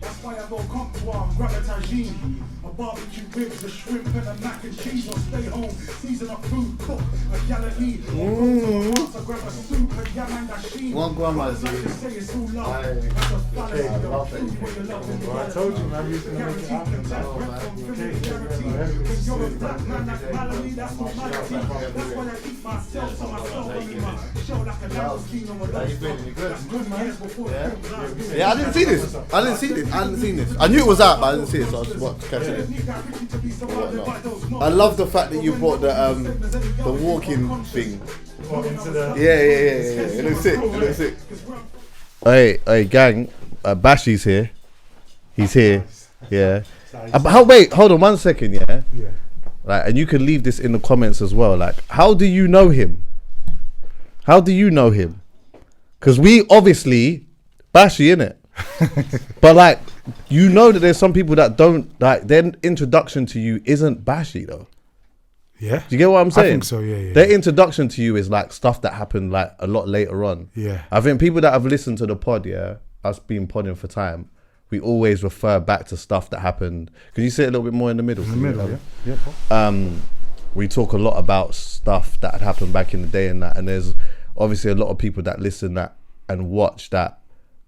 That's why I go comptoir and grab a tagine. A barbecue ribs, a shrimp and a mac and cheese. Or stay home, season up food, cook a galley. Or go to a grab a soup, a yam and a sheen. One grandma's say it's all love. That's a fallacy. I told you, man, he's gonna make it happen. You're a black man, that's malady, that's not malady. That's why I keep myself to myself on my show like a Lamborghini or a That's good, man. Yeah, I didn't see this. I hadn't seen this. I knew it was out, but I didn't see it, so I just catching it. I love the fact that you brought the walking thing. Yeah. It looks sick. Hey, gang. Bashy's here. He's here. Yeah. Wait, hold on 1 second, yeah? Yeah. Like, and you can leave this in the comments as well. Like, how do you know him? Because we obviously Bashy, innit? But like, you know that there's some people that don't, like, their introduction to you isn't Bashy though. Yeah. Do you get what I'm saying? I think so, yeah. Their introduction to you is like stuff that happened like a lot later on. Yeah. I think people that have listened to the pod, yeah, us being podding for time, we always refer back to stuff that happened. Could you say it a little bit more in the middle? Yeah. We talk a lot about stuff that had happened back in the day and that, and there's obviously a lot of people that listen that and watch that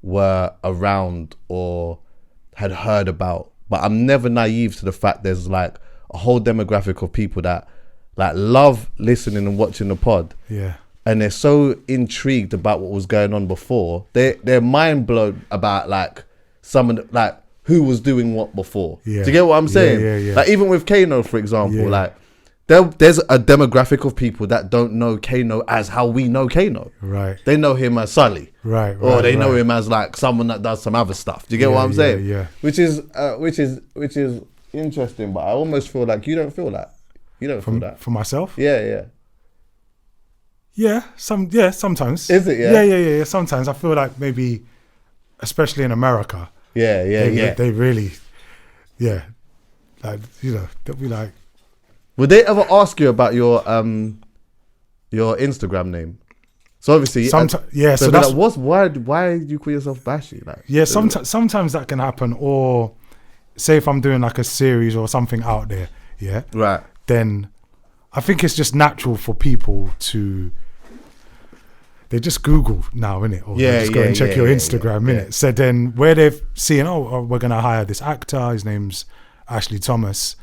were around or had heard about. But I'm never naive to the fact there's like a whole demographic of people that like love listening and watching the pod. Yeah. And they're so intrigued about what was going on before. They're mind blown about like some of the, like who was doing what before. Yeah. Do you get what I'm saying? Yeah. Like even with Kano, for example, like there's a demographic of people that don't know Kano as how we know Kano. Right. They know him as Sully. Right. Or they know him as like someone that does some other stuff. Do you get what I'm saying? Yeah. Which is interesting, but I almost feel like you don't feel that. You don't feel that. For myself? Yeah. Yeah, sometimes. Is it? Yeah. Yeah. Sometimes I feel like maybe, especially in America. Yeah. They really, like, you know, they'll be like. Would they ever ask you about your Instagram name? So obviously, So that's like, why do you call yourself Bashy? Like, yeah, sometimes that can happen. Or say if I'm doing like a series or something out there, yeah, right. Then I think it's just natural for people to. They just Google now, innit? Or they just go and check your Instagram, innit? So then where they've seen, we're going to hire this actor, his name's Ashley Thomas.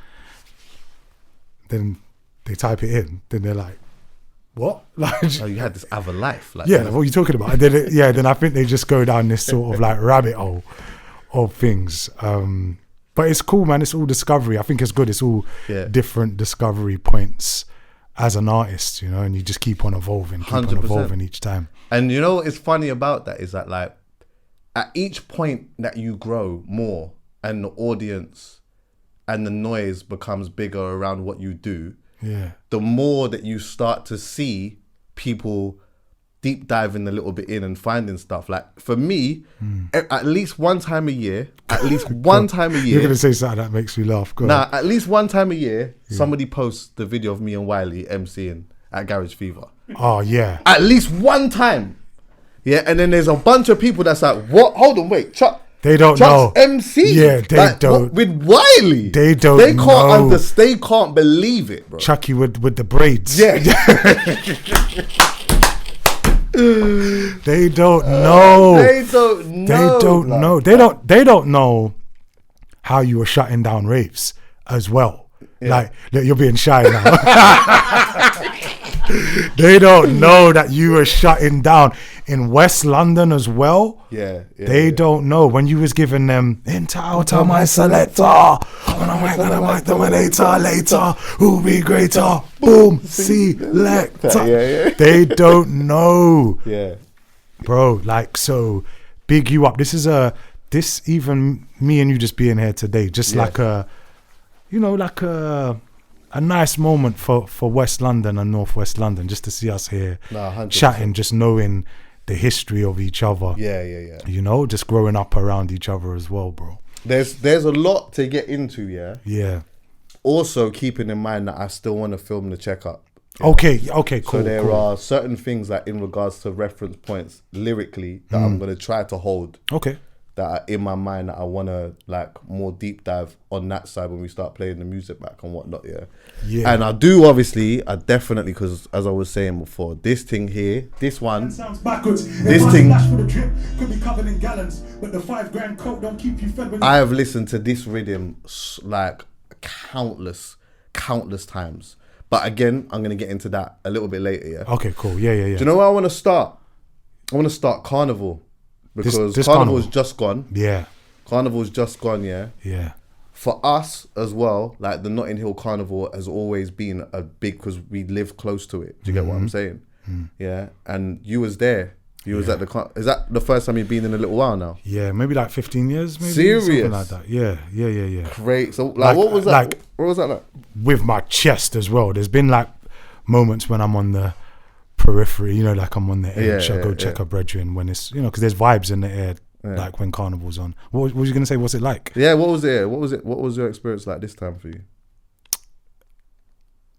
Then they type it in. Then they're like, what? Like, oh, you had this other life. Like, yeah, what are you talking about? And then, then I think they just go down this sort of like rabbit hole of things. But it's cool, man. It's all discovery. I think it's good. It's all different discovery points as an artist, you know, and you just keep on evolving, 100%. Each time. And you know what's funny about that is that like at each point that you grow more and the audience and the noise becomes bigger around what you do, the more that you start to see people deep diving a little bit in and finding stuff. Like for me, at least one time a year, You're going to say something that makes me laugh. At least one time a year, somebody posts the video of me and Wiley MCing at Garage Fever. Oh, yeah. At least one time. Yeah, and then there's a bunch of people that's like, what? Hold on, wait, Chuck. They don't Chuck's know. MC. Yeah, they don't. What, with Wiley. They don't They can't know. They can't believe it, bro. Chuckie with the braids. Yeah. They don't know. They don't know. They don't know how you were shutting down raves as well. Yeah. Like, look, you're being shy now. They don't know that you were shutting down in West London as well. They don't know when you was giving them into my selector. When I'm gonna make them later. Who be greater? Boom, selector. They don't know. Yeah, bro. Like, so big you up. This even me and you just being here today, just like a nice moment for West London and Northwest London, just to see us here chatting, just knowing the history of each other. Yeah. You know, just growing up around each other as well, bro. There's a lot to get into, Yeah. Also, keeping in mind that I still want to film the checkup. Yeah. Okay, cool. So there are certain things that in regards to reference points lyrically that I'm going to try to hold. Okay. that are in my mind that I want to like more deep dive on that side when we start playing the music back and whatnot. Yeah. And I definitely, because as I was saying before, this thing here, this one sounds backwards. This thing for the drip could be covered in gallons, but the $5 coat don't keep you fed. I have listened to this rhythm like countless times. But again, I'm gonna get into that a little bit later. Yeah. Okay. Cool. Yeah. Do you know where I want to start? I want to start Carnival. Because this Carnival's just gone. Yeah. Carnival's just gone, yeah. Yeah. For us as well, like the Notting Hill Carnival has always been a big, because we live close to it. Do you get what I'm saying? Yeah. And you was there. You was at the, is that the first time you've been in a little while now? Yeah, maybe like 15 years, maybe. Serious? Something like that. Yeah. Great. So like what was that? Like, what was that like? With my chest as well. There's been like moments when I'm on the periphery, you know, like I'm on the edge. I go check a brethren when it's, you know, because there's vibes in the air, like when Carnival's on. What was you gonna say? What's it like? Yeah, what was it? What was your experience like this time for you?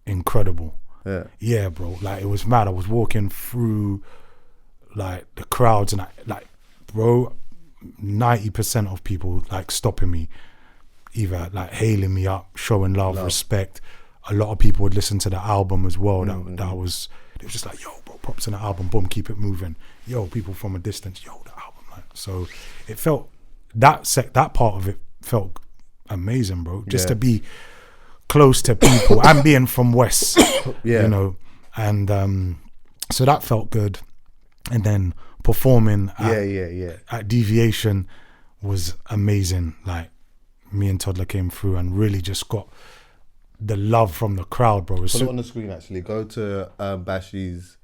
Incredible. Yeah, bro. Like it was mad. I was walking through like the crowds, and I, like, bro, 90% of people like stopping me, either like hailing me up, showing love, respect. A lot of people would listen to the album as well. That was. It was just like, yo, bro, props in the album, boom, keep it moving. Yo, people from a distance, yo, the album. Like, so it felt, that part of it felt amazing, bro. Just to be close to people and being from West, you know. And so that felt good. And then performing at Deviation was amazing. Like, me and Toddler came through and really just got the love from the crowd, bro. Put it on the screen, actually. Go to Bashy's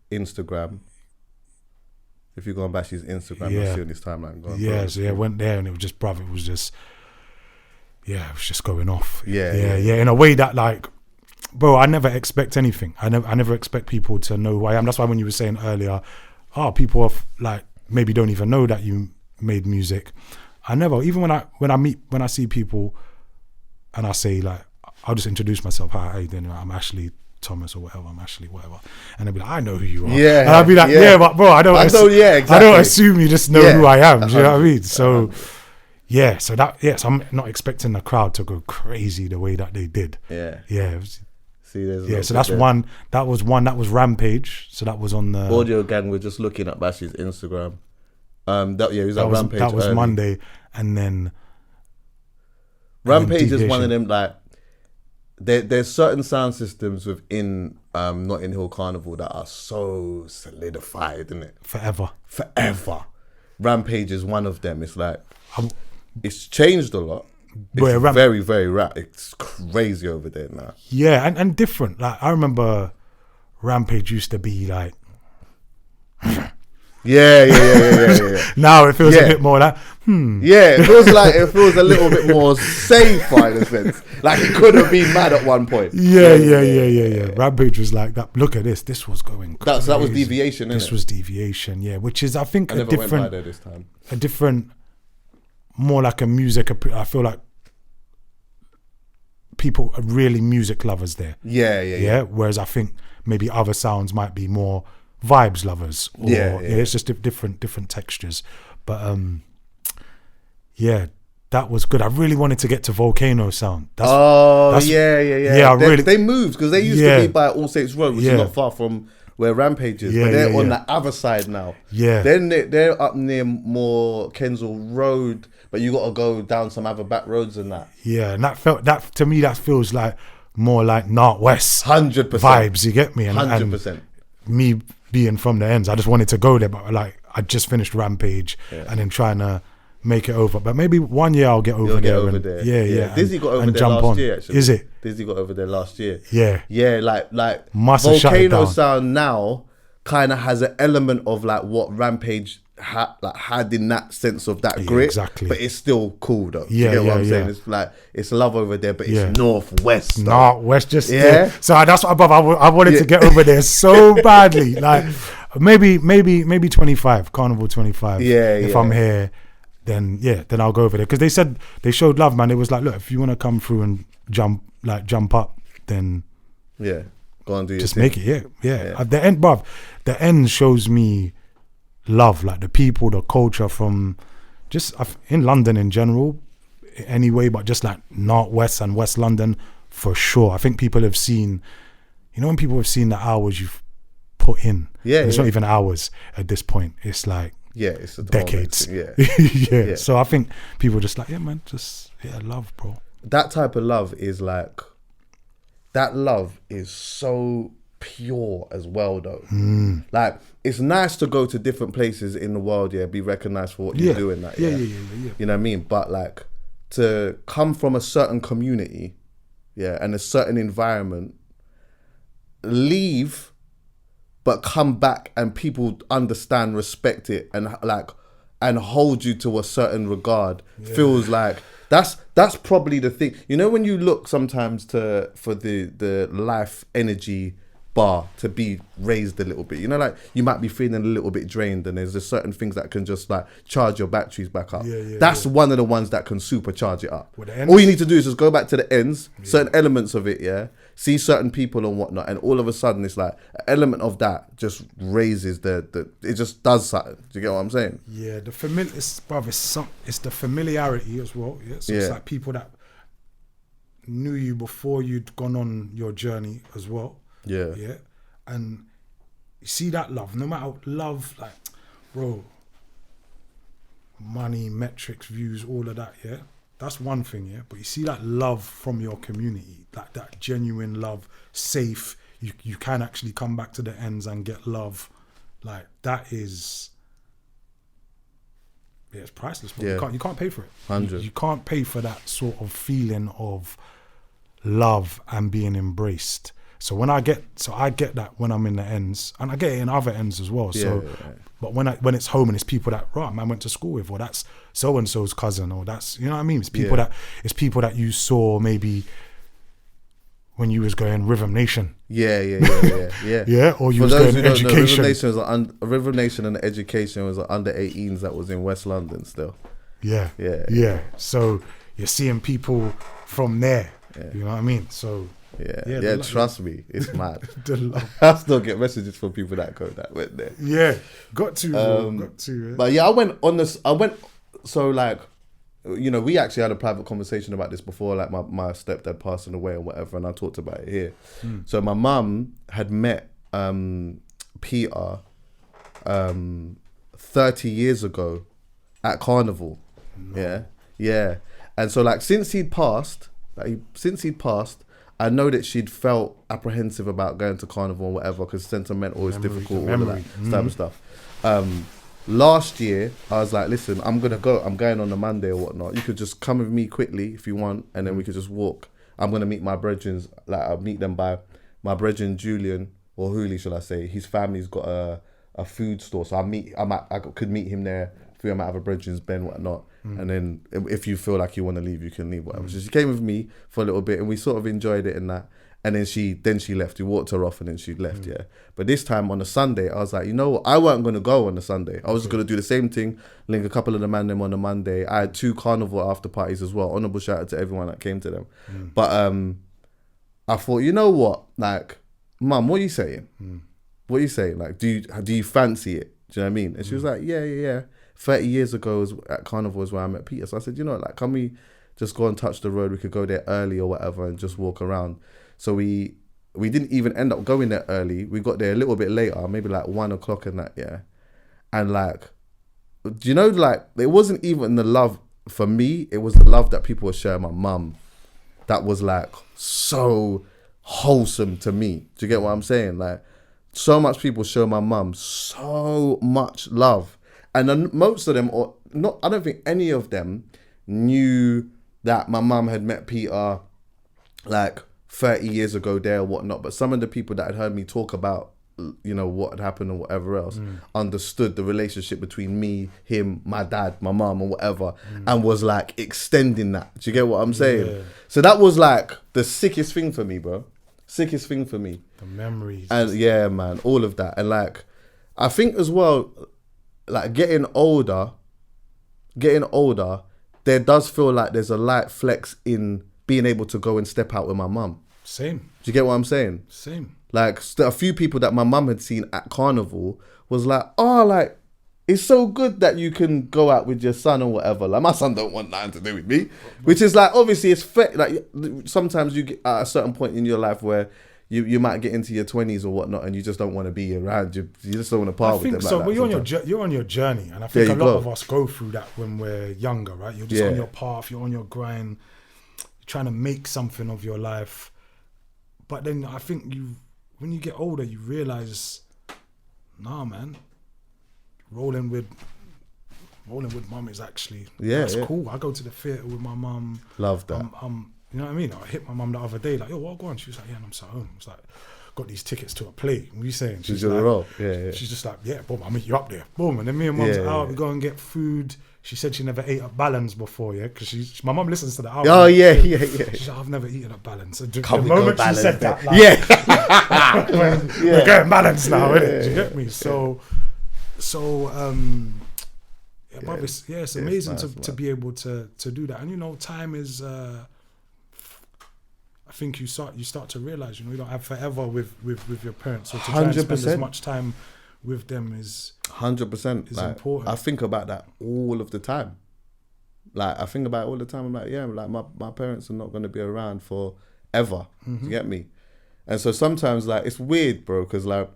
Instagram. If you go on Bashy's Instagram, you'll see on this timeline. I went there and it was just, bruv, it was just going off. Yeah. In a way that, like, bro, I never expect anything. I never expect people to know who I am. That's why when you were saying earlier, people are like, maybe don't even know that you made music. I never, even when I see people and I say, like, I'll just introduce myself. Hi, how you doing? I'm Ashley Thomas or whatever. I'm Ashley whatever. And they'll be like, I know who you are. Yeah. And I'll be like, but bro, I don't assume you just know who I am. Do you know what I mean? So so I'm not expecting the crowd to go crazy the way that they did. Yeah. See, so that's one. That was Rampage. So that was on the Audio Gang. We're just looking at Bashy's Instagram. He was at Rampage. That was Monday, and then Rampage is one of them, like, there's certain sound systems within Notting Hill Carnival that are so solidified, isn't it? Forever. Rampage is one of them. It's like, it's changed a lot. It's But very, very rap. It's crazy over there now. Yeah, and different. Like, I remember Rampage used to be like, Yeah. now it feels a bit more like, Yeah, it feels a little bit more safer in a sense. Like, it could have been mad at one point. Yeah. Rampage was like that. Look at this. This was going crazy. That was Deviation, This was Deviation, yeah. Which is, I think, I never went by there this time. A different, more like a music. I feel like people are really music lovers there. Yeah. Whereas I think maybe other sounds might be more vibes lovers. Or, it's just different textures. But that was good. I really wanted to get to Volcano sound. Yeah, they moved because they used to be by All Saints Road, which is not far from where Rampage is, but they're on the other side now. Then they're up near more Kensal Road, but you got to go down some other back roads and that. Yeah, and that to me that feels like more like North West 100% vibes. You get me? And, 100%. And me being from the ends, I just wanted to go there, but like I just finished Rampage and then trying to make it over. But maybe one year I'll get over there. Yeah. Dizzy got over there last year, actually. Is it? Dizzy got over there last year. Yeah, like must have shut it Volcano down. sound now kind of has an element of like what Rampage had in that sense of that grit. Exactly. But it's still cool though. You get what I'm saying? It's like, it's love over there, but it's northwest. Northwest, just So that's what I wanted to get over there so badly. Like maybe 25, Carnival 25. If I'm here, then I'll go over there, because they showed love, man. It was like, look, if you want to come through and jump up, then go and do just your make it. At the end, bruv, the end shows me love, like the people, the culture from just in London in general, anyway, but just like North West and West London for sure. I think people have seen, when people have seen the hours you've put in. Yeah, it's not even hours at this point. It's like it's decades. Yeah. So I think people are just like, love, bro. That type of love is like, that love is so pure as well, though. Like, it's nice to go to different places in the world, be recognized for what you're doing. That, yeah. You know what I mean? But like, to come from a certain community, and a certain environment, leave, but come back and people understand, respect it, and hold you to a certain regard, feels like that's probably the thing. When you look sometimes for the life energy bar to be raised a little bit, like you might be feeling a little bit drained, and there's just certain things that can just like charge your batteries back up. That's one of the ones that can supercharge it up. All you need to do is just go back to the ends, certain elements of it, see certain people and whatnot, and all of a sudden it's like an element of that just raises the it just does something. Do you get what I'm saying? Yeah, the it's the familiarity as well. So it's like people that knew you before you'd gone on your journey as well. Yeah. And you see that love, no matter love, like, bro, money, metrics, views, all of that, that's one thing, but you see that love from your community, like that genuine love, safe, you can actually come back to the ends and get love, like that is, it's priceless, bro. You can't pay for it. 100. You can't pay for that sort of feeling of love and being embraced. So I get that when I'm in the ends, and I get it in other ends as well. But when it's home and it's people that man went to school with, or that's so and so's cousin, or that's what I mean. It's people that you saw maybe when you was going Rhythm Nation. Yeah. Or you was going Education. Rhythm Nation and Education was under 18s that was in West London still. Yeah. So you're seeing people from there. You know what I mean? So. Yeah, trust me, it's mad. The love. I still get messages from people that went there. Yeah, got to. But so like, we actually had a private conversation about this before, like my stepdad passing away or whatever, and I talked about it here. So my mum had met Peter 30 years ago at Carnival. No. Yeah. And so like since he'd passed, I know that she'd felt apprehensive about going to Carnival or whatever, because sentimental is difficult, all of that type of stuff. Last year, I was like, listen, I'm going to go. I'm going on a Monday or whatnot. You could just come with me quickly if you want, and then we could just walk. I'm going to meet my brethren. Like, I'll meet them by my brethren, Julian, or Hooli, shall I say. His family's got a food store, so I could meet him there. I might have a brethren's Ben, whatnot. And then if you feel like you want to leave, you can leave, whatever. So she came with me for a little bit, and we sort of enjoyed it and that. And then she left. We walked her off, and then she left. But this time on a Sunday, I was like, you know what? I weren't going to go on a Sunday. I was just going to do the same thing, link a couple of the man them on a Monday. I had 2 Carnival after parties as well. Honourable shout out to everyone that came to them. But I thought, you know what? Like, Mum, what are you saying? What are you saying? Like, do you fancy it? Do you know what I mean? And she was like, yeah. 30 years ago was at Carnival is where I met Peter. So I said, you know, like, can we just go and touch the road? We could go there early or whatever and just walk around. So we didn't even end up going there early. We got there a little bit later, maybe like 1 o'clock and that, And like, do you know, like, it wasn't even the love for me. It was the love that people were sharing my mum. That was like so wholesome to me. Do you get what I'm saying? Like, so much people show my mum so much love. And then most of them, or not, I don't think any of them knew that my mum had met Peter like 30 years ago there or whatnot. But some of the people that had heard me talk about, you know, what had happened or whatever else, understood the relationship between me, him, my dad, my mum or whatever, and was like extending that. Do you get what I'm saying? Yeah. So that was like the sickest thing for me, bro. Sickest thing for me. The memories. And yeah, man, all of that. And like, I think as well, like getting older, there does feel like there's a light flex in being able to go and step out with my mum. Same. Do you get what I'm saying? Same. Like a few people that my mum had seen at Carnival was like, oh, like, it's so good that you can go out with your son or whatever. Like, my son don't want nothing to do with me, which is like, obviously it's fair. Like, sometimes you get at a certain point in your life where you might get into your 20s or whatnot, and you just don't want to be around. You just don't want to part with them. I think so. Like But you're on your journey, and I think a lot of us go through that when we're younger, right? You're just on your path, you're on your grind, you're trying to make something of your life. But then I think when you get older, you realize, nah, man, rolling with mum is actually that's cool. I go to the theatre with my mum. Love that. You know what I mean? I hit my mum the other day, like, yo, what, go on? She was like, yeah, and I'm sat home. It's like, got these tickets to a play. What are you saying? She's like, she's just like, yeah, boom, I'll meet you up there. Boom. And then me and mum's out, we go and get food. She said she never ate at Balance before, yeah? Because my mum listens to the album. Oh, yeah. She's like, I've never eaten at Balance. And the moment she said that, like, we're going Balance now, innit? Do you get me? So it's amazing to be able to do that. And, you know, time is... I think you start to realize, you know, you don't have forever with your parents, so to try and spend as much time with them is 100%. is like, important. I think about that all of the time. Like, I think about it all the time. I'm like, yeah, like my parents are not going to be around forever. Mm-hmm. You get me? And so sometimes, like, it's weird, bro, because, like,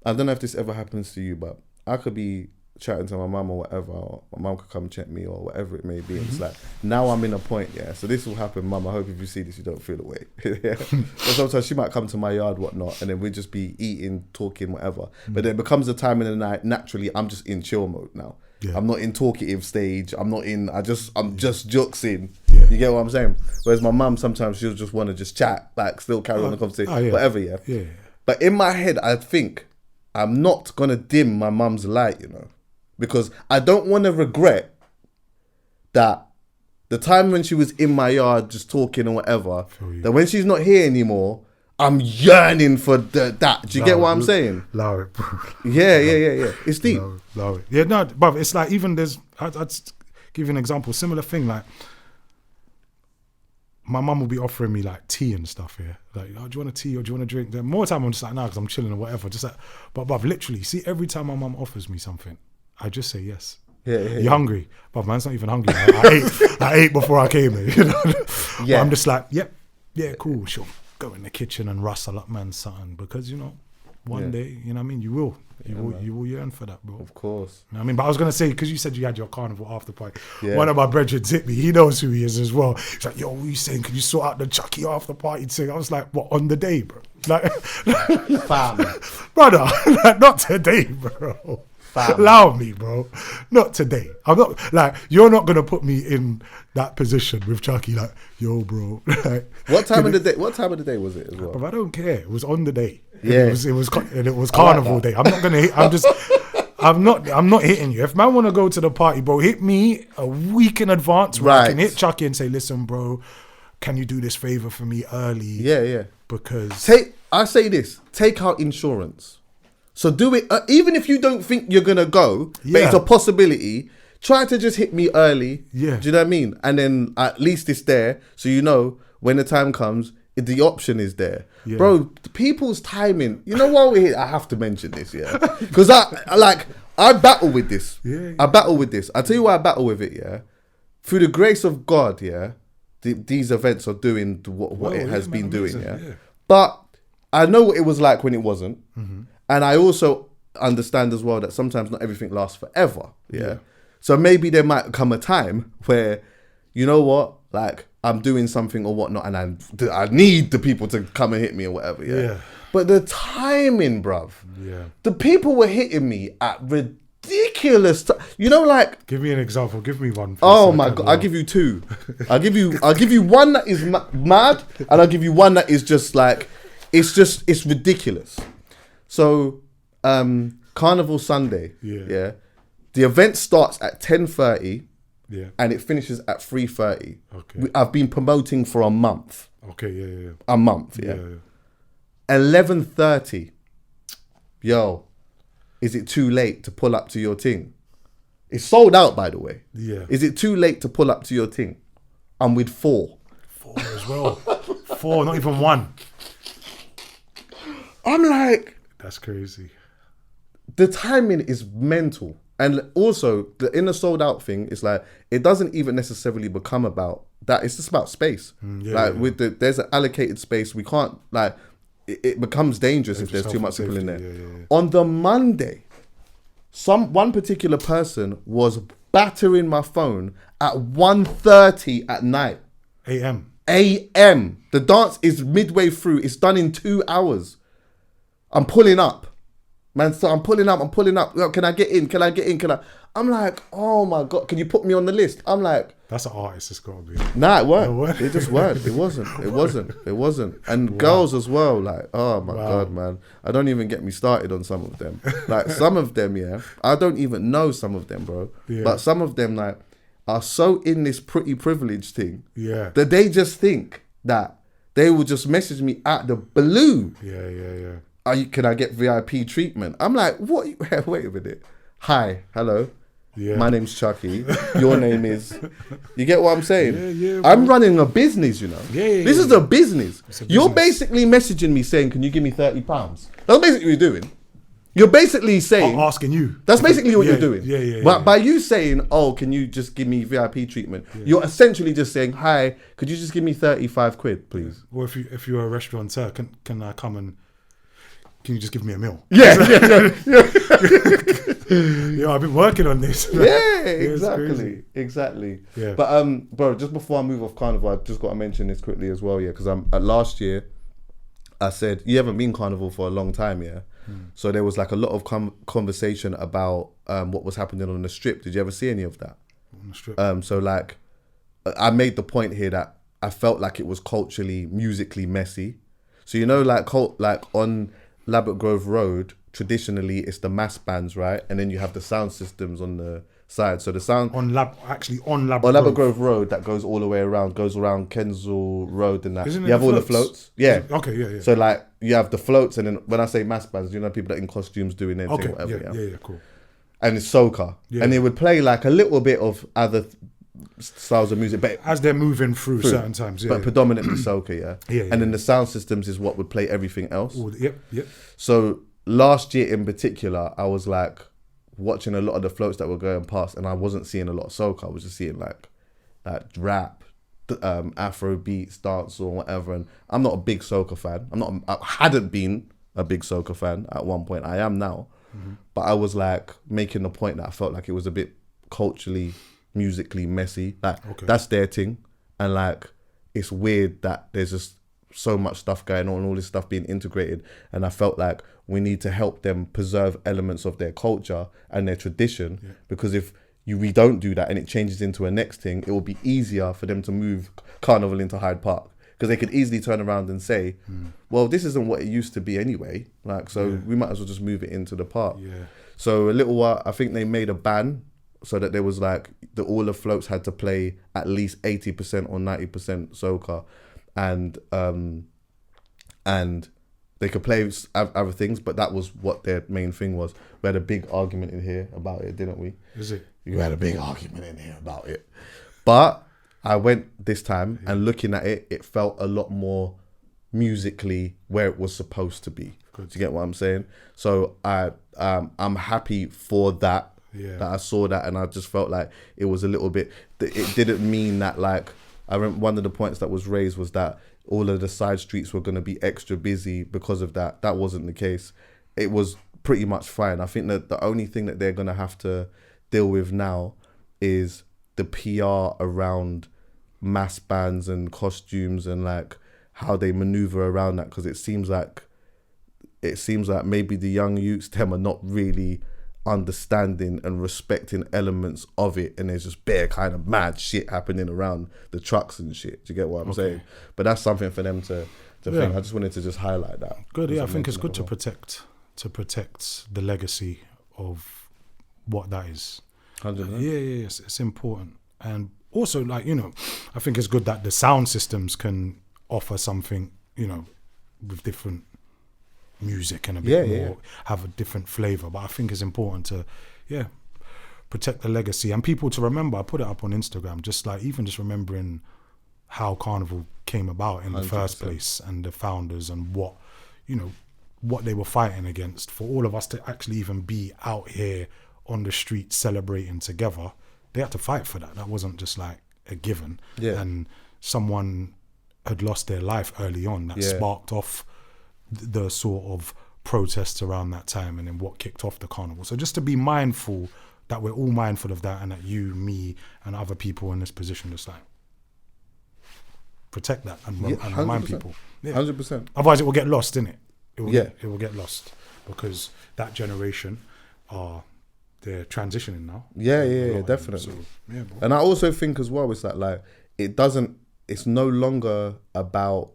I don't know if this ever happens to you, but I could be chatting to my mum or whatever, or my mum could come check me or whatever it may be. And it's like, now I'm in a point, so this will happen, mum. I hope if you see this, you don't feel away. But sometimes she might come to my yard, whatnot, and then we'll just be eating, talking, whatever. But then it becomes a time in the night, naturally, I'm just in chill mode now. Yeah. I'm not in talkative stage. I'm just juxing. Yeah. You get what I'm saying? Whereas my mum, sometimes she'll just want to just chat, like still carry on the conversation, whatever, yeah. But in my head, I think I'm not going to dim my mum's light, you know. Because I don't want to regret that the time when she was in my yard just talking or whatever, that when she's not here anymore, I'm yearning for that. Do you get what I'm saying? Allow it, bro. Yeah. It's deep. Allow it. Yeah, no, but it's like, even I'd give you an example, similar thing, like, my mum will be offering me like tea and stuff here. Like, oh, do you want a tea or do you want a drink? Then more time I'm just like, nah, because I'm chilling or whatever. Just like, but literally, see, every time my mum offers me something, I just say yes. Yeah. You're hungry? But man's not even hungry. I ate before I came here. You know? Yeah. But I'm just like, yep, yeah, cool. Sure. Go in the kitchen and rustle up man's something, because, you know, one day, you know what I mean, you will yearn for that, bro. Of course. You know what I mean? But I was gonna say, because you said you had your carnival after party. Yeah. One of my brethren hit me. He knows who he is as well. He's like, yo, what are you saying? Can you sort out the Chuckie after party thing? I was like, what, on the day, bro? Like, fam, brother, like, not today, bro. Fam. Allow me, bro. Not today. I'm not, like, you're not gonna put me in that position with Chuckie. Like, yo, bro. Like, what time of the day? What time of the day was it as well? But I don't care. It was on the day. Yeah. It was carnival day. I'm not gonna hit. I'm not hitting you. If man want to go to the party, bro, hit me a week in advance. Where I can hit Chuckie and say, listen, bro, can you do this favor for me early? Yeah. Because I say this: take out insurance. So do it, even if you don't think you're gonna go, but it's a possibility. Try to just hit me early. Yeah. Do you know what I mean? And then at least it's there, so you know when the time comes, the option is there. Yeah. Bro, people's timing. You know, while we're here, I have to mention this, because I battle with this. Yeah. I battle with this. I tell you why I battle with it. Through the grace of God, these events are doing what it has been doing. Yeah. But I know what it was like when it wasn't. Mm-hmm. And I also understand as well that sometimes not everything lasts forever. Yeah. So maybe there might come a time where, you know what, like, I'm doing something or whatnot, and I need the people to come and hit me or whatever. Yeah. But the timing, bruv. Yeah. The people were hitting me at ridiculous. You know, like. Give me an example. Give me one. Oh my God! I'll give you two. I'll give you one that is mad, and I'll give you one that is just like, it's ridiculous. So, Carnival Sunday, the event starts at 10:30, and it finishes at 3:30. Okay. I've been promoting for a month. Okay, A month, 11:30. Yo, is it too late to pull up to your thing? It's sold out, by the way. Yeah. Is it too late to pull up to your thing? I'm with 4. 4 as well. 4, not even 1. I'm like... That's crazy. The timing is mental. And also, the inner sold out thing is like, it doesn't even necessarily become about that. It's just about space. There's an allocated space. We can't, like, it becomes dangerous if there's too much people in there. On the Monday, one particular person was battering my phone at 1:30 at night. AM. The dance is midway through. It's done in 2 hours. I'm pulling up. Man, so I'm pulling up. Yo, can I get in? I'm like, oh my God, can you put me on the list? I'm like... That's an artist, it's got to be. Nah, it weren't. It just weren't. It wasn't. And girls as well, like, oh my God, man. I don't even get me started on some of them. Like, some of them, yeah, I don't even know some of them, bro. Yeah. But some of them, like, are so in this pretty privilege thing that they just think that they will just message me at the blue. Can I get VIP treatment? I'm like, what? Wait a minute. Hi, hello. My name's Chuckie. Your name is... You get what I'm saying? I'm running a business, you know. This is a business. You're basically messaging me saying, can you give me £30? That's basically what you're doing. You're basically saying... I'm asking you. That's basically what you're doing. But by you saying, oh, can you just give me VIP treatment? You're essentially just saying, hi, could you just give me 35 quid, please? Or if you're a restaurateur, can I come and... Can you just give me a meal? Yeah. I've been working on this. Exactly. Yeah. But bro, just before I move off Carnival, I've just got to mention this quickly as well, because last year I said you haven't been Carnival for a long time, So there was like a lot of conversation about what was happening on the strip. Did you ever see any of that? On the strip. So like, I made the point here that I felt like it was culturally, musically messy. So you know, like on Labatt Grove Road, traditionally it's the mass bands, right? And then you have the sound systems on the side. So the sound on Labatt Grove Road that goes all the way around, goes around Kensal Road and that. Isn't you have all the floats. Yeah. Okay, yeah. So like you have the floats, and then when I say mass bands, you know, people that in costumes doing their thing, whatever. Yeah, cool. And it's soca, and they would play like a little bit of other styles of music, but as they're moving through certain times, but predominantly soca, and then the sound systems is what would play everything else. Yep. So last year in particular, I was like watching a lot of the floats that were going past, and I wasn't seeing a lot of soca. I was just seeing like rap, Afro beats, dance or whatever. And I'm not a big soca fan. I hadn't been a big soca fan at one point. I am now, but I was like making the point that I felt like it was a bit culturally, musically messy. Like that's their thing, and like it's weird that there's just so much stuff going on, all this stuff being integrated, and I felt like we need to help them preserve elements of their culture and their tradition, because if we don't do that and it changes into a next thing, it will be easier for them to move Carnival into Hyde Park, because they could easily turn around and say, well, this isn't what it used to be anyway, like, so we might as well just move it into the park. So a little while, I think they made a ban so that there was like all the floats had to play at least 80% or 90% soca, and they could play other things, but that was what their main thing was. We had a big argument in here about it, didn't we? Is it? You had a big argument in here about it. But I went this time and looking at it, it felt a lot more musically where it was supposed to be. Do you get what I'm saying? So I'm happy for that. That I saw that, and I just felt like it was a little bit. It didn't mean that, like, I remember one of the points that was raised was that all of the side streets were going to be extra busy because of that. That wasn't the case. It was pretty much fine. I think that the only thing that they're going to have to deal with now is the PR around mass bands and costumes and like how they maneuver around that, because it seems like maybe the young youths, them, are not really understanding and respecting elements of it, and there's just bare kind of mad shit happening around the trucks and shit. Do you get what I'm saying? But that's something for them to think. I just wanted to just highlight that. Good, I think it's good to protect the legacy of what that is. 100%. It's important. And also, like, you know, I think it's good that the sound systems can offer something, you know, with different music and a bit more, have a different flavour. But I think it's important to protect the legacy and people to remember. I put it up on Instagram, just remembering how Carnival came about in the 100%. First place, and the founders, and what they were fighting against, for all of us to actually even be out here on the street celebrating together, they had to fight for that. That wasn't just like a given. Yeah. And someone had lost their life early on that sparked off the sort of protests around that time, and then what kicked off the carnival. So just to be mindful that we're all mindful of that, and that you, me, and other people in this position just like protect that and remind people. 100%. Otherwise it will get lost, innit? It will get lost, because that generation they're transitioning now. Yeah, definitely. So, bro. And I also think as well, it's like it's no longer about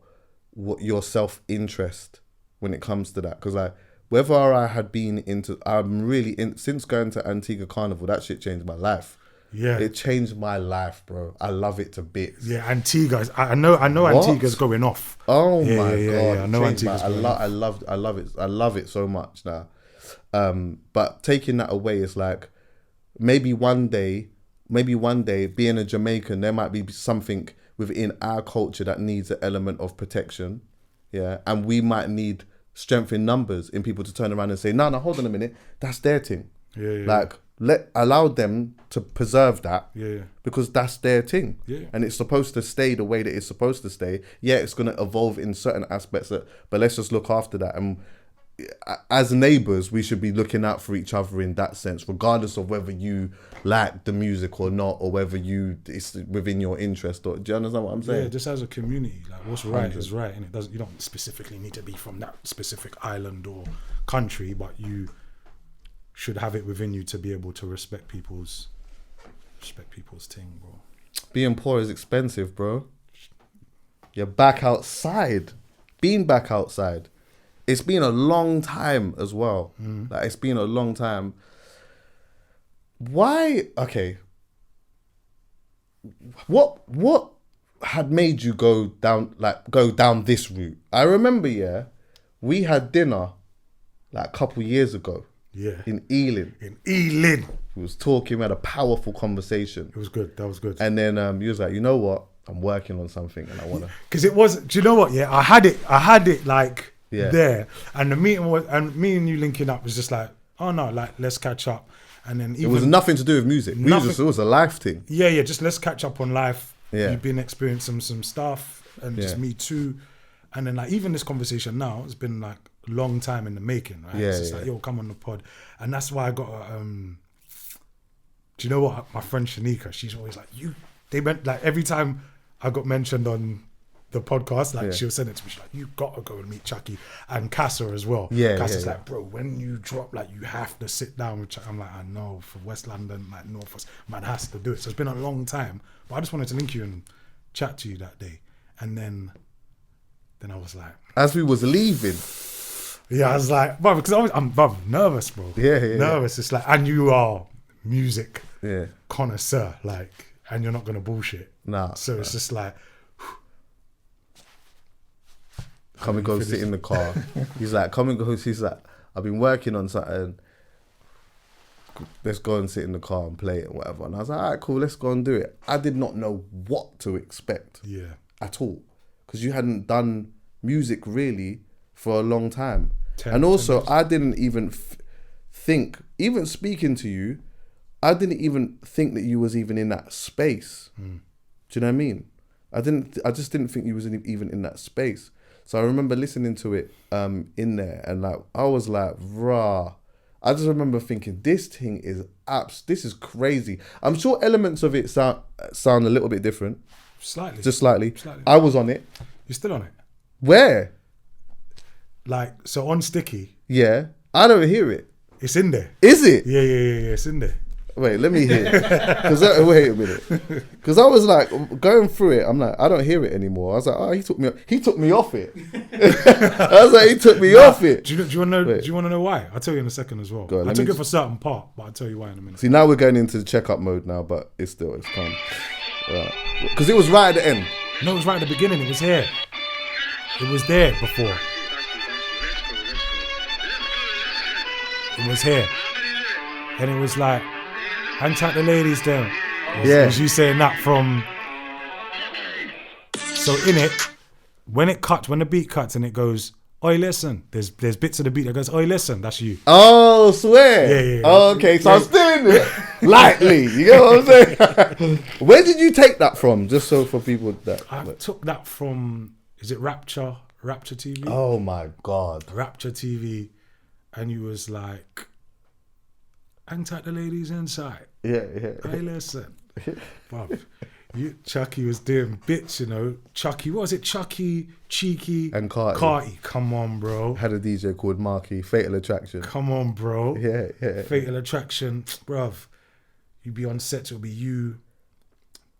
what your self-interest when it comes to that. Because like, whether I had been since going to Antigua Carnival, that shit changed my life. Yeah. It changed my life, bro. I love it to bits. Yeah, Antigua. I know Antigua's going off. Oh my God. Yeah, I know Antigua's going off. I love it. I love it so much now. But taking that away is like, maybe one day, being a Jamaican, there might be something within our culture that needs an element of protection. Yeah. And we might need strength in numbers in people to turn around and say, no, hold on a minute. That's their thing. Yeah. Like, allow them to preserve that. Yeah. Because that's their thing. Yeah. And it's supposed to stay the way that it's supposed to stay. Yeah, it's going to evolve in certain aspects, but let's just look after that. And as neighbours, we should be looking out for each other in that sense, regardless of whether you like the music or not, or whether it's within your interest. Or do you understand what I'm saying? Yeah, just as a community, like what's right is right, and you don't specifically need to be from that specific island or country, but you should have it within you to be able to respect people's thing, bro. Being poor is expensive, bro. You're back outside. Being back outside. It's been a long time as well. Like, it's been a long time. Why? Okay. What had made you go down this route? I remember, we had dinner like a couple years ago. Yeah. In Ealing. We was talking, we had a powerful conversation. It was good. That was good. And then you was like, you know what? I'm working on something and I want to. Because it was, do you know what? Yeah, I had it like there. And the meeting was, and me and you linking up was just like, oh no, like, let's catch up. And then it was nothing to do with music. It was a life thing. Yeah, just let's catch up on life. Yeah. You've been experiencing some stuff, and just me too. And then like, even this conversation now, it's been like a long time in the making, right? Yeah, it's just like, yo, come on the pod. And that's why I got do you know what? My friend Shanika, she's always like, they meant like every time I got mentioned on the podcast, like she'll send it to me. She's like, you gotta go and meet Chuckie and Casa as well. Casa's like, bro, when you drop, like, you have to sit down with Chuckie. I'm like, I know, for West London, like North, man has to do it. So it's been a long time, but I just wanted to link you and chat to you that day. And then I was like, as we was leaving, I was like, bro, because I'm nervous, bro. Nervous. It's like, and you are music connoisseur, like, and you're not gonna bullshit. So it's just like, come and go sit in the car. He's like, come and go. He's like, I've been working on something. Let's go and sit in the car and play it and whatever. And I was like, all right, cool, let's go and do it. I did not know what to expect at all. Because you hadn't done music really for a long time. And also, I didn't even think, even speaking to you, I didn't even think that you was even in that space. Do you know what I mean? I just didn't think you was even in that space. So I remember listening to it in there, and like, I was like, rah. I just remember thinking, this thing is this is crazy. I'm sure elements of it sound a little bit different. Slightly. Just slightly. I was on it. You're still on it? Where? Like, so on Sticky. Yeah. I don't hear it. It's in there. Is it? Yeah, it's in there. Wait, let me hear it. Wait a minute. Because I was like, going through it, I'm like, I don't hear it anymore. I was like, oh, he took me off it. I was like, he took me off it. Do you want to know why? I'll tell you in a second as well. On, I took it for a certain part, but I'll tell you why in a minute. See, now we're going into the checkup mode now, but it's calm. Because it was right at the end. No, it was right at the beginning. It was here. It was there before. It was here. And it was like, and chat the ladies down. Was you saying that from... So in it, when the beat cuts and it goes, oi, listen. There's bits of the beat that goes, oi, listen. That's you. Oh, swear. Yeah. Oh, okay, so I'm still in it. Lightly. You know what I'm saying? Where did you take that from? Just so for people that... I took that from, is it Rapture TV? Oh, my God. Rapture TV. And you was like, hang tight the ladies inside. Yeah. Hey, listen. Bruv, Chuckie was doing bits, you know. Chuckie, what was it? Chuckie, Cheeky, and Carty. Carty, come on, bro. Had a DJ called Marky, Fatal Attraction. Come on, bro. Yeah. Fatal Attraction, bruv. You'd be on set, it'll be you,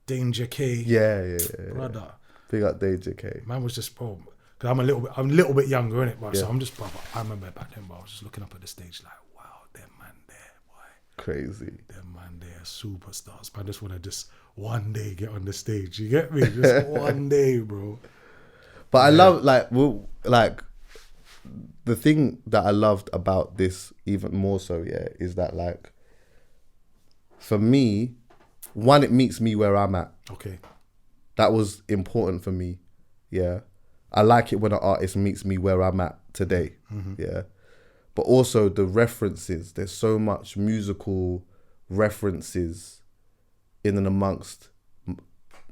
Danger K. Yeah. Brother. Big up Danger K. Man was just, bro, because I'm a little bit younger, innit, bro? Yeah. So I'm just, brother, I remember back then, bro, I was just looking up at the stage like, wow, them man there, boy. Crazy. Them man there, superstars. Man, I just want to just one day get on the stage. You get me? Just one day, bro. But I love, like, the thing that I loved about this even more so, is that, like, for me, one, it meets me where I'm at. Okay. That was important for me. Yeah. I like it when an artist meets me where I'm at today. Mm-hmm. Yeah. But also the references. There's so much musical references in and amongst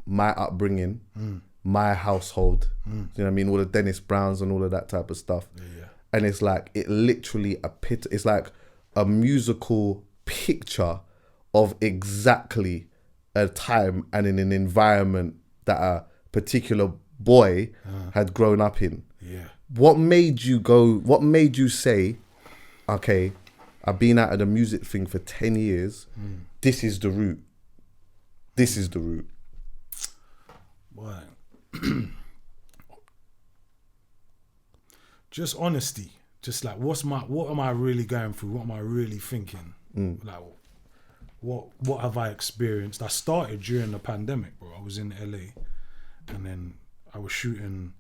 my upbringing, my household. You know what I mean? All the Dennis Browns and all of that type of stuff. Yeah. And it's like, it literally it's like a musical picture of exactly a time and in an environment that a particular boy had grown up in. Yeah. What made you say, okay, I've been out of the music thing for 10 years. This is the route. This is the route. Boy. Just honesty. Just like, what am I really going through? What am I really thinking? Like, what have I experienced? I started during the pandemic, bro. I was in LA, and then I was shooting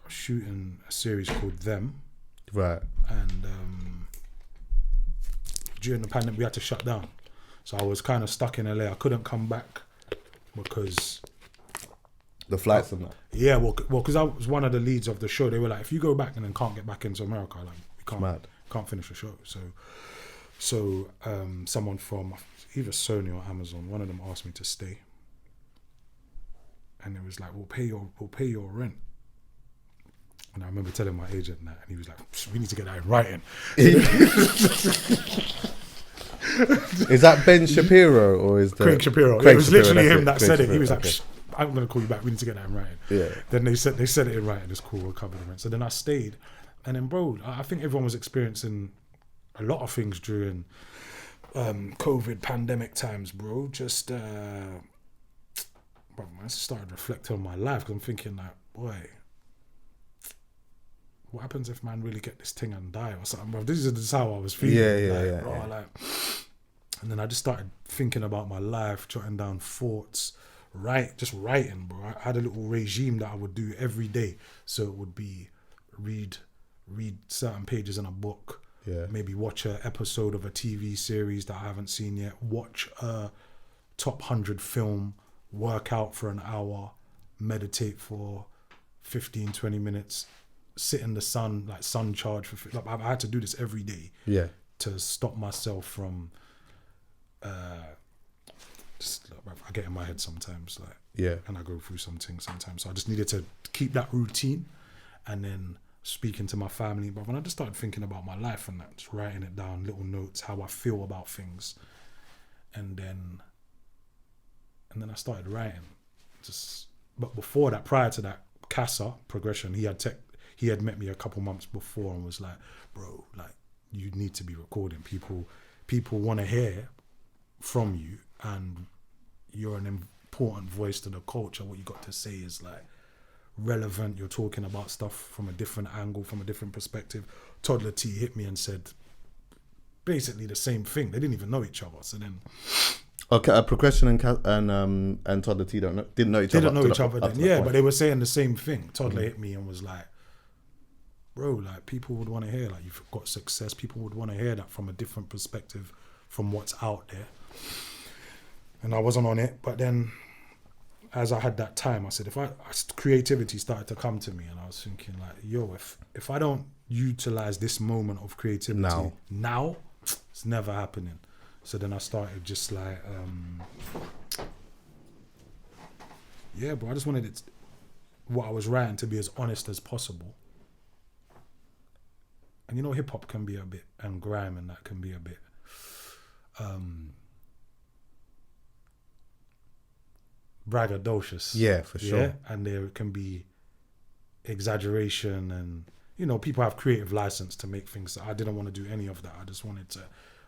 a series called Them. Right. And during the pandemic, we had to shut down. So I was kind of stuck in LA. I couldn't come back because... The flights and that? Yeah, well, because I was one of the leads of the show. They were like, if you go back and then can't get back into America, like, we can't finish the show. So someone from either Sony or Amazon, one of them asked me to stay. And it was like, we'll pay your rent. And I remember telling my agent that, and he was like, we need to get that in writing. Is that Ben Shapiro or is that Craig Shapiro? Craig it was Shapiro, literally him it. that Craig said Shapiro, it. He was like, okay. I'm going to call you back. We need to get that in writing. Yeah. Then they said it in writing. It's cool. We'll cover the rent. So then I stayed. And then, bro, I think everyone was experiencing a lot of things during COVID pandemic times, bro. Just, bro, I started reflecting on my life because I'm thinking like, boy, what happens if man really get this thing and die or something, bro? This is how I was feeling. Yeah. And then I just started thinking about my life, jotting down thoughts, just writing, bro. I had a little regime that I would do every day. So it would be read certain pages in a book, maybe watch an episode of a TV series that I haven't seen yet, watch a top 100 film, work out for an hour, meditate for 15, 20 minutes, sit in the sun, like sun charge for, like, I had to do this every day to stop myself from I get in my head sometimes, and I go through some things sometimes. So I just needed to keep that routine, and then speaking to my family. But when I just started thinking about my life and that, just writing it down, little notes, how I feel about things, and then I started writing. But before that, prior to that, Casa Progression, he had met me a couple months before and was like, bro, like, you need to be recording. People want to hear from you, and you're an important voice to the culture. What you got to say is like relevant. You're talking about stuff from a different angle, from a different perspective. Toddler T hit me and said basically the same thing. They didn't even know each other. So then, okay, Progression and Toddler T didn't know each other. Didn't know each other then. Yeah, but they were saying the same thing. Toddler hit me and was like, bro, like, people would want to hear, like, you've got success. People would want to hear that from a different perspective from what's out there. And I wasn't on it, but then as I had that time, I said, creativity started to come to me, and I was thinking like, yo, if I don't utilize this moment of creativity now, it's never happening. So then I started just like, bro, I just wanted it, what I was writing, to be as honest as possible. And you know, hip hop can be a bit, and grime and that can be a bit, braggadocious. Yeah, for sure. Yeah? And there can be exaggeration, and you know, people have creative license to make things. I didn't want to do any of that. I just wanted to,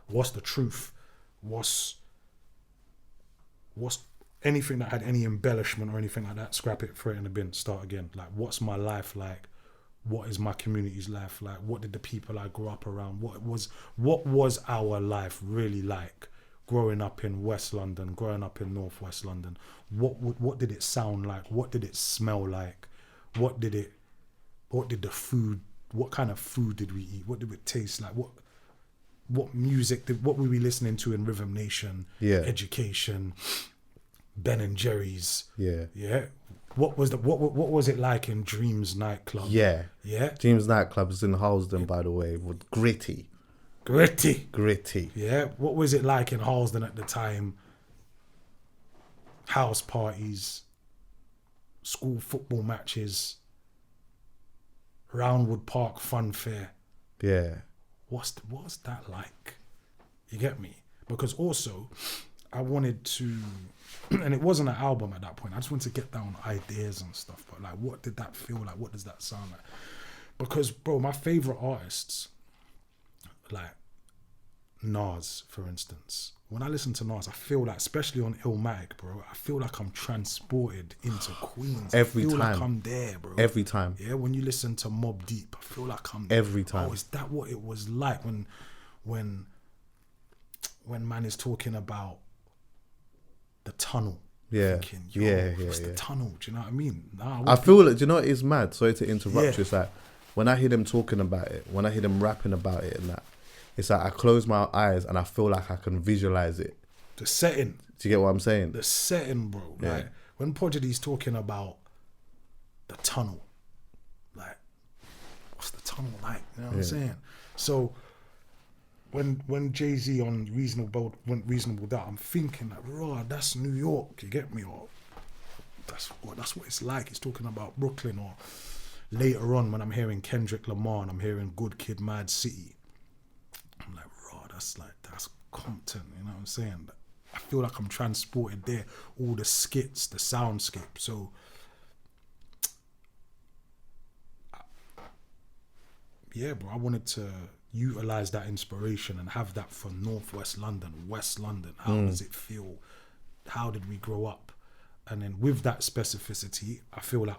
what's the truth? What's anything that had any embellishment or anything like that, scrap it, throw it in the bin, start again. Like, what's my life like? What is my community's life like? What did the people I grew up around, what was our life really like growing up in West London, growing up in North West London? What did it sound like? What did it smell like? What did the food, what kind of food did we eat? What did it taste like? What music what were we listening to in Rhythm Nation? Yeah. Education, Ben and Jerry's. Yeah. Yeah. What was it like in Dreams nightclub? Yeah. Yeah. Dreams nightclub is in Halsden, by the way, with Gritty. Yeah. What was it like in Halsden at the time? House parties, school football matches, Roundwood Park fun fair. Yeah. What's that like? You get me? Because also, I wanted to, and it wasn't an album at that point. I just wanted to get down ideas and stuff. But like, what did that feel like? What does that sound like? Because, bro, my favorite artists, like Nas, for instance. When I listen to Nas, I feel like, especially on Illmatic, bro, I feel like I'm transported into Queens. Every I feel time. like I'm there, bro. Every time. Yeah, when you listen to Mobb Deep, I feel like I'm Every time. Oh, is that what it was like when man is talking about the tunnel? Yeah. Thinking, what's the tunnel? Do you know what I mean? I feel like, do you know what is mad? Sorry to interrupt Yeah. you. It's like, when I hear them talking about it, when I hear them rapping about it and that, it's like I close my eyes and I feel like I can visualize it. The setting. Do you get what I'm saying? The setting, bro. Yeah. Like, when Prodigy's talking about the tunnel, like, what's the tunnel like? You know what I'm saying? So, when Jay-Z on Reasonable Doubt, I'm thinking like, raw, that's New York, you get me? Or that's what it's like. He's talking about Brooklyn. Or later on, when I'm hearing Kendrick Lamar and I'm hearing Good Kid, Mad City, I'm like, raw, that's Compton, you know what I'm saying? I feel like I'm transported there. All the skits, the soundscape. So, yeah, bro, I wanted to utilize that inspiration and have that for Northwest London, West London. How does it feel? How did we grow up? And then with that specificity, I feel like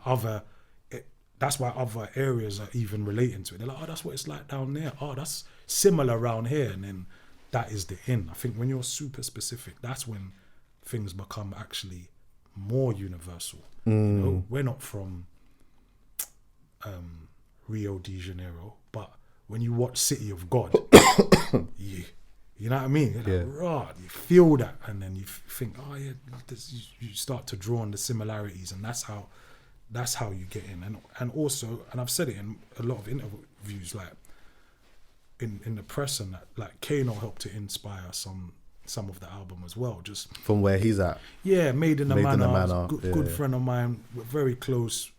that's why other areas are even relating to it. They're like, oh, that's what it's like down there. Oh, that's similar around here. And then that is the in. I think when you're super specific, that's when things become actually more universal. You know, we're not from Rio de Janeiro, but when you watch City of God, you know what I mean? You're like, right, you feel that, and then you think, oh yeah, you start to draw on the similarities, and that's how you get in. And also, and I've said it in a lot of interviews, like in the press, and that, like, Kano helped to inspire some of the album as well. Just from where he's at. Yeah, Made in the Manor. Yeah. Good friend of mine. We're very close,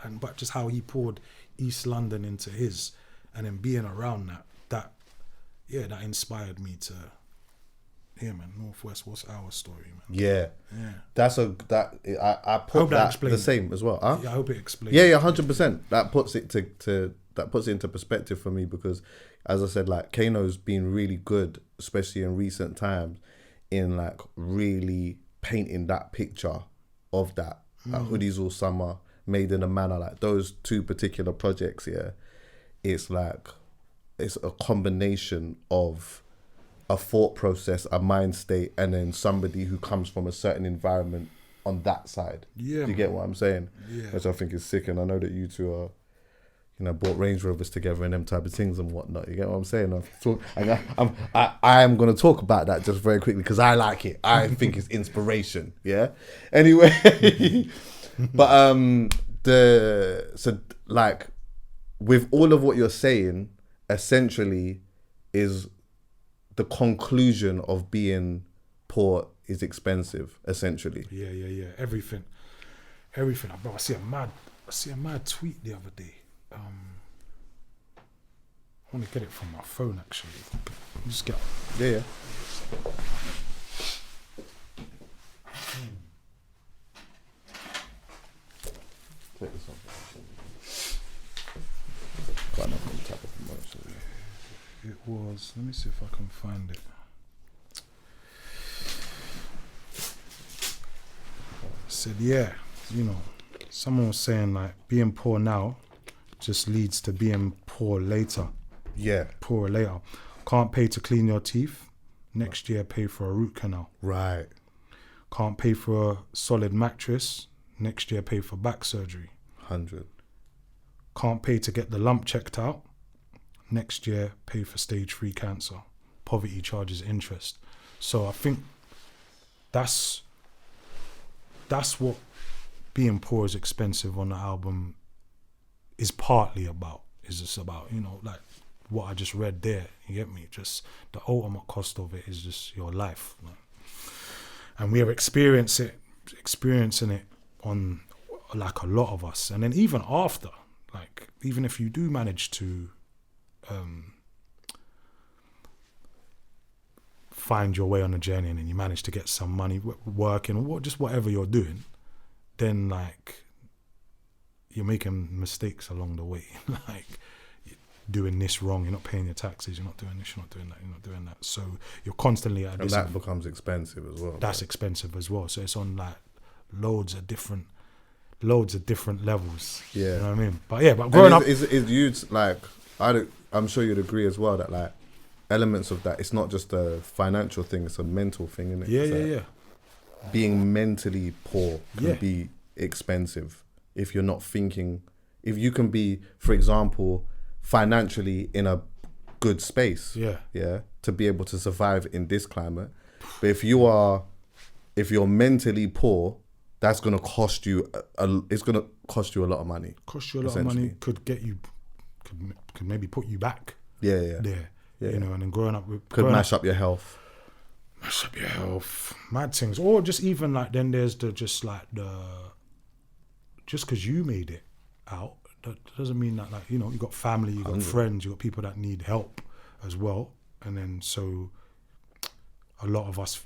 but just how he poured East London into his, and then being around that inspired me to. Yeah, man, Northwest, what's our story, man? Yeah. I put hope that the same as well. Huh? Yeah, I hope it explains. Yeah, 100%. That puts it into perspective for me, because, as I said, like, Kano's been really good, especially in recent times, in like really painting that picture of that. Like Hoodies All Summer, Made in a Manor, like those two particular projects. Yeah, it's like it's a combination of a thought process, a mind state, and then somebody who comes from a certain environment on that side. Yeah, you get what I'm saying? Yeah, which I think is sick, and I know that you two are, bought Range Rovers together and them type of things and whatnot. You get what I'm saying? I am going to talk about that just very quickly because I like it. I think it's inspiration. Yeah. Anyway, but with all of what you're saying, essentially, is the conclusion of being poor is expensive. Essentially. Yeah. Everything. Bro, I see a mad tweet the other day. I want to get it from my phone actually. Just get. Yeah. Take this off. It was. Let me see if I can find it. I said, someone was saying like being poor now just leads to being poor later. Yeah. Poorer later. Can't pay to clean your teeth. Next year, pay for a root canal. Right. Can't pay for a solid mattress. Next year, pay for back surgery. 100. Can't pay to get the lump checked out. Next year, pay for stage 3 cancer. Poverty charges interest. So I think that's what being poor is expensive on the album is partly about. Is just about, like what I just read there. You get me? Just the ultimate cost of it is just your life. And we are experiencing it on like a lot of us. And then even after, like even if you do manage to find your way on the journey and then you manage to get some money working or just whatever you're doing, then like you're making mistakes along the way. Like you're doing this wrong, you're not paying your taxes, you're not doing this, you're not doing that, you're not doing that. So you're constantly at and that becomes expensive as well. That's expensive as well. So it's on like loads of different levels. Yeah. You know what I mean? But growing up is you'd like I'm sure you'd agree as well that like elements of that, it's not just a financial thing, it's a mental thing, isn't it? Yeah. Being mentally poor can be expensive if you're not thinking. If you can be, for example, financially in a good space, to be able to survive in this climate. But if you're mentally poor, that's going to cost you. It's going to cost you a lot of money. Cost you a lot of money. Could get you. Could maybe put you back. Yeah. And then growing up could mash up your health. Mad things, or just even like then there's just because you made it out, that doesn't mean that you got family, you got friends, you got people that need help as well. And then so a lot of us,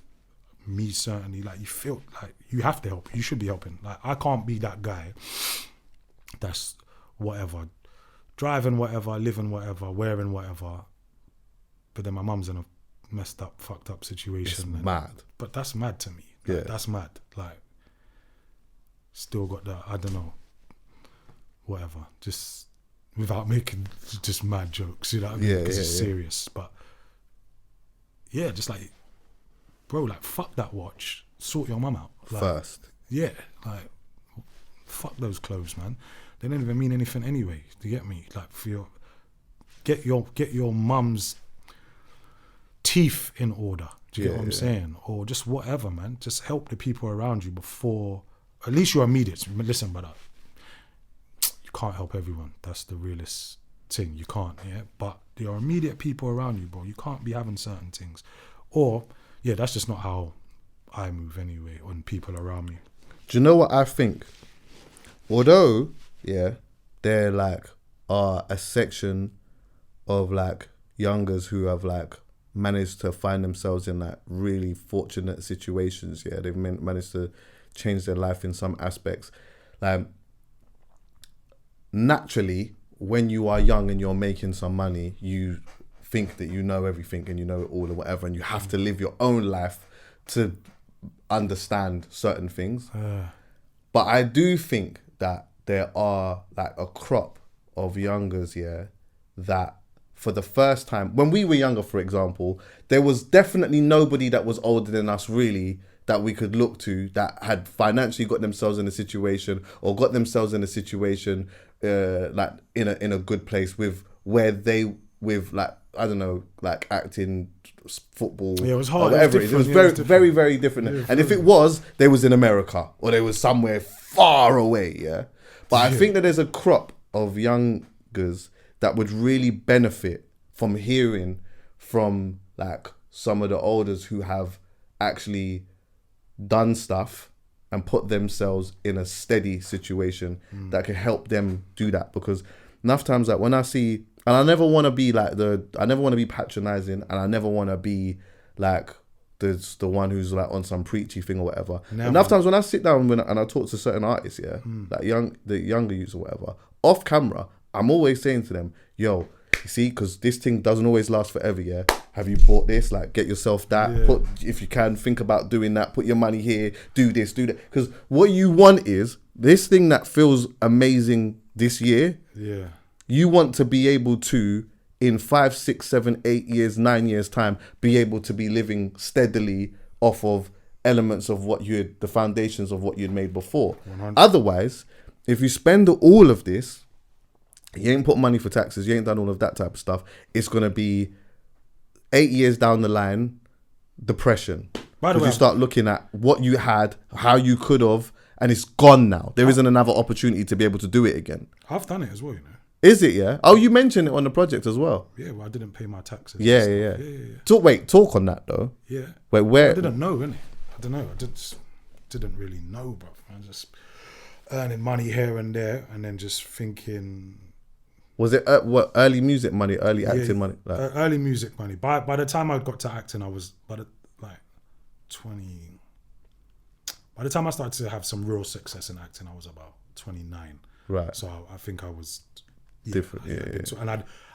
me certainly, like you feel like you have to help, you should be helping. Like I can't be that guy that's whatever, driving whatever, living whatever, wearing whatever, but then my mum's in a messed up, fucked up situation. It's mad. But that's mad to me. Like, that's mad. Like, still got that, I don't know, whatever. Just without making just mad jokes, you know what I mean? Because it's serious. But yeah, just like, bro, like, fuck that watch. Sort your mum out. Like, first. Yeah, like, fuck those clothes, man. They don't even mean anything anyway. Do you get me? Like, get your mum's teeth in order. Do you get what I'm saying? Or just whatever, man. Just help the people around you before, at least your immediates. Listen, brother, you can't help everyone. That's the realest thing. You can't, But your immediate people around you, bro, you can't be having certain things. Or, that's just not how I move anyway on people around me. Do you know what I think? Although, there like are a section of like youngers who have like managed to find themselves in like really fortunate situations. They've managed to change their life in some aspects. Like naturally, when you are young and you're making some money, you think that you know everything and you know it all or whatever, and you have to live your own life to understand certain things. But I do think that there are like a crop of youngers that for the first time, when we were younger, for example, there was definitely nobody that was older than us really that we could look to that had financially got themselves in a situation or got themselves in a situation like in a good place with where they with like I don't know like acting, football, Yeah, it was hard. whatever it was very very different. And if it was, they was in America or they was somewhere far away. Yeah, but I think that there's a crop of youngers that would really benefit from hearing from like some of the elders who have actually done stuff and put themselves in a steady situation that can help them do that. Because enough times like when I see, and I never want to be like I never want to be patronizing, and I never want to be like the one who's like on some preachy thing or whatever. Enough times when I sit down and I talk to certain artists, like the younger youths or whatever, off camera, I'm always saying to them, yo, you see, because this thing doesn't always last forever, yeah? Have you bought this? Like, get yourself that. Yeah. Put, if you can, think about doing that. Put your money here. Do this, do that. Because what you want is, this thing that feels amazing this year, you want to be able to, in 5, 6, 7, 8 years, 9 years time, be able to be living steadily off of elements of what the foundations of what you'd made before. 100%. Otherwise, if you spend all of this, you ain't put money for taxes, you ain't done all of that type of stuff, it's going to be 8 years down the line, depression. Because you start looking at what you had, how you could have, and it's gone now. There isn't another opportunity to be able to do it again. I've done it as well, you know. Is it, yeah? Oh, you mentioned it on the project as well. Yeah, well, I didn't pay my taxes. Yeah. Talk on that, though. Yeah. Wait, where? I didn't know, innit? I don't know. I didn't really know, bro. I was just earning money here and there, and then just thinking... Was it early music money, early acting money? Like? Early music money. By the time I got to acting, I was 20. By the time I started to have some real success in acting, I was about 29. Right. So I think I was different. And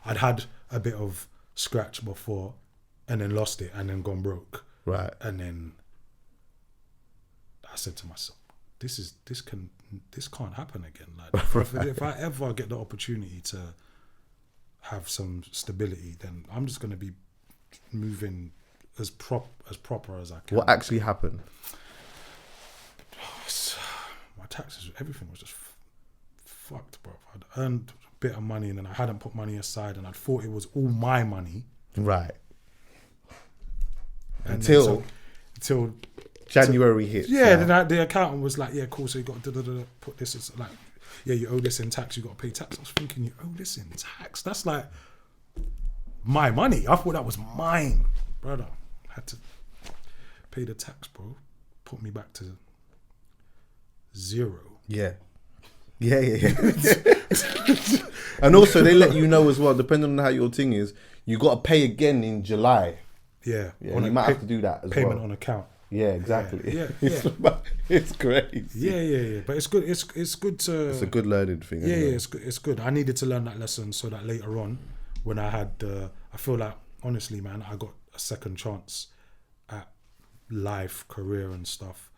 I'd had a bit of scratch before, and then lost it, and then gone broke. Right. And then I said to myself, this can't happen again. Like if I ever get the opportunity to have some stability, then I'm just going to be moving as proper as I can. What actually happened? My taxes, everything was just fucked, bro. I'd earned a bit of money and then I hadn't put money aside, and I thought it was all my money. Right. And until January hit. Yeah, then the accountant was like, yeah, cool, so you got to put this as like, yeah, you owe this in tax, you got to pay tax. I was thinking, you owe this in tax? That's like my money. I thought that was mine. Brother, I had to pay the tax, bro. Put me back to 0. Yeah. And also they let you know as well, depending on how your thing is, you got to pay again in July. Yeah. You might have to do that as payment well. on account. Yeah, exactly. Yeah. It's crazy. Yeah. But it's good. It's good to. It's a good learning thing. Yeah, it's good. It's good. I needed to learn that lesson so that later on, when I had, I feel like honestly, man, I got a second chance at life, career, and stuff.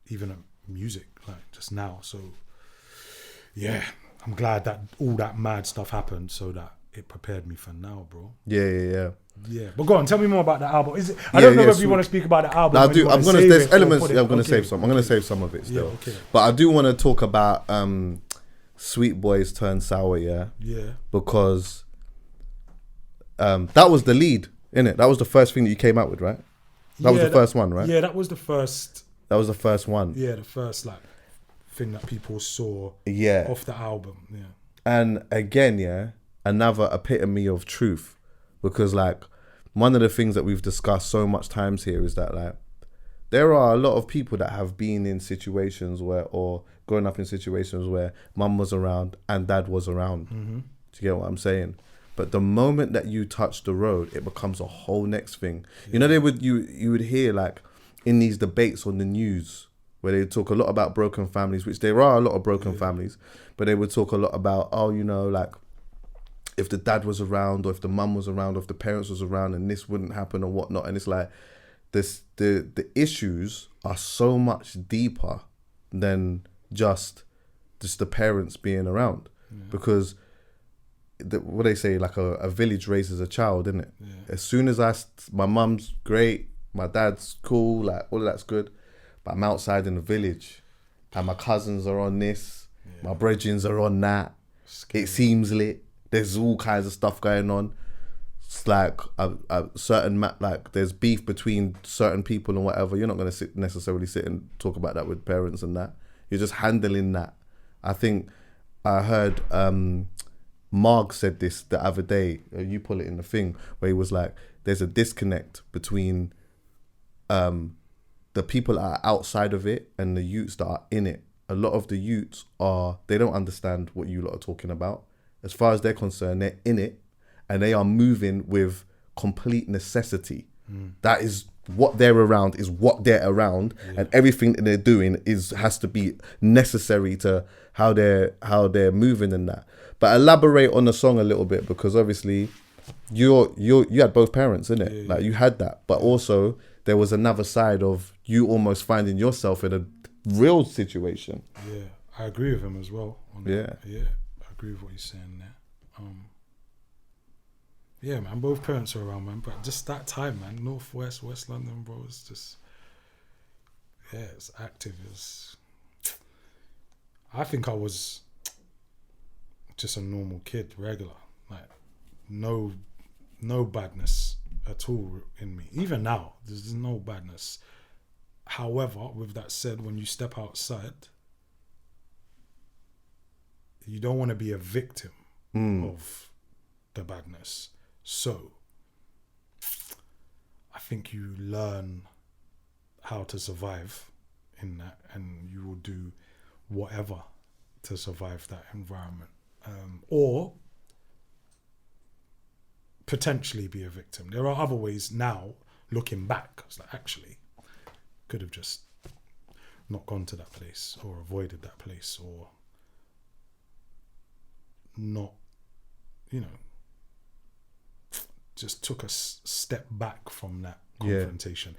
Even at music, like just now. So, yeah, I'm glad that all that mad stuff happened so that it prepared me for now, bro. Yeah. But go on, tell me more about the album. Is it? I don't know if you want to speak about the album. No, I do. I'm gonna. There's elements. I'm gonna save some. I'm gonna save some of it still. Yeah, okay. But I do want to talk about Sweet Boys Turn Sour. Yeah. Because that was the lead, innit? That was the first thing that you came out with, right? That was the first one, right? Yeah, that was the first. That was the first one. Yeah, the first like thing that people saw. Yeah. Off the album. Yeah. And again, another epitome of truth, because like one of the things that we've discussed so much times here is that like there are a lot of people that have been in situations where, or growing up in situations where mum was around and dad was around. Mm-hmm. Do you get what I'm saying? But the moment that you touch the road, it becomes a whole next thing. Yeah. You know, you would hear like in these debates on the news where they talk a lot about broken families, which there are a lot of broken families, but they would talk a lot about, like if the dad was around, or if the mum was around, or if the parents was around, and this wouldn't happen or whatnot. And it's like the issues are so much deeper than just the parents being around, because what they say, like a village raises a child, isn't it? Yeah. As soon as my mum's great, my dad's cool, like all of that's good, but I'm outside in the village and my cousins are on this My brethrens are on that. It seems lit. There's all kinds of stuff going on. It's like a certain like there's beef between certain people and whatever. You're not going to necessarily sit and talk about that with parents and that. You're just handling that. I think I heard Marg said this the other day. You pull it in the thing where he was like, there's a disconnect between the people that are outside of it and the youths that are in it. A lot of the youths they don't understand what you lot are talking about. As far as they're concerned, they're in it and they are moving with complete necessity. That is what they're around, is what they're around, and everything that they're doing has to be necessary to how they're moving and that. But elaborate on the song a little bit, because obviously you had both parents, innit? Like you had that, but also there was another side of you almost finding yourself in a real situation. Yeah, I agree with him as well. Yeah, I agree with what he's saying there. Yeah, man, both parents are around, man, but just that time, man, Northwest, West London, bro, it's just, it's active. I think I was just a normal kid, regular, like no badness at all in me. Even now, there's no badness. However, with that said, when you step outside, you don't want to be a victim of the badness. So, I think you learn how to survive in that, and you will do whatever to survive that environment. Or potentially be a victim. There are other ways now, looking back, it's like actually could have just not gone to that place or avoided that place or not, just took a step back from that confrontation.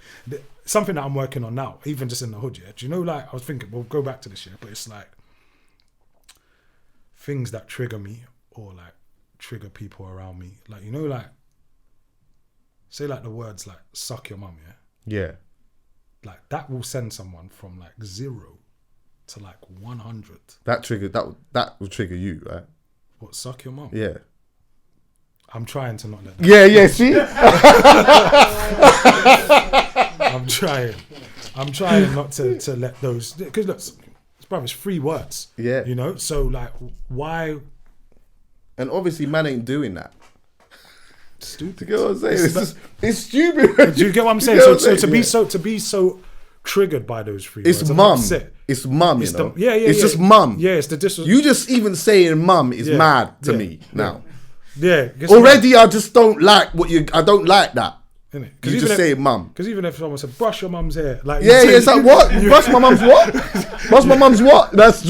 Something that I'm working on now, even just in the hood, do you know, like, I was thinking, we'll go back to this, but it's like things that trigger me or like trigger people around me. Like, like, say like the words like, suck your mum, Yeah. Like that will send someone from like 0 to like 100. That will trigger you, right? What, suck your mum? Yeah. I'm trying to not let that. Yeah, see? I'm trying not to let those, because look, bruv, it's 3 words. Yeah. So like, why? And obviously man ain't doing that. Stupid. Do you get what I'm saying? It's stupid. Do you get what I'm saying? So to be so triggered by those 3 words. It's mum. It's mum, you know? It's just mum. Yeah, it's the disrespect. You just even saying mum is mad to me now. Yeah. Already I just don't like I don't like that. Innit? You just say mum. Because even if someone said, brush your mum's hair. Like, it's like, what? Brush my mum's what? Brush my mum's what? That's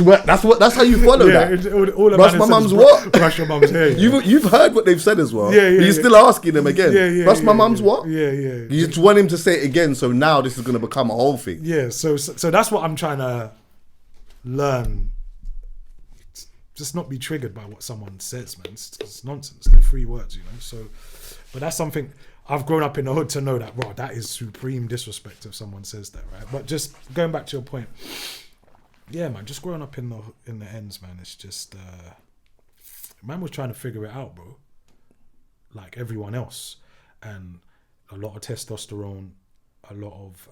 how you follow that. Brush my mum's what? Brush your mum's hair. You've heard what they've said as well. You're still asking them again. Brush my mum's what? You just want him to say it again, so now this is going to become a whole thing. Yeah, so that's what I'm trying to learn. Just not be triggered by what someone says, man. It's nonsense. They're 3 words, So, but that's something I've grown up in the hood to know that, bro, that is supreme disrespect if someone says that, right? But just going back to your point, yeah, man, just growing up in the ends, man. It's just man was trying to figure it out, bro. Like everyone else, and a lot of testosterone, a lot of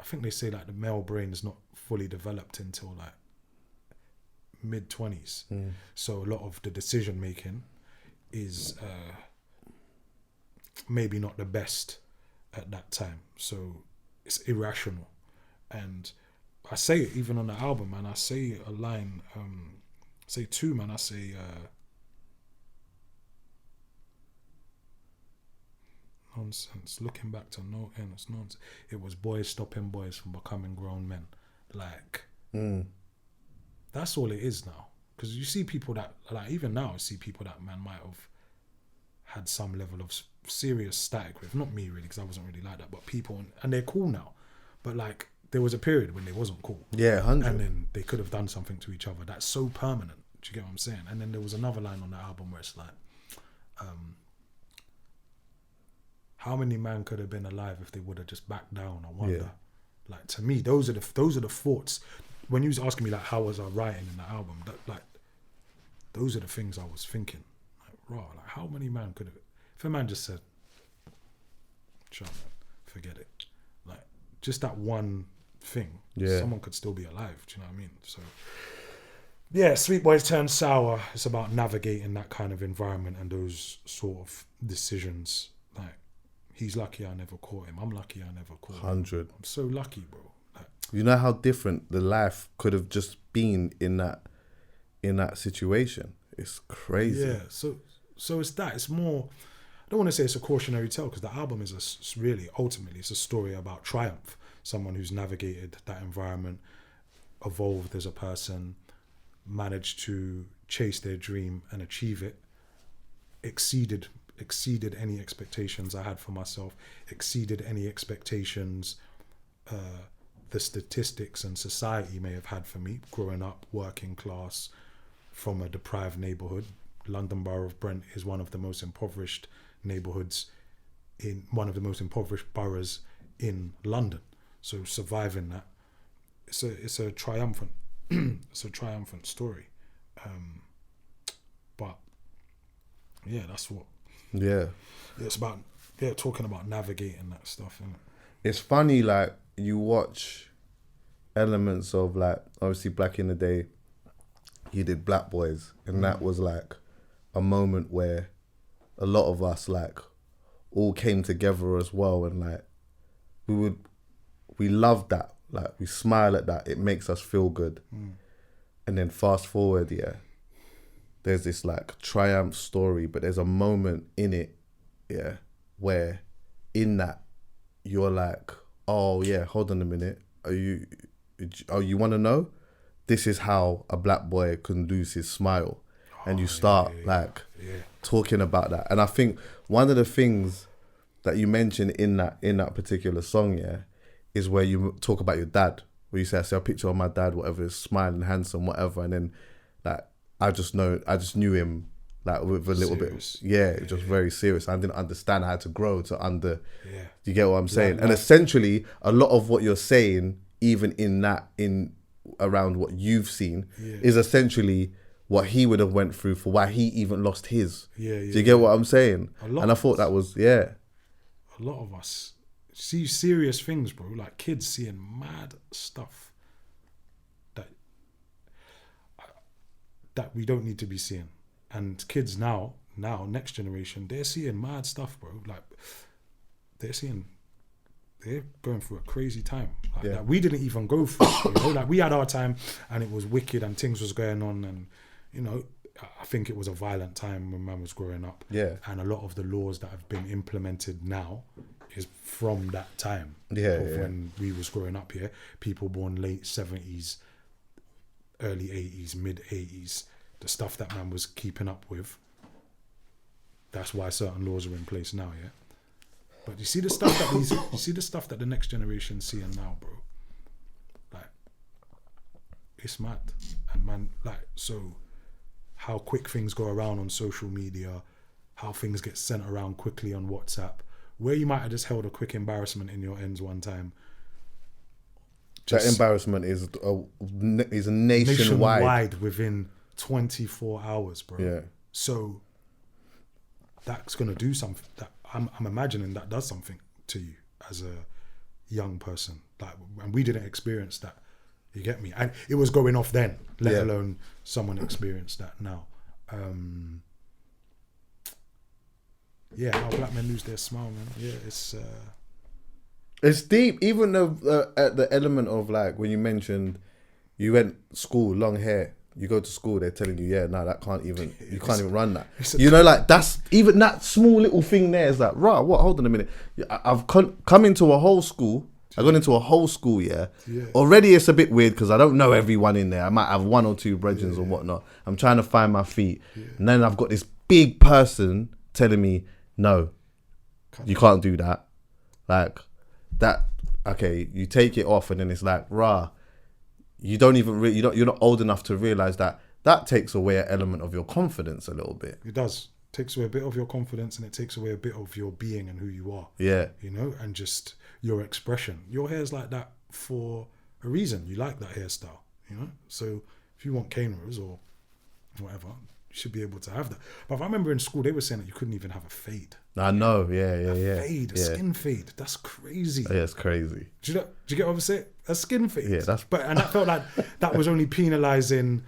I think they say like the male brain is not fully developed until like mid-20s. So a lot of the decision making is maybe not the best at that time. So it's irrational. And I say it even on the album, man. I say a line, say 2, man. I say nonsense. Looking back to no end, it's nonsense. It was boys stopping boys from becoming grown men. Like that's all it is now. Because you see people that, like, even now I see people that man might have had some level of serious static with. Not me really, because I wasn't really like that, but people, and they're cool now. But like, there was a period when they wasn't cool. Yeah, 100. And then they could have done something to each other. That's so permanent. Do you get what I'm saying? And then there was another line on the album where it's like, how many men could have been alive if they would have just backed down? I wonder. Like, to me, those are the thoughts. when you was asking me like how was I writing in the album, that like those are the things I was thinking. Like, raw, like how many man could have, if a man just said, shut up, man, forget it. Like just that one thing, someone could still be alive. Do you know what I mean? So yeah, Sweet Boys Turn Sour. It's about navigating that kind of environment and those sort of decisions. Like, he's lucky I never caught him. I'm lucky I never caught 100. him. I'm so lucky, bro. Like, you know how different the life could have just been in that situation. It's crazy. Yeah. So it's that. It's more. I don't want to say it's a cautionary tale because the album is really ultimately it's a story about triumph. Someone who's navigated that environment, evolved as a person, managed to chase their dream and achieve it, exceeded any expectations I had for myself, exceeded any expectations the statistics and society may have had for me growing up working class from a deprived neighbourhood. London Borough of Brent is one of the most impoverished neighbourhoods in one of the most impoverished boroughs in London. So surviving that, it's a triumphant it's a triumphant story. But yeah, that's what. Yeah. It's about talking about navigating that stuff, isn't it? It's funny, like you watch elements of like obviously back in the day, you did Black Boys, and that was like a moment where a lot of us like all came together as well, and like we love that, like we smile at that, it makes us feel good. And then fast forward, there's this like triumph story, but there's a moment in it, where in that you're like, oh yeah, hold on a minute, you want to know? This is how a black boy can lose his smile. And you start talking about that. And I think one of the things that you mentioned in that particular song, is where you talk about your dad. Where you say, I see a picture of my dad, whatever, is smiling, handsome, whatever. And then like I just knew him like with a little serious. Bit, just very serious. I didn't understand how to grow to you get what I'm saying? Like, and essentially a lot of what you're saying, even in around what you've seen, is essentially what he would have went through for why he even lost his. Do you get what I'm saying? And I thought that was a lot of us see serious things, bro. Like kids seeing mad stuff that we don't need to be seeing. And kids now next generation, they're seeing mad stuff, bro. Like they're going through a crazy time. Like we didn't even go through it, you know? Like we had our time and it was wicked and things was going on, and you know, I think it was a violent time when man was growing up. Yeah. And a lot of the laws that have been implemented now is from that time. When we was growing up here. People born late 70s, early 80s, mid 80s. The stuff that man was keeping up with. That's why certain laws are in place now, But you see the stuff that the next generation seeing now, bro. Like, it's mad. And man, like, so how quick things go around on social media, how things get sent around quickly on WhatsApp, where you might have just held a quick embarrassment in your ends one time. That embarrassment is nationwide within 24 hours, bro. Yeah. So that's gonna do something. That I'm imagining that does something to you as a young person. Like, and we didn't experience that. You get me? And it was going off then, let alone someone experienced that now. How black men lose their smile, man. Yeah, it's deep. Even though at the element of like when you mentioned you went school, long hair, you go to school, they're telling you, that can't even, you can't even run that. You know, like that's even that small little thing there is like, right, what? Hold on a minute. I've come into a whole school. I've gone into a whole school, Already it's a bit weird because I don't know everyone in there. I might have one or two brethren or whatnot. I'm trying to find my feet. And then I've got this big person telling me, no, you can't do that. Like, that, okay, you take it off and then it's like, you don't even you're not old enough to realize that takes away an element of your confidence a little bit. It does. It takes away a bit of your confidence and it takes away a bit of your being and who you are. Yeah. You know, and just your expression. Your hair's like that for a reason. You like that hairstyle. you know. So if you want caterers or whatever, you should be able to have that. But I remember in school they were saying that you couldn't even have a fade. I know, yeah. Fade, a skin fade. That's crazy. Yeah, it's crazy. Do you get what I'm saying? A skin fade. Yeah, and that felt like that was only penalising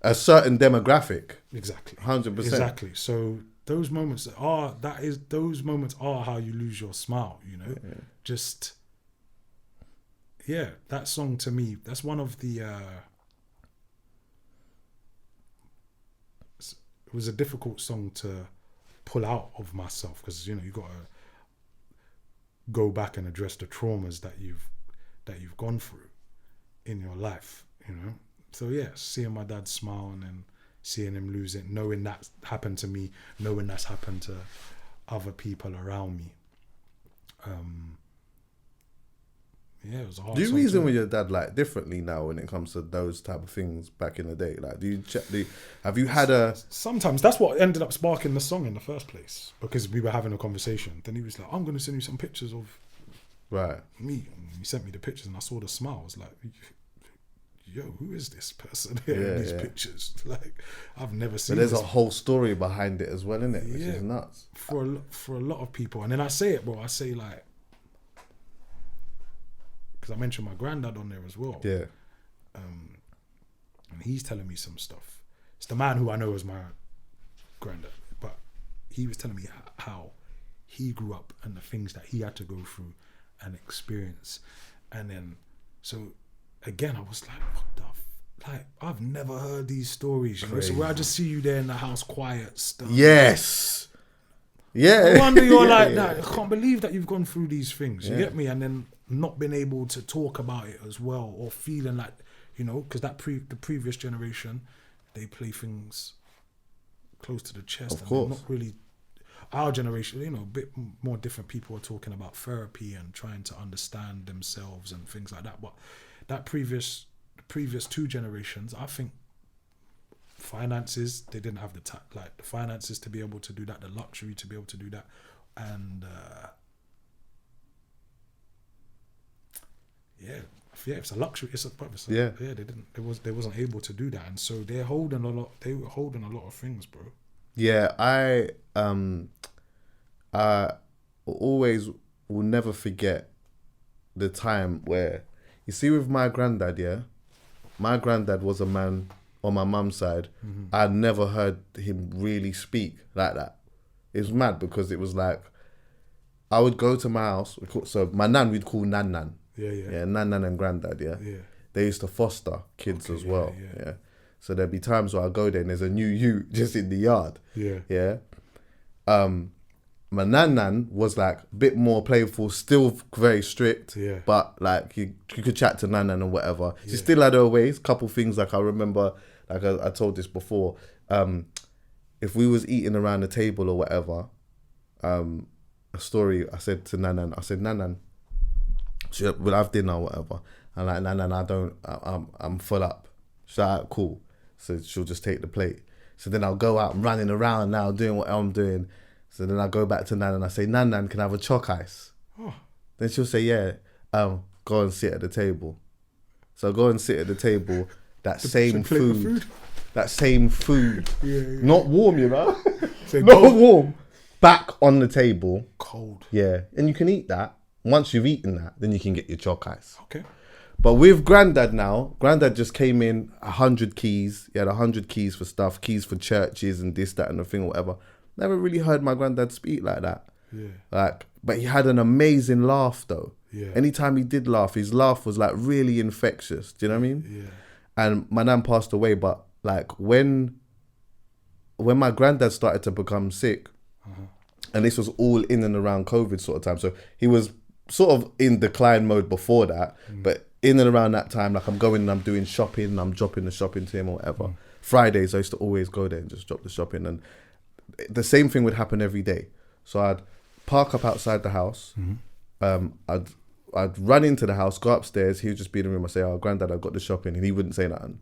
a certain demographic. Exactly. 100%. Exactly. So those moments are how you lose your smile, you know. Yeah. Just that song to me, that's one of the it was a difficult song to pull out of myself, because you know you got to go back and address the traumas that you've gone through in your life, you know. So seeing my dad smile and then seeing him lose it, knowing that's happened to me, knowing that's happened to other people around me. It was a hard. Do you reason with your dad like differently now when it comes to those type of things back in the day? Like, have you had a? Sometimes that's what ended up sparking the song in the first place, because we were having a conversation. Then he was like, "I'm going to send you some pictures of me." And he sent me the pictures, and I saw the smile. I was like, "Yo, who is this person here in these pictures?" Like, I've never seen. But there's a whole story behind it as well, isn't it? Which is nuts for a lot of people. And then I say it, bro. I say like, because I mentioned my granddad on there as well. Yeah. And he's telling me some stuff. It's the man who I know as my granddad, but he was telling me how he grew up and the things that he had to go through and experience. And then, so again, I was like, what the like, I've never heard these stories, you know? So where I just see you there in the house, quiet stuff. Yes. Yeah. No wonder you're like that. I can't believe that you've gone through these things. You get me? And then not been able to talk about it as well, or feeling like, you know, because the previous generation, they play things close to the chest. Of course. Not really. Our generation, you know, a bit more different people are talking about therapy and trying to understand themselves and things like that. But that the previous two generations, I think finances, they didn't have the finances to be able to do that, the luxury to be able to do that, and it's a luxury. They wasn't able to do that, and so they were holding a lot of things, bro. Yeah, I always will never forget the time where, you see, with my granddad, my granddad was a man on my mum's side. I'd never heard him really speak like that. It was mad, because it was like, I would go to my house, so my nan we'd call nan. Yeah, nan and granddad, yeah. They used to foster kids as well, yeah. So there'd be times where I go there and there's a new ute just in the yard. Yeah. My nan was like a bit more playful, still very strict. But like you could chat to nan or whatever. She still had her ways. Couple things, like I remember, like I told this before. If we was eating around the table or whatever, a story, I said to nan, we'll have dinner or whatever. And like, I'm full up. She's like, cool. So she'll just take the plate. So then I'll go out, I'm running around now, doing what I'm doing. So then I go back to Nan and I say, Nan, can I have a choc ice? Oh. Then she'll say, yeah, go and sit at the table. So I go and sit at the table, that same food. Not warm, you know? Not warm. Back on the table. Cold. Yeah. And you can eat that. Once you've eaten that, then you can get your choc ice. Okay. But with Granddad now, Granddad just came in 100 keys. He had 100 keys for stuff, keys for churches and this, that, and the thing, whatever. Never really heard my granddad speak like that. Yeah. Like, but he had an amazing laugh though. Yeah. Anytime he did laugh, his laugh was like really infectious. Do you know what I mean? Yeah. And my nan passed away, but like when my granddad started to become sick, and this was all in and around COVID sort of time. So he was sort of in decline mode before that, but in and around that time, like I'm going and I'm doing shopping and I'm dropping the shopping to him or whatever. Fridays, I used to always go there and just drop the shopping, and the same thing would happen every day. So I'd park up outside the house. I'd run into the house, go upstairs. He would just be in the room. I say, "Oh, Granddad, I got the shopping," and he wouldn't say nothing.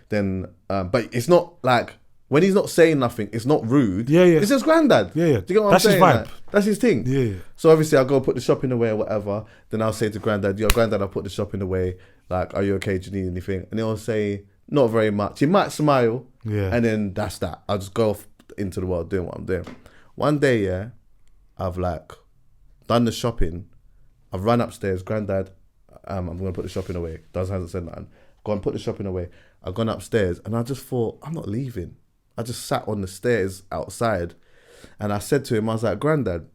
Then, but it's not like when he's not saying nothing, it's not rude. Yeah. It's just granddad. Yeah. Do you get what That's I'm saying? his vibe. Like, that's his thing. Yeah. So obviously I'll go put the shopping away or whatever. Then I'll say to granddad, yo, granddad, I'll put the shopping away. Like, are you okay? Do you need anything? And he'll say, not very much. He might smile. Yeah. And then that's that. I'll just go off into the world doing what I'm doing. One day, yeah, I've like done the shopping. I've run upstairs. Granddad, I'm going to put the shopping away. Hasn't said nothing. Go and put the shopping away. I've gone upstairs and I just thought, I'm not leaving. I just sat on the stairs outside and I said to him, I was like, Granddad,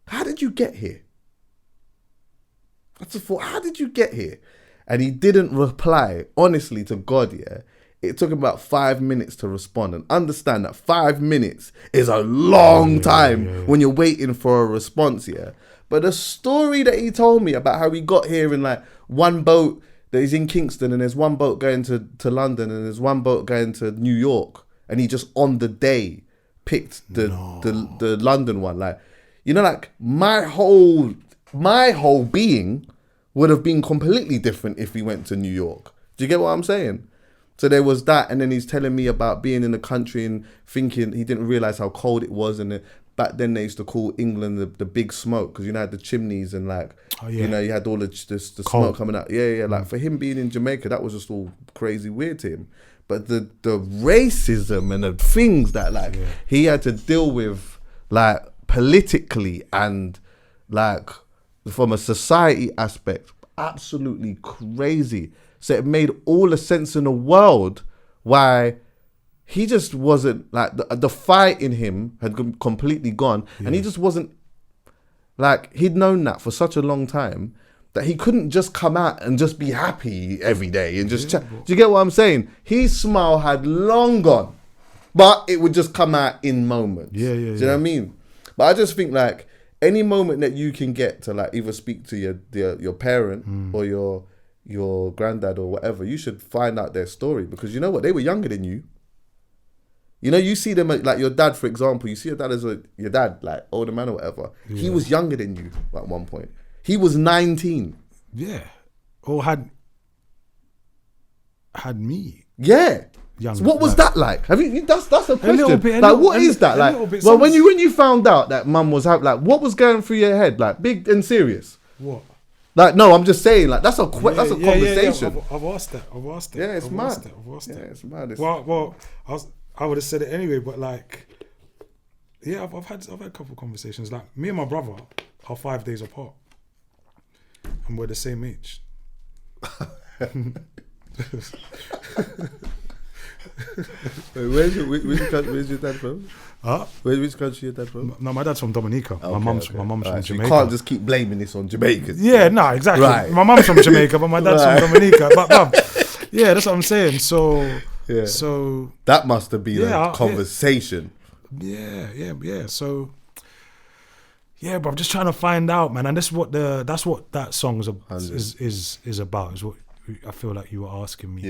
how did you get here? I just thought, how did you get here? And he didn't reply. Honestly, to God, yeah. It took him about 5 minutes to respond. And understand that 5 minutes is a long time when you're waiting for a response, yeah. But the story that he told me about how he got here in like one boat that he's in Kingston and there's one boat going to London and there's one boat going to New York and he just on the day picked the London one. Like, you know, like my whole being would have been completely different if he went to New York. Do you get what I'm saying? So there was that, and then he's telling me about being in the country and thinking he didn't realise how cold it was, and back then they used to call England the big smoke because you know had the chimneys and like you know you had all the smoke coming out. Yeah. Like for him being in Jamaica, that was just all crazy weird to him. But the racism and the things that like he had to deal with, like politically and like from a society aspect, absolutely crazy. So it made all the sense in the world why he just wasn't like the fight in him had completely gone, and he just wasn't like he'd known that for such a long time that he couldn't just come out and just be happy every day and just chat. Do you get what I'm saying? His smile had long gone, but it would just come out in moments. Do you know what I mean? But I just think like any moment that you can get to like either speak to your parent or your granddad or whatever, you should find out their story, because you know what, they were younger than you. You know, you see them like your dad, for example. You see your dad as your dad, like older man or whatever. Yeah. He was younger than you at one point. He was 19. Yeah, or had me. Yeah. Young, so what was that like? Have you? That's a question. What is that like? Well, when you found out that mum was like, what was going through your head, like big and serious? What? Like, no, I'm just saying, like that's a conversation. Yeah. I've asked that. Yeah, it's mad. It's mad. Well, I would have said it anyway, but like, yeah, I've had a couple of conversations. Like me and my brother are 5 days apart, and we're the same age. Where's your dad from? Huh? Which country your dad from? No, my dad's from Dominica. Okay, my mum's from so Jamaica. You can't just keep blaming this on Jamaicans. Yeah, no, exactly. Right. My mum's from Jamaica, but my dad's from Dominica. But yeah, that's what I'm saying. So that must have been a conversation. Yeah. So yeah, but I'm just trying to find out, man. And that's what that song is about. Is what I feel like you were asking me.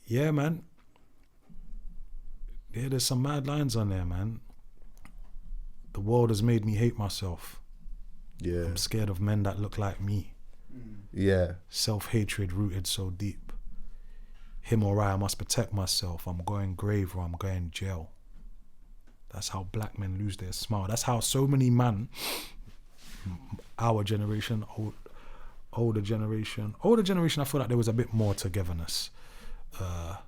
Yeah, man. Yeah, there's some mad lines on there, man. The world has made me hate myself. Yeah. I'm scared of men that look like me. Yeah. Self-hatred rooted so deep. Him or I must protect myself. I'm going grave or I'm going jail. That's how black men lose their smile. That's how so many men, our generation, older generation, I feel like there was a bit more togetherness. But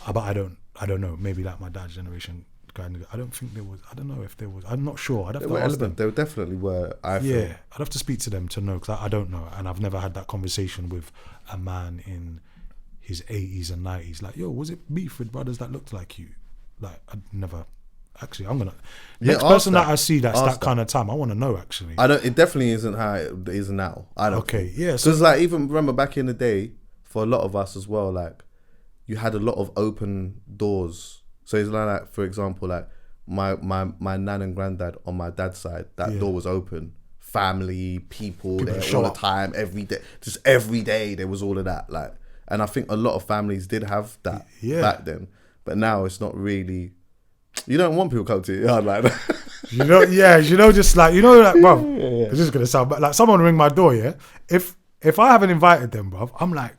I don't know. Maybe like my dad's generation, I don't think there was. I don't know if there was. I'm not sure. I'd have to ask them. There definitely were. I feel. I'd have to speak to them to know, because I don't know, and I've never had that conversation with a man in his 80s and 90s. Like, yo, was it beef with brothers that looked like you? Like, I'd never. Actually, I'm gonna. Next person that I see that's that kind of time, I want to know. Actually, I don't. It definitely isn't how it is now. I don't. Okay, yeah. Because like even remember back in the day, for a lot of us as well, like you had a lot of open doors. So it's like for example, like my nan and granddad on my dad's side, that door was open. Family, people there all the time, every day. Just every day there was all of that. Like, and I think a lot of families did have that back then, but now it's not really. You don't want people to come to your yard like that. Just like, bro, it's just going to sound like someone ring my door, yeah? If I haven't invited them, bro, I'm like,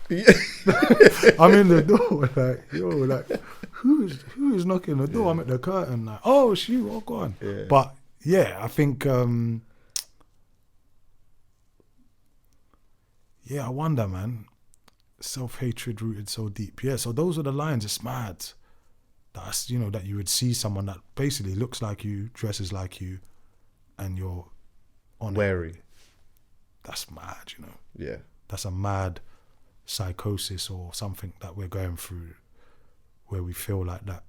I'm in the door, like, yo, like, who is knocking the door? I'm at the curtain, like, oh, shoot, oh, go on. Yeah. But yeah, I think, I wonder, man. Self-hatred rooted so deep. Yeah, so those are the lines. It's mad. That's, you know, that you would see someone that basically looks like you, dresses like you, and you're on wary. That's mad, you know. Yeah. That's a mad psychosis or something that we're going through where we feel like that.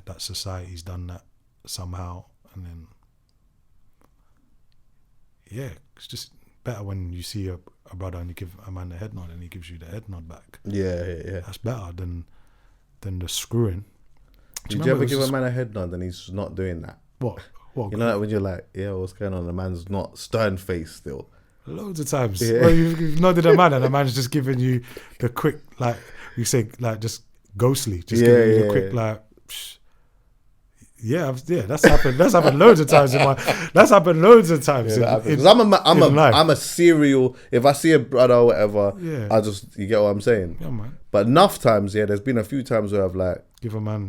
That society's done that somehow. And then, it's just better when you see a brother and you give a man the head nod and he gives you the head nod back. Yeah. That's better than the screwing. Did you ever give a man a head nod and he's not doing that? What? You know, like when you're like, yeah, what's going on? The man's not stern faced still. Loads of times. Yeah. Well, you've nodded a man and the man's just giving you the quick, like, you say, like, just ghostly. Just giving you the quick, like, psh. That's happened. That's happened loads of times That's happened loads of times. Because I'm a serial. If I see a brother or whatever, you get what I'm saying. Yeah, man. But enough times, there's been a few times where I've like give a man,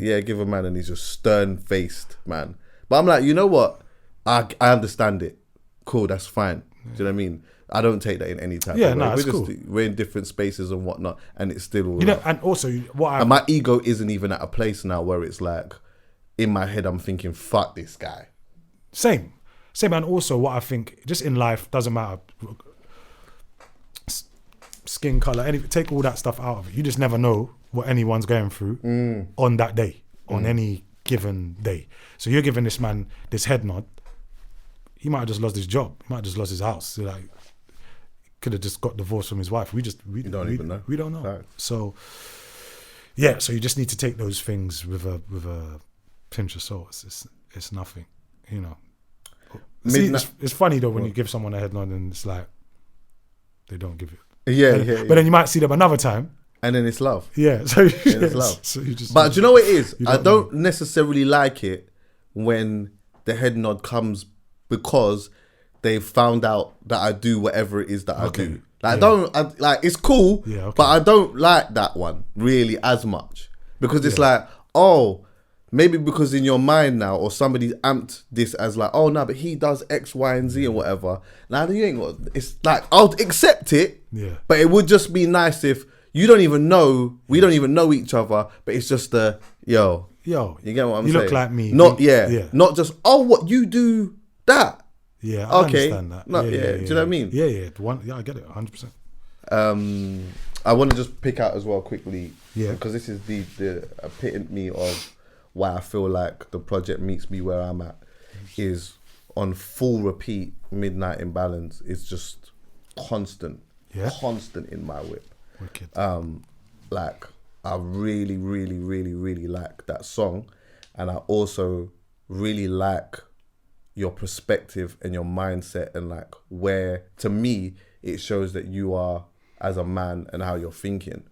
and he's just stern faced, man. But I'm like, you know what? I understand it. Cool, that's fine. Do you know what I mean? I don't take that in any type of way. It's cool. We're in different spaces and whatnot, and it's still all and also and my ego isn't even at a place now where it's like, in my head, I'm thinking, fuck this guy. Same. And also what I think, just in life, doesn't matter. Skin color, take all that stuff out of it. You just never know what anyone's going through on that day, on any given day. So you're giving this man this head nod. He might have just lost his job. He might have just lost his house. So like, could have just got divorced from his wife. We don't even know. We don't know. Right. So so you just need to take those things with a pinch of salt. It's nothing, you know. See, it's funny though when you give someone a head nod and it's like they don't give it. But then you might see them another time, and then it's love. Yeah, so it's love. So you just. But do you know what it is? I don't necessarily like it when the head nod comes because they've found out that I do whatever it is that I do. Like it's cool, but I don't like that one really as much because it's like, oh. Maybe because in your mind now, or somebody's amped this as like, oh no, but he does X, Y, and Z and whatever. Now you ain't got. It's like I'll accept it, but it would just be nice if you don't even know, we don't even know each other, but it's just yo, you get what I'm saying? You look like me. Not not just what you do that. Yeah, I understand that. No, do you know what I mean? I get it, 100%. I want to just pick out as well quickly, because this is the epitome of why I feel like the project meets me where I'm at is on full repeat. Midnight Imbalance is just constant in my whip. Wicked. Like I really, really, really, really like that song, and I also really like your perspective and your mindset, and like where to me it shows that you are as a man and how you're thinking.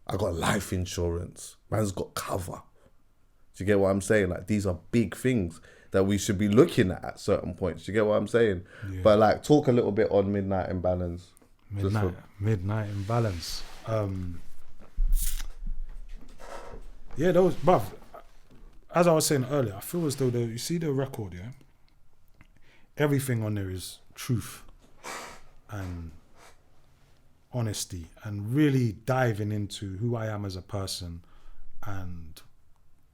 I got life insurance. Man's got cover. Do you get what I'm saying? Like these are big things that we should be looking at certain points. Do you get what I'm saying? Yeah. But like talk a little bit on Midnight Imbalance. Midnight Imbalance. Those, bruv, as I was saying earlier, I feel as though you see the record, everything on there is truth and honesty and really diving into who I am as a person and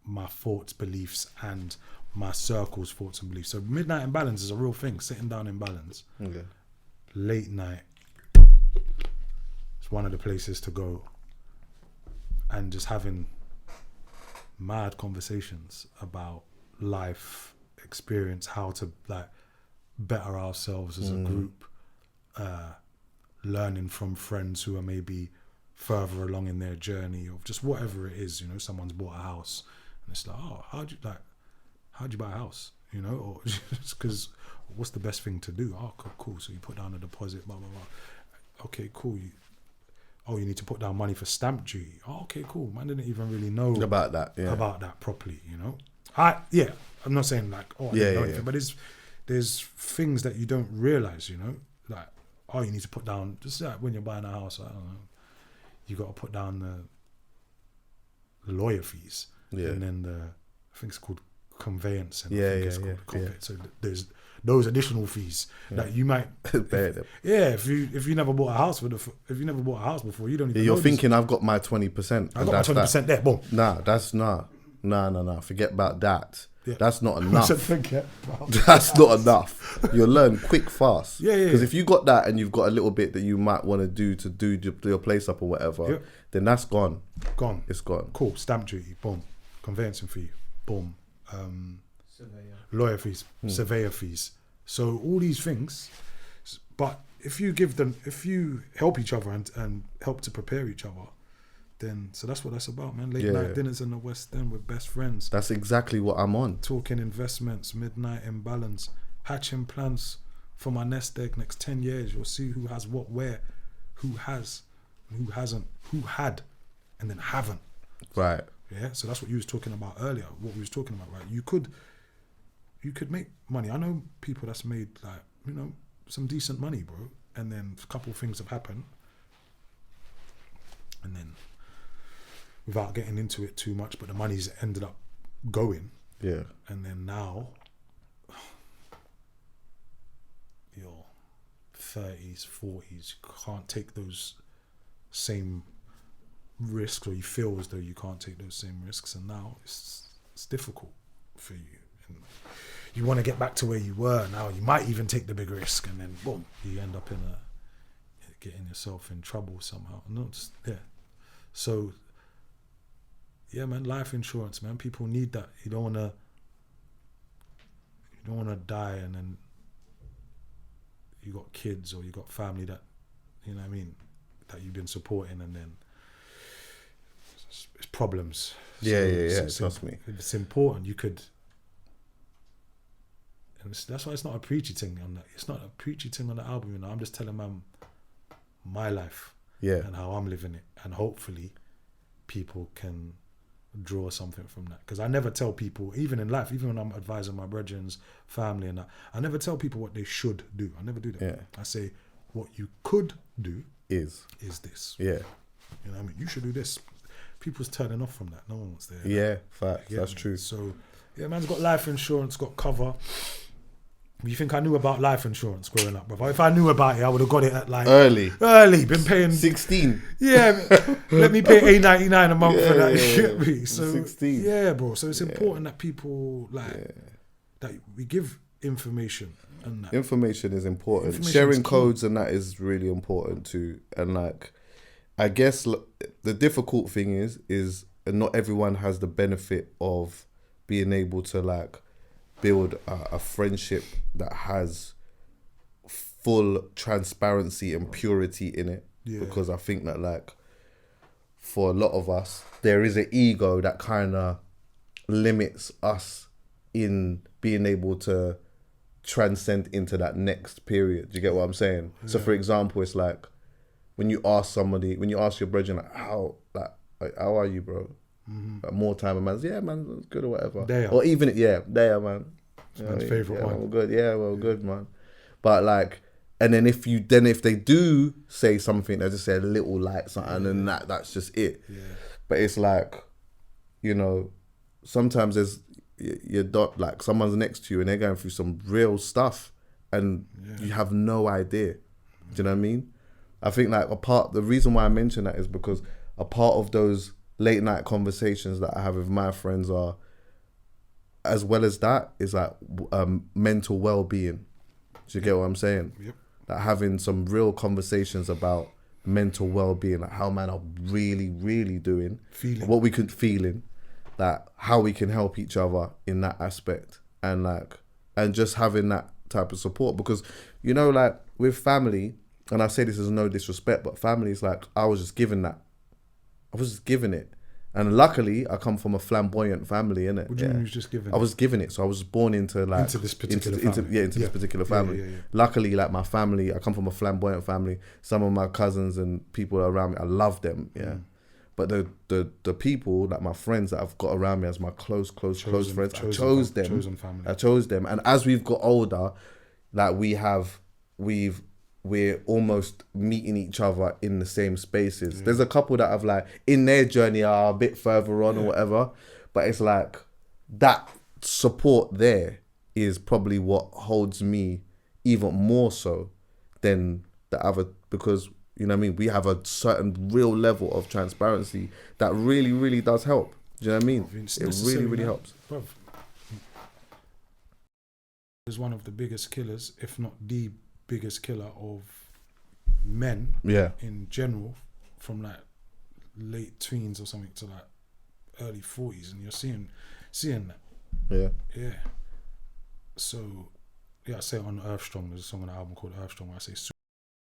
my thoughts, beliefs, and my circle's thoughts and beliefs. So Midnight Imbalance is a real thing, sitting down in balance. Okay. Late night. It's one of the places to go and just having mad conversations about life experience, how to like better ourselves as a group, learning from friends who are maybe further along in their journey of just whatever it is, someone's bought a house and it's like, oh, how'd you buy a house, or just because what's the best thing to do? Oh, cool. So you put down a deposit, blah, blah, blah. Okay, cool. You need to put down money for stamp duty. Oh, okay, cool. Man didn't even really know about that properly, I'm not saying like, I didn't know anything, but there's things that you don't realize, like, oh, you need to put down, just like when you're buying a house, I don't know, you got to put down the lawyer fees. Yeah. And then I think it's called conveyance. And Yeah. So there's those additional fees that you might, if you never bought a house before, you don't even you're know thinking this. I've got my 20%. I got my 20% there, boom. Nah, forget about that. Yeah. That's not enough. Forget about That's not enough. You'll learn quick, fast. Yeah. Because if you got that and you've got a little bit that you might want to do your place up or whatever, then that's gone. Gone. It's gone. Cool. Stamp duty, boom. Conveyancing fee, boom. Lawyer fees, surveyor fees. So all these things, but if you help each other and help to prepare each other, then so that's what that's about, man. Late night dinners in the West End with best friends. That's exactly what I'm on. Talking investments, midnight imbalance, hatching plans for my nest egg next 10 years. You'll see who has what, where, who has, who hasn't, who had, and then haven't. Right. Yeah. So that's what you was talking about earlier. What we was talking about, right? You could make money. I know people that's made some decent money, bro. And then a couple of things have happened, and then, without getting into it too much, but the money's ended up going. Yeah. And then now, your 30s, 40s, can't take those same risks, or you feel as though you can't take those same risks, and now it's difficult for you. And you want to get back to where you were. Now you might even take the big risk, and then boom, you end up getting yourself in trouble somehow. So yeah, man, life insurance, man. People need that. You don't wanna die and then you got kids or you got family that, you know what I mean, that you've been supporting, and then it's problems. Trust me. It's important. You could, and that's why it's not a preachy thing on that. It's not a preachy thing on the album, you know. I'm just telling my life, and how I'm living it, and hopefully people can draw something from that. Because I never tell people, even in life, even when I'm advising my brethren's family and that, I never tell people what they should do. I never do that. Yeah. I say what you could do is this. Yeah. You know what I mean? You should do this. People's turning off from that. No one wants to. Yeah, facts. That's true. So yeah, man's got life insurance, got cover. You think I knew about life insurance growing up, bro? If I knew about it, I would have got it at like early. Been paying 16. Yeah, let me pay $8.99 a month for that. You get me? So 16. Yeah, bro. So it's important that people that we give information and that. Information is important. Sharing codes and that is really important too. And like, I guess the difficult thing is not everyone has the benefit of being able to like build a friendship that has full transparency and purity in it. Because I think that like for a lot of us there is an ego that kind of limits us in being able to transcend into that next period. Do you get what I'm saying? So for example, it's like when you ask your brethren like how are you, bro? Like more time, a man's man, it's good or whatever. Or even man. You know man's favourite one. Well, good, good, man. But like, and then if they do say something, they just say a little like something, and that's just it. Yeah. But it's like, you know, sometimes you're not like someone's next to you and they're going through some real stuff, and you have no idea. Do you know what I mean? I think like the reason why I mention that is because a part of those late night conversations that I have with my friends are, as well as that, is like mental well-being. Do you get what I'm saying? Yep. Like having some real conversations about mental well-being, like how man are really, really doing, what we could feeling, like how we can help each other in that aspect, and just having that type of support. Because, you know, like with family, and I say this as no disrespect, but family is like, I was just given that. I was just given it. And luckily, I come from a flamboyant family, innit? What do you mean you was just given I was given it. So I was born into like... Into this particular family. Into this particular family. Yeah. Luckily, like my family, I come from a flamboyant family. Some of my cousins and people around me, I love them, But the people, like my friends that I've got around me as my close friends, I chose them. Chosen family. I chose them. And as we've got older, like we've we're almost meeting each other in the same spaces. There's a couple that have like in their journey are a bit further on or whatever, but it's like that support there is probably what holds me even more so than the other, because you know what I mean, we have a certain real level of transparency that really, really does help. Do you know what I mean? It really, really helps. Bruv, is one of the biggest killers, if not the biggest killer of men in general, from like late tweens or something to like early 40s, and you're seeing that. Yeah. So I say on Earthstrong, there's a song on the album called Earthstrong where I say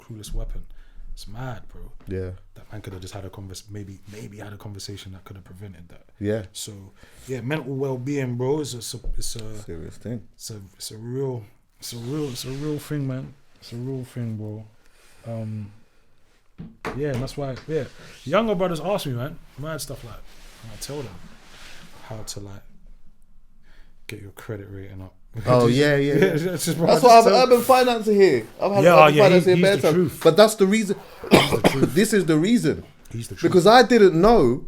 cruelest weapon. It's mad, bro. Yeah. That man could have just had a maybe had a conversation that could have prevented that. Yeah. So yeah, mental well-being, bro, is a serious thing. It's a real thing, man. It's a real thing, bro. Yeah, and that's why younger brothers ask me, man, mad stuff like, and I tell them how to like get your credit rating up. Oh yeah. That's why I have an urban financer here. I've had an urban financer here better time. But that's the reason. This is the reason. He's the truth. Because I didn't know.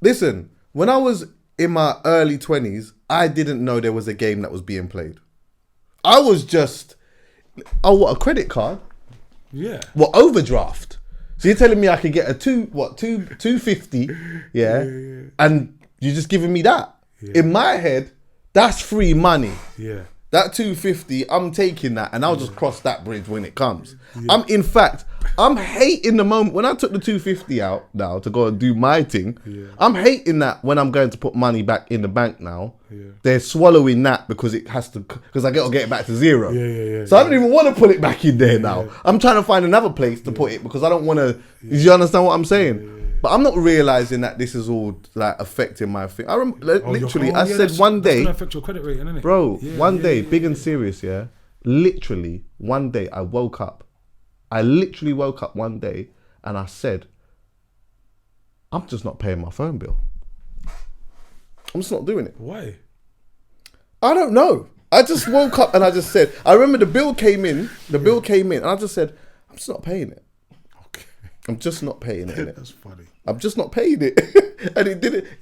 Listen, when I was in my early 20s, I didn't know there was a game that was being played. I was just, what, a credit card? Yeah. What, overdraft? So you're telling me I could get a 250, and you're just giving me that? Yeah. In my head, that's free money. Yeah. That 250, I'm taking that, and I'll just cross that bridge when it comes. Yeah. I'm hating the moment when I took the 250 out now to go and do my thing. Yeah. I'm hating that when I'm going to put money back in the bank now. Yeah. They're swallowing that because I got to get it back to zero. So I don't even want to put it back in there now. I'm trying to find another place to put it because I don't want to. Do you understand what I'm saying? But I'm not realizing that this is all like affecting my thing. I said one day, affect your credit rating, innit? Bro. One day, big and serious, yeah. Literally, one day I woke up. I literally woke up one day and I said, I'm just not paying my phone bill. I'm just not doing it. Why? I don't know. I just woke up and I just said, I remember the bill came in, and I just said, I'm just not paying it. Okay. I'm just not paying it. That's funny. I'm just not paying it. And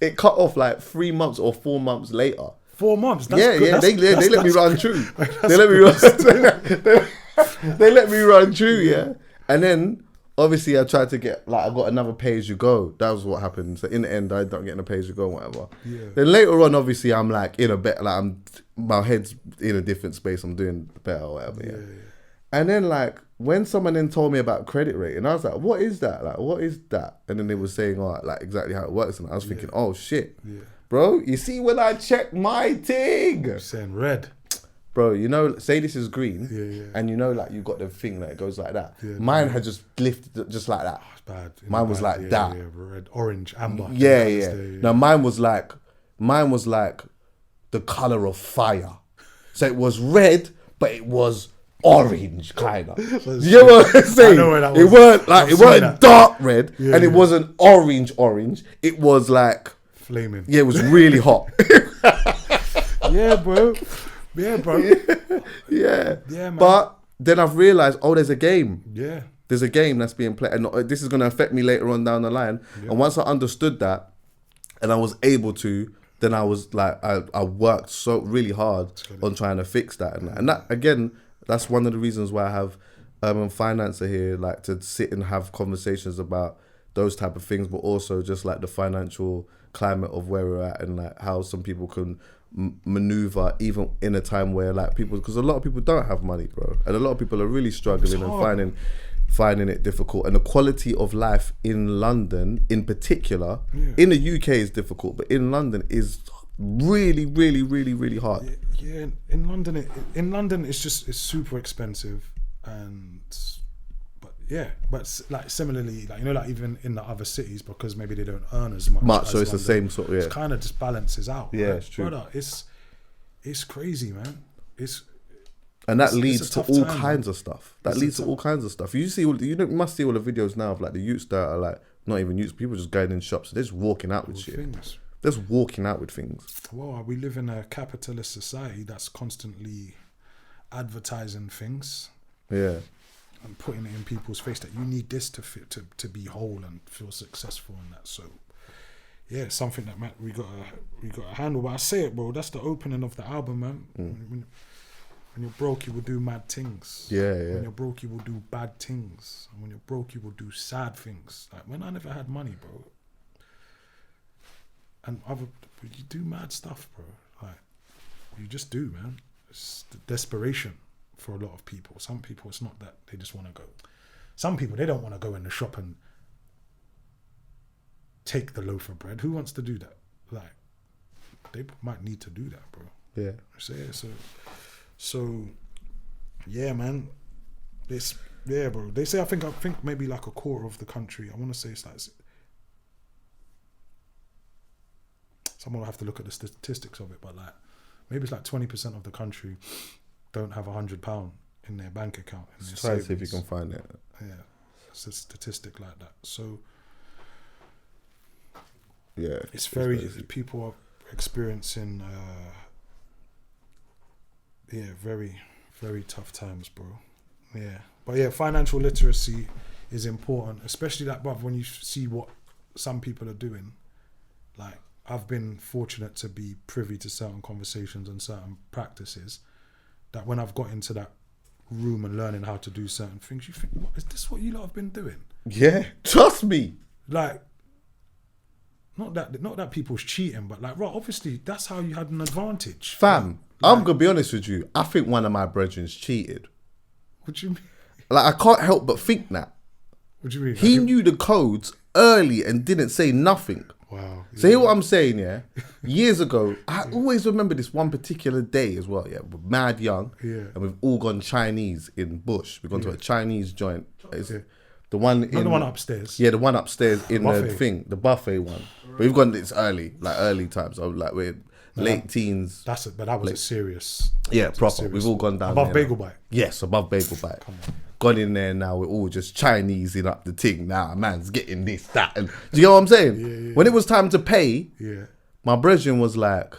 it cut off like 3 months or 4 months later. 4 months? That's good. They let me run through. They let me run. They let me run through, yeah. And then obviously I tried to get I got another pay as you go. That was what happened. So in the end, I ended up getting a pay as you go and whatever. Yeah. Then later on, obviously I'm like in a better, my head's in a different space. I'm doing better or whatever. Yeah. And then when someone then told me about credit rating, I was like, what is that? Like, what is that? And then they were saying, exactly how it works. And I was thinking, oh shit, bro, you see when I check my thing, you're saying red. Bro, say this is green, and you got the thing that goes like that. Yeah, mine had just lifted just like that. Oh, it's bad. Mine was like that. Yeah, red, orange, amber. Yeah. No, mine was like the color of fire. So it was red, but it was orange, kind of. You know what I'm saying? I know where that was. It weren't dark red, and it wasn't orange. It was like flaming. Yeah, it was really hot. Yeah, bro. Yeah, bro. Yeah, man. But then I've realised, there's a game. Yeah. There's a game that's being played. And this is going to affect me later on down the line. Yeah. And once I understood that, and I was able to, then I was I worked so really hard on trying to fix that. And that, again, that's one of the reasons why I have Urban Financer here, to sit and have conversations about those type of things, but also just the financial climate of where we're at and how some people can maneuver even in a time where because a lot of people don't have money, bro, and a lot of people are really struggling and finding it difficult, and the quality of life in London in particular, in the UK is difficult, but in London is really, really, really, really hard. Yeah, in London it's super expensive, but similarly, even in the other cities, because maybe they don't earn as much. So it's London, the same sort of, It's kind of just balances out. Yeah, it's true. Brother, it's crazy, man. And that leads to all kinds of stuff. You must see all the videos now of the youths that are not even youths, people just going in shops, they're just walking out with shit. Things. Just walking out with things. Well, we live in a capitalist society that's constantly advertising things. Yeah. and putting it in people's face that you need this to be whole and feel successful and that. So yeah, it's something that we gotta handle. But I say it, bro. That's the opening of the album, man. When you're broke, you will do mad things. Yeah. When you're broke, you will do bad things. And when you're broke, you will do sad things. Like when I never had money, bro. And you do mad stuff, bro. Like you just do, man. It's the desperation for a lot of people. Some people, it's not that they just want to go. Some people, they don't want to go in the shop and take the loaf of bread. Who wants to do that? Like they might need to do that, bro. Yeah. So yeah, man. Bro. They say I think maybe like a quarter of the country. I want to say it's like someone will have to look at the statistics of it, but like maybe it's like 20% of the country don't have £100 in their bank account. Try to see if you can find it. Yeah, it's a statistic like that. So yeah, it's very people are experiencing very, very tough times, bro. Yeah, but yeah, financial literacy is important, especially that, bruv, when you see what some people are doing. Like I've been fortunate to be privy to certain conversations and certain practices that when I've got into that room and learning how to do certain things, you think, what, is this what you lot have been doing? Yeah, trust me. Like, not that people's cheating, but like, right, obviously that's how you had an advantage. Fam, I'm gonna be honest with you. I think one of my brethren's cheated. What do you mean? Like I can't help but think that. What do you mean? He knew the codes early and didn't say nothing. Wow. So hear what I'm saying, yeah? Years ago, I always remember this one particular day as well, yeah? We're mad young, and we've all gone Chinese in Bush. We've gone to a Chinese joint. It's the one in... Not the one upstairs. Yeah, the one upstairs in the Buffet. thing, the buffet one. But we've gone this early times. So like we're late teens. But that was a serious... Yeah, proper. We've all gone down above there Bagel now. Bite. Yes, above Bagel Bite. Come on. Gone in there now, we're all just Chinesing up the thing now. Man's getting this, that. And do you know what I'm saying? Yeah. When it was time to pay, my brethren was like,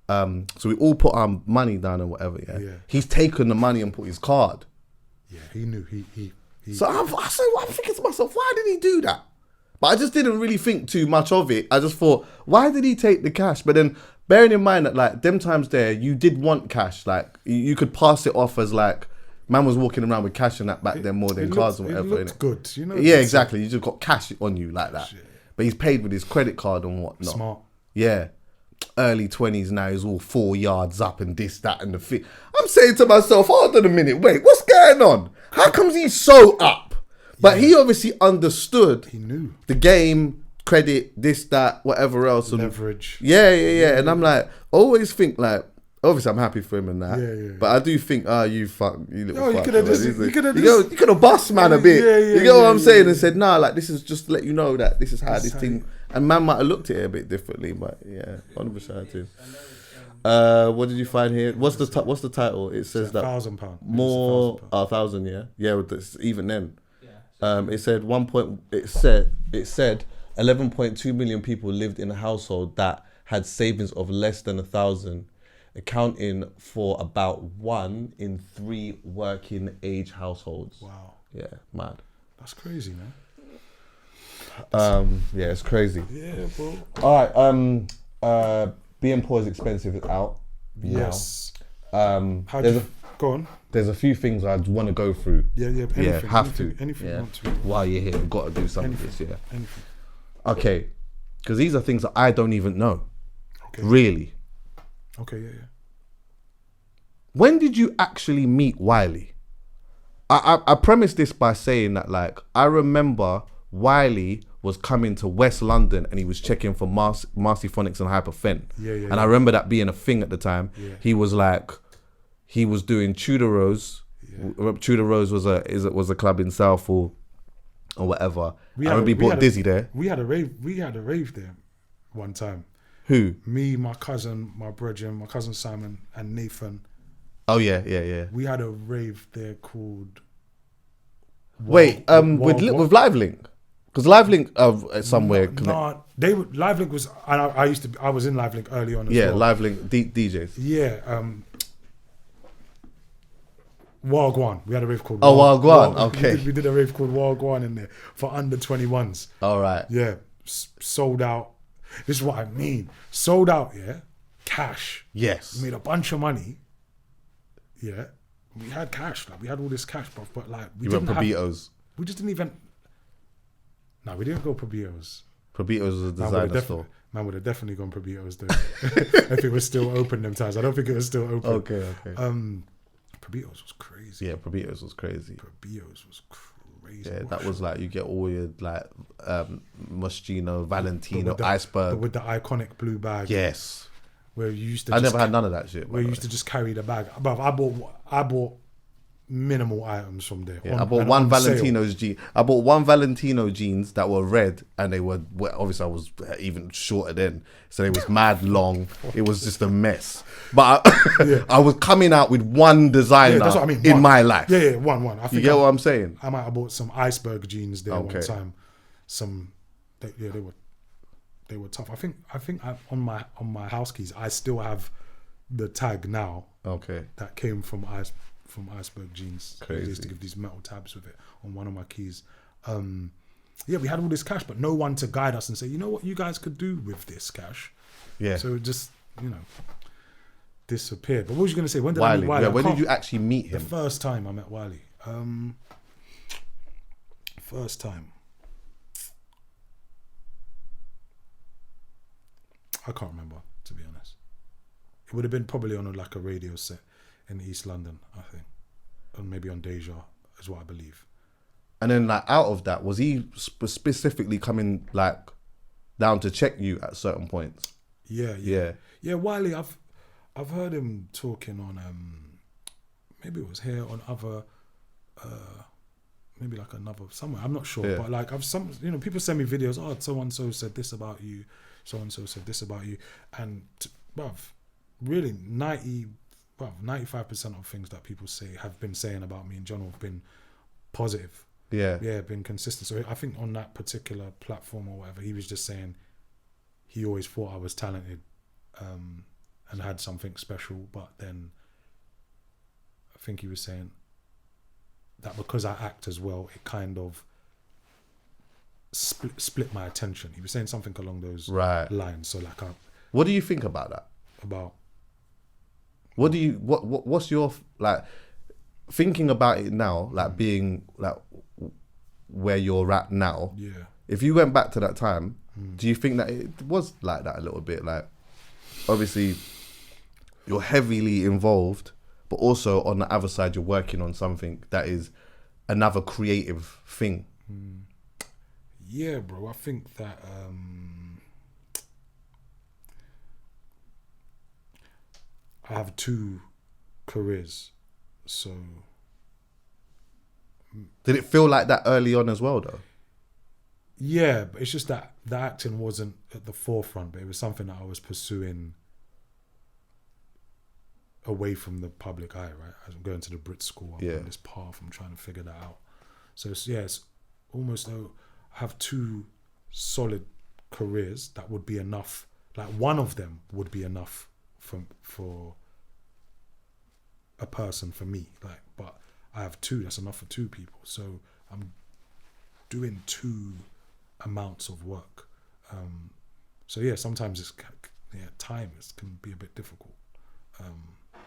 so we all put our money down and whatever, yeah? He's taken the money and put his card. Yeah, he knew. He So I'm thinking to myself, why did he do that? But I just didn't really think too much of it. I just thought, why did he take the cash? But then bearing in mind that like them times there, you did want cash. Like you could pass it off as like, man was walking around with cash and that back then more than cards and whatever. It looked good, you know. Yeah, exactly. You just got cash on you like that. Shit. But he's paid with his credit card and whatnot. Smart. Yeah. Early 20s now, he's all 4 yards up and this, that, and the thing. I'm saying to myself, hold on a minute, wait, what's going on? How comes he's so up? But he obviously understood. He knew. The game, credit, this, that, whatever else. And leverage. Yeah. And I'm like, always think like, obviously I'm happy for him and that. Yeah. But I do think, you little fuck. You could have bossed man a bit. Yeah, you get what I'm saying? And said, nah, like this is just to let you know that this is how this thing. And man might have looked at it a bit differently, but yeah, 100% too. What did you find here? What's the title? It says that £1,000 more 1,000. Yeah. With this, even then, it said 11.2 million people lived in a household that had savings of less than 1,000. Accounting for about 1 in 3 working age households. Wow. Yeah, mad. That's crazy, man. Yeah, it's crazy. Yeah, bro. All right. Being poor is expensive. It's out. Yes. Go on. There's a few things I'd want to go through. Yeah. Anything, Anything you want to. While you're here, we've got to do some of this. Yeah. Anything. Okay. Because these are things that I don't even know. Okay. Really. Okay, yeah. When did you actually meet Wiley? I premise this by saying that, like, I remember Wiley was coming to West London and he was checking for Marcy Phonics and Hyperfen. Yeah. And I remember that being a thing at the time. Yeah. He was doing Tudor Rose. Yeah. Tudor Rose was a club in Southall or whatever. I remember he bought Dizzy there. We had a rave there one time. Who? Me, my cousin, my brethren, my cousin Simon, and Nathan. Oh yeah. We had a rave there called. With Livelink, because Livelink somewhere. Livelink was. I was in Livelink early on. As well. Livelink DJs. Yeah. Wagwan. We had a rave called Wagwan. Okay. We did a rave called Wagwan in there for under 21s. All right. Yeah. Sold out. This is what I mean. Sold out, yeah. Cash. Yes. We made a bunch of money. Yeah. We had cash. Like, we had all this cash, but like, we went didn't Probitos. We just didn't even... No, we didn't go Probitos. Probitos was a designer store. Man would have definitely gone Probitos though. If it was still open them times. I don't think it was still open. Okay. Probitos was crazy. Yeah, Probitos was crazy. Probitos was crazy. Yeah, that was like, you get all your like Moschino, Valentino, but Iceberg. with the iconic blue bag. Yes. Where you used to I never had none of that shit. Where you used to just carry the bag. But I bought minimal items from there. Yeah, I bought one Valentino's jeans. I bought one Valentino jeans that were red, and they were, well, obviously I was even shorter then, so they was mad long. It was just a mess. But I was coming out with one designer that's what I mean. in my life. Yeah, one. I think you get what I'm saying? I might have bought some Iceberg jeans there one time. They were tough. I think on my house keys, I still have the tag now. Okay. That came from Iceberg jeans. Crazy. They used to give these metal tabs with it on one of my keys. Yeah, we had all this cash, but no one to guide us and say, you know what you guys could do with this cash. Yeah. So it just, disappeared. But what was you going to say? When did Wiley. I meet Wiley? Yeah, when did you actually meet him? The first time I met Wiley. First time. I can't remember, to be honest. It would have been probably on a radio set in East London, I think. And maybe on Deja, is what I believe. And then, like, out of that, was he specifically coming, like, down to check you at certain points? Yeah. Wiley, I've heard him talking on, maybe it was here on other, maybe like another, somewhere, I'm not sure. Yeah. But like, people send me videos, oh, so-and-so said this about you, so-and-so said this about you. And, really 95% of things that people have been saying about me in general have been positive. Yeah, been consistent. So I think on that particular platform or whatever, he was just saying he always thought I was talented and had something special. But then I think he was saying that because I act as well, it kind of split my attention. He was saying something along those lines. So like, what do you think about that? What's your, like, thinking about it now, like being like where you're at now? Yeah. If you went back to that time, do you think that it was like that a little bit? Like, obviously, you're heavily involved, but also on the other side, you're working on something that is another creative thing. Yeah, bro. I think that I have two careers, so... Did it feel like that early on as well, though? Yeah, but it's just that the acting wasn't at the forefront, but it was something that I was pursuing away from the public eye, right? As I'm going to the Brit school, I'm on this path, I'm trying to figure that out. So it's almost though I have two solid careers that would be enough, like one of them would be enough for a person, for me, like, but I have two, that's enough for two people. So I'm doing two amounts of work. So yeah, sometimes time can be a bit difficult.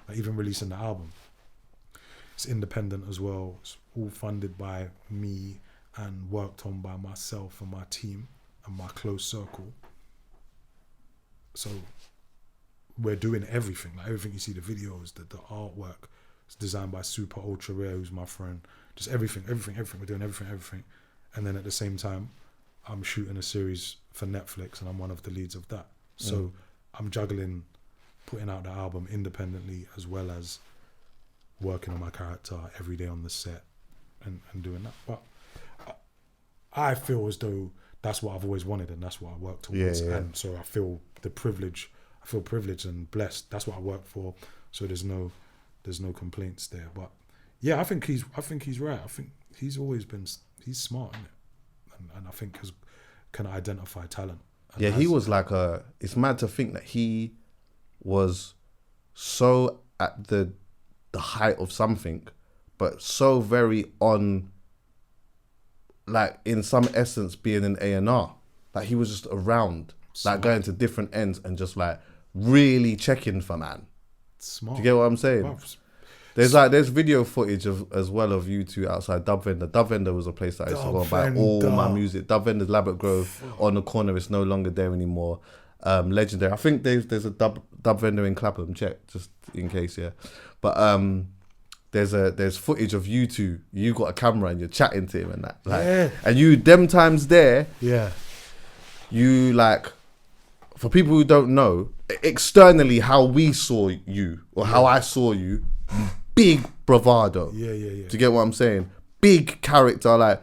Like even releasing the album, it's independent as well. It's all funded by me and worked on by myself and my team and my close circle. So we're doing everything, like everything you see, the videos, the artwork. It's designed by Super Ultra Rare, who's my friend. Just everything. We're doing everything. And then at the same time, I'm shooting a series for Netflix and I'm one of the leads of that. So I'm juggling putting out the album independently as well as working on my character every day on the set and doing that. But I feel as though that's what I've always wanted and that's what I work towards. Yeah. And so I feel privileged and blessed. That's what I work for. So there's no complaints there. But yeah, I think he's right. I think he's smart, isn't it? And I think can identify talent. Yeah, he was like it's mad to think that he was so at the height of something, but so very on, like, in some essence, being an A&R. Like, he was just around, like, going to different ends and just, like, really checking for man. Smart. Do you get what I'm saying? Wow. There's video footage as well of you two outside Dub Vendor. Dub Vendor was a place that I used to go and buy all my music. Dub Vendor's Labatt Grove on the corner. It's no longer there anymore. Legendary. I think there's a dub Vendor in Clapham. Check just in case, yeah. But there's footage of you two. You got a camera and you're chatting to him and that. Like, yeah. And you them times there. Yeah. You like, for people who don't know, externally how we saw you or how I saw you. Big bravado. Yeah. Do you get what I'm saying? Big character. Like,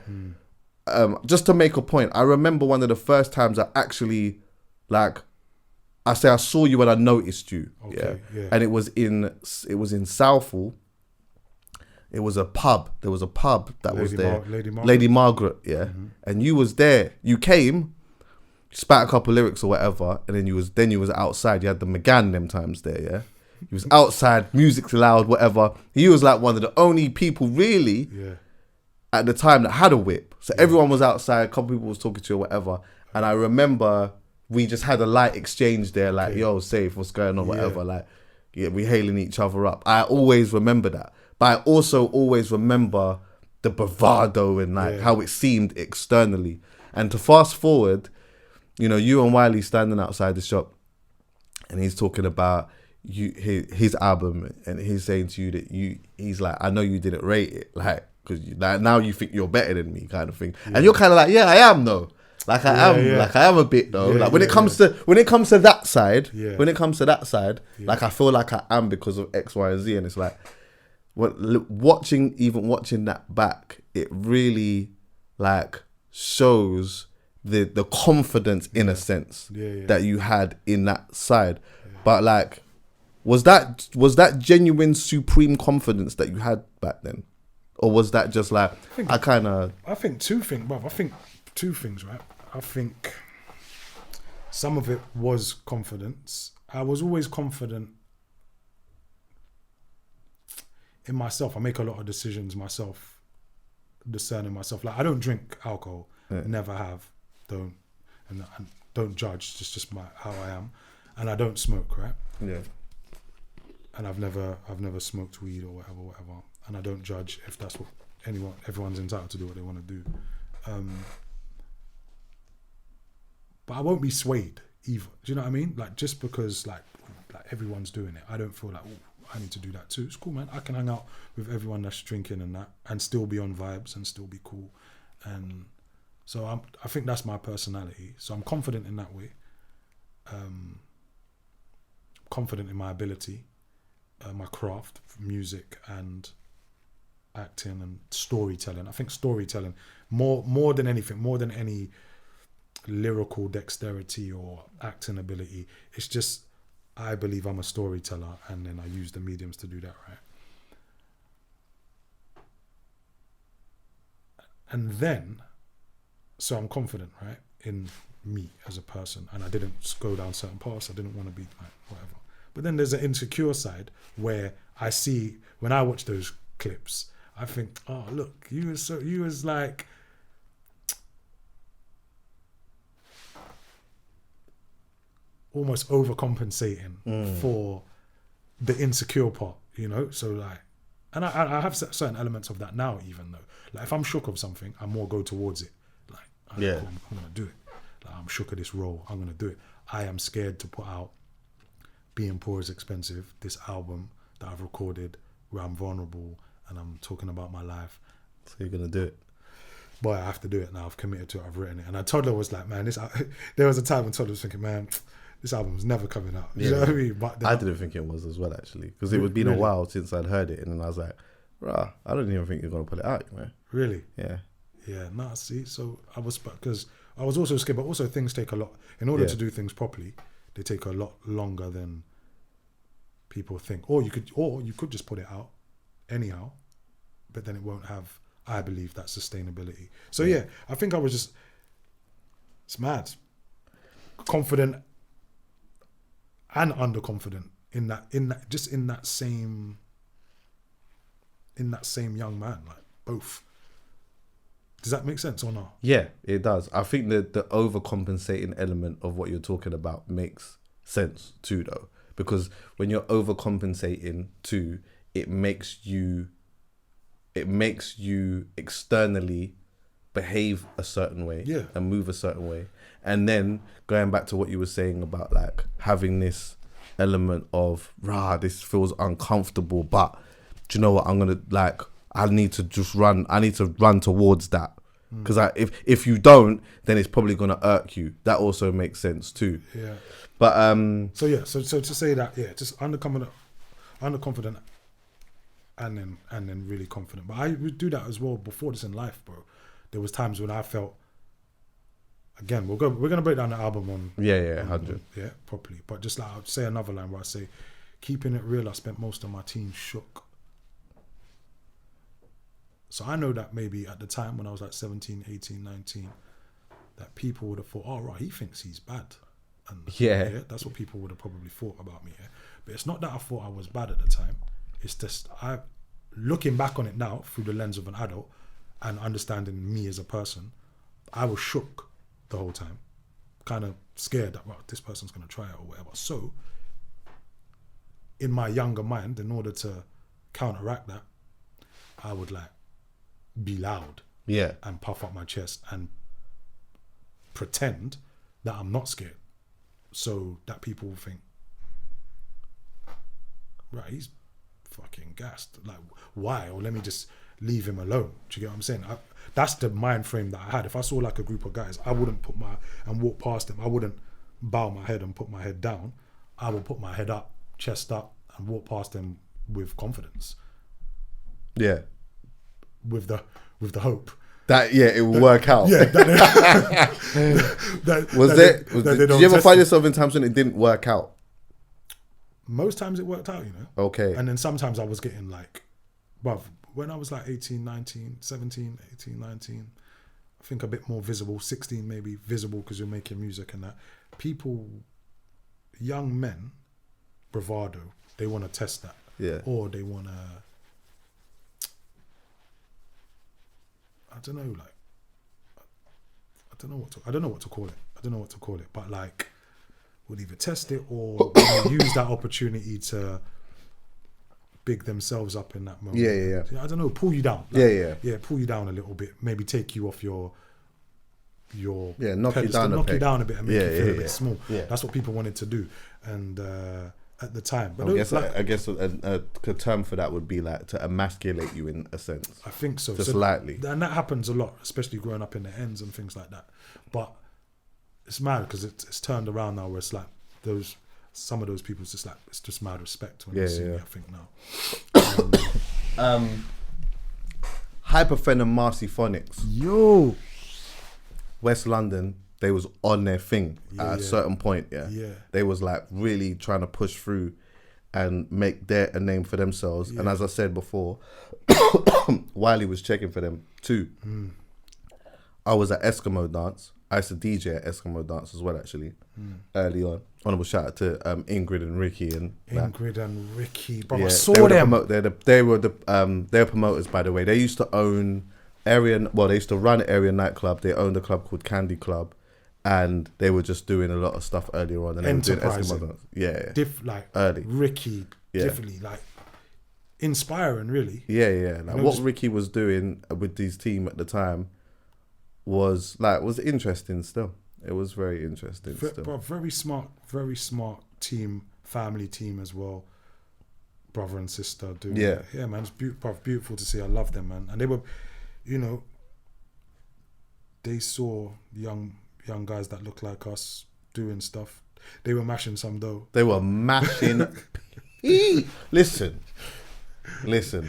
just to make a point, I remember one of the first times I actually, like, I saw you when I noticed you. Okay, yeah. And it was in Southall. It was a pub. There was a pub that was there. Lady Margaret. Yeah. Mm-hmm. And you was there. You came, spat a couple lyrics or whatever, and then you was outside. You had the McGann them times there. Yeah. He was outside, music's loud, whatever. He was like one of the only people really at the time that had a whip. So everyone was outside, a couple people was talking to you or whatever. And I remember we just had a light exchange there, like, yo, safe, what's going on, whatever. Like, yeah, we hailing each other up. I always remember that. But I also always remember the bravado and like how it seemed externally. And to fast forward, you know, you and Wiley standing outside the shop and he's talking about his album, and he's saying to you that he's like, I know you didn't rate it, like, because like, now you think you're better than me, kind of thing, and you're kind of like, yeah, I am though, like I am a bit though, like when it comes to that side, like I feel like I am because of X, Y, and Z, and it's like, watching that back, it really like shows the confidence in a sense that you had in that side, but like. Was that genuine supreme confidence that you had back then, or was that just like I think two things, right? I think some of it was confidence. I was always confident in myself. I make a lot of decisions myself, discerning myself. Like, I don't drink alcohol, never have, don't, and don't judge. It's just how I am, and I don't smoke, right? Yeah. And I've never smoked weed or whatever, and I don't judge if that's what everyone's entitled to do what they want to do. But I won't be swayed either. Do you know what I mean? Like, just because like everyone's doing it, I don't feel like, oh, I need to do that too. It's cool, man. I can hang out with everyone that's drinking and that, and still be on vibes and still be cool. And so I think that's my personality. So I'm confident in that way. Confident in my ability. My craft, music and acting and storytelling. I think storytelling more than anything, more than any lyrical dexterity or acting ability. It's just, I believe I'm a storyteller, and then I use the mediums to do that, right? And then, so I'm confident, right, in me as a person, and I didn't go down certain paths. I didn't want to be like whatever. But then there's an insecure side where I see, when I watch those clips, I think, oh, look, you was like, almost overcompensating for the insecure part, you know? So like, and I have certain elements of that now, even though, like, if I'm shook of something, I more go towards it. Like, I'm going to do it. Like, I'm shook of this role, I'm going to do it. I am scared to put out Being Poor is Expensive, this album that I've recorded where I'm vulnerable and I'm talking about my life. So you're going to do it? Boy, I have to do it now. I've committed to it. I've written it. And Toddler was like, man, there was a time when Toddler was thinking, man, this album's never coming out. You know what I mean? But I didn't think it was as well, actually, because it had been a while since I'd heard it. And then I was like, rah, I don't even think you're going to put it out, man. Really? Yeah. Yeah, nah, see, so I was, because I was also scared, but also things take a lot, in order to do things properly, they take a lot longer than people think. Or you could just put it out anyhow, but then it won't have, I believe, that sustainability. So yeah, I think I was just, it's mad, confident and underconfident in that in that same young man, like both. Does that make sense or not? Yeah, it does. I think that the overcompensating element of what you're talking about makes sense too, though, because when you're overcompensating too, it makes you externally behave a certain way, and move a certain way. And then going back to what you were saying about like having this element of this feels uncomfortable, but do you know what, I need to run towards that, because if you don't, then it's probably gonna irk you. That also makes sense too. Yeah. But so to say that, just underconfident and then really confident. But I would do that as well before this in life, bro. There was times when I felt, again, we're gonna break down the album on 100 properly. But just like I'd say another line where I say, keeping it real, I spent most of my teens shook. So I know that maybe at the time when I was like 17, 18, 19, that people would have thought, oh right, he thinks he's bad. And that's what people would have probably thought about me. Yeah? But it's not that I thought I was bad at the time. It's just looking back on it now through the lens of an adult and understanding me as a person, I was shook the whole time, kind of scared that, well, this person's going to try it or whatever. So in my younger mind, in order to counteract that, I would like be loud and puff up my chest and pretend that I'm not scared, so that people will think, right, he's fucking gassed. Like, why? Or let me just leave him alone. Do you get what I'm saying? That's the mind frame that I had. If I saw like a group of guys, I wouldn't walk past them. I wouldn't bow my head and put my head down. I would put my head up, chest up, and walk past them with confidence. Yeah. With the hope that it will work out. Yeah. Did you ever find yourself in times when it didn't work out? Most times it worked out, Okay. And then sometimes I was getting like, bruv, when I was like 18, 19, 17, 18, 19, I think a bit more visible, 16 maybe visible because you're making music and that. People, young men, bravado, they want to test that. Yeah. Or they want to, I don't know what to call it. But like, would either test it or use that opportunity to big themselves up in that moment. Yeah. I don't know, pull you down. Yeah, pull you down a little bit. Maybe take you off your knock you down a bit and make you feel a bit small. Yeah. That's what people wanted to do. And at the time. But I guess a term for that would be like to emasculate you in a sense. I think so. Just slightly. And that happens a lot, especially growing up in the ends and things like that. But it's mad because it's turned around now where it's like some of those people, it's just mad respect when they see me, I think now. Hcpod and Marcy Phonics. Yo. West London, they was on their thing at a certain point, They was like really trying to push through and make a name for themselves. And as I said before, Wiley was checking for them too. I was at Eskimo Dance. I used to DJ at Eskimo Dance as well, actually, early on. Honorable shout out to Ingrid and Ricky and Ricky, bro. I saw them. They were promoters, by the way. They used to own they used to run Area Nightclub. They owned a club called Candy Club, and they were just doing a lot of stuff earlier on. And they were doing Eskimo Dance. Early. Ricky, definitely like inspiring, really. Yeah. Like what Ricky was doing with his team at the time was interesting still. It was very interesting still. Bro, very smart team, family team as well. Brother and sister doing it. Yeah, man, it's beautiful to see. I love them, man. And they were, they saw young guys that look like us doing stuff. They were mashing some dough. They were mashing. Listen,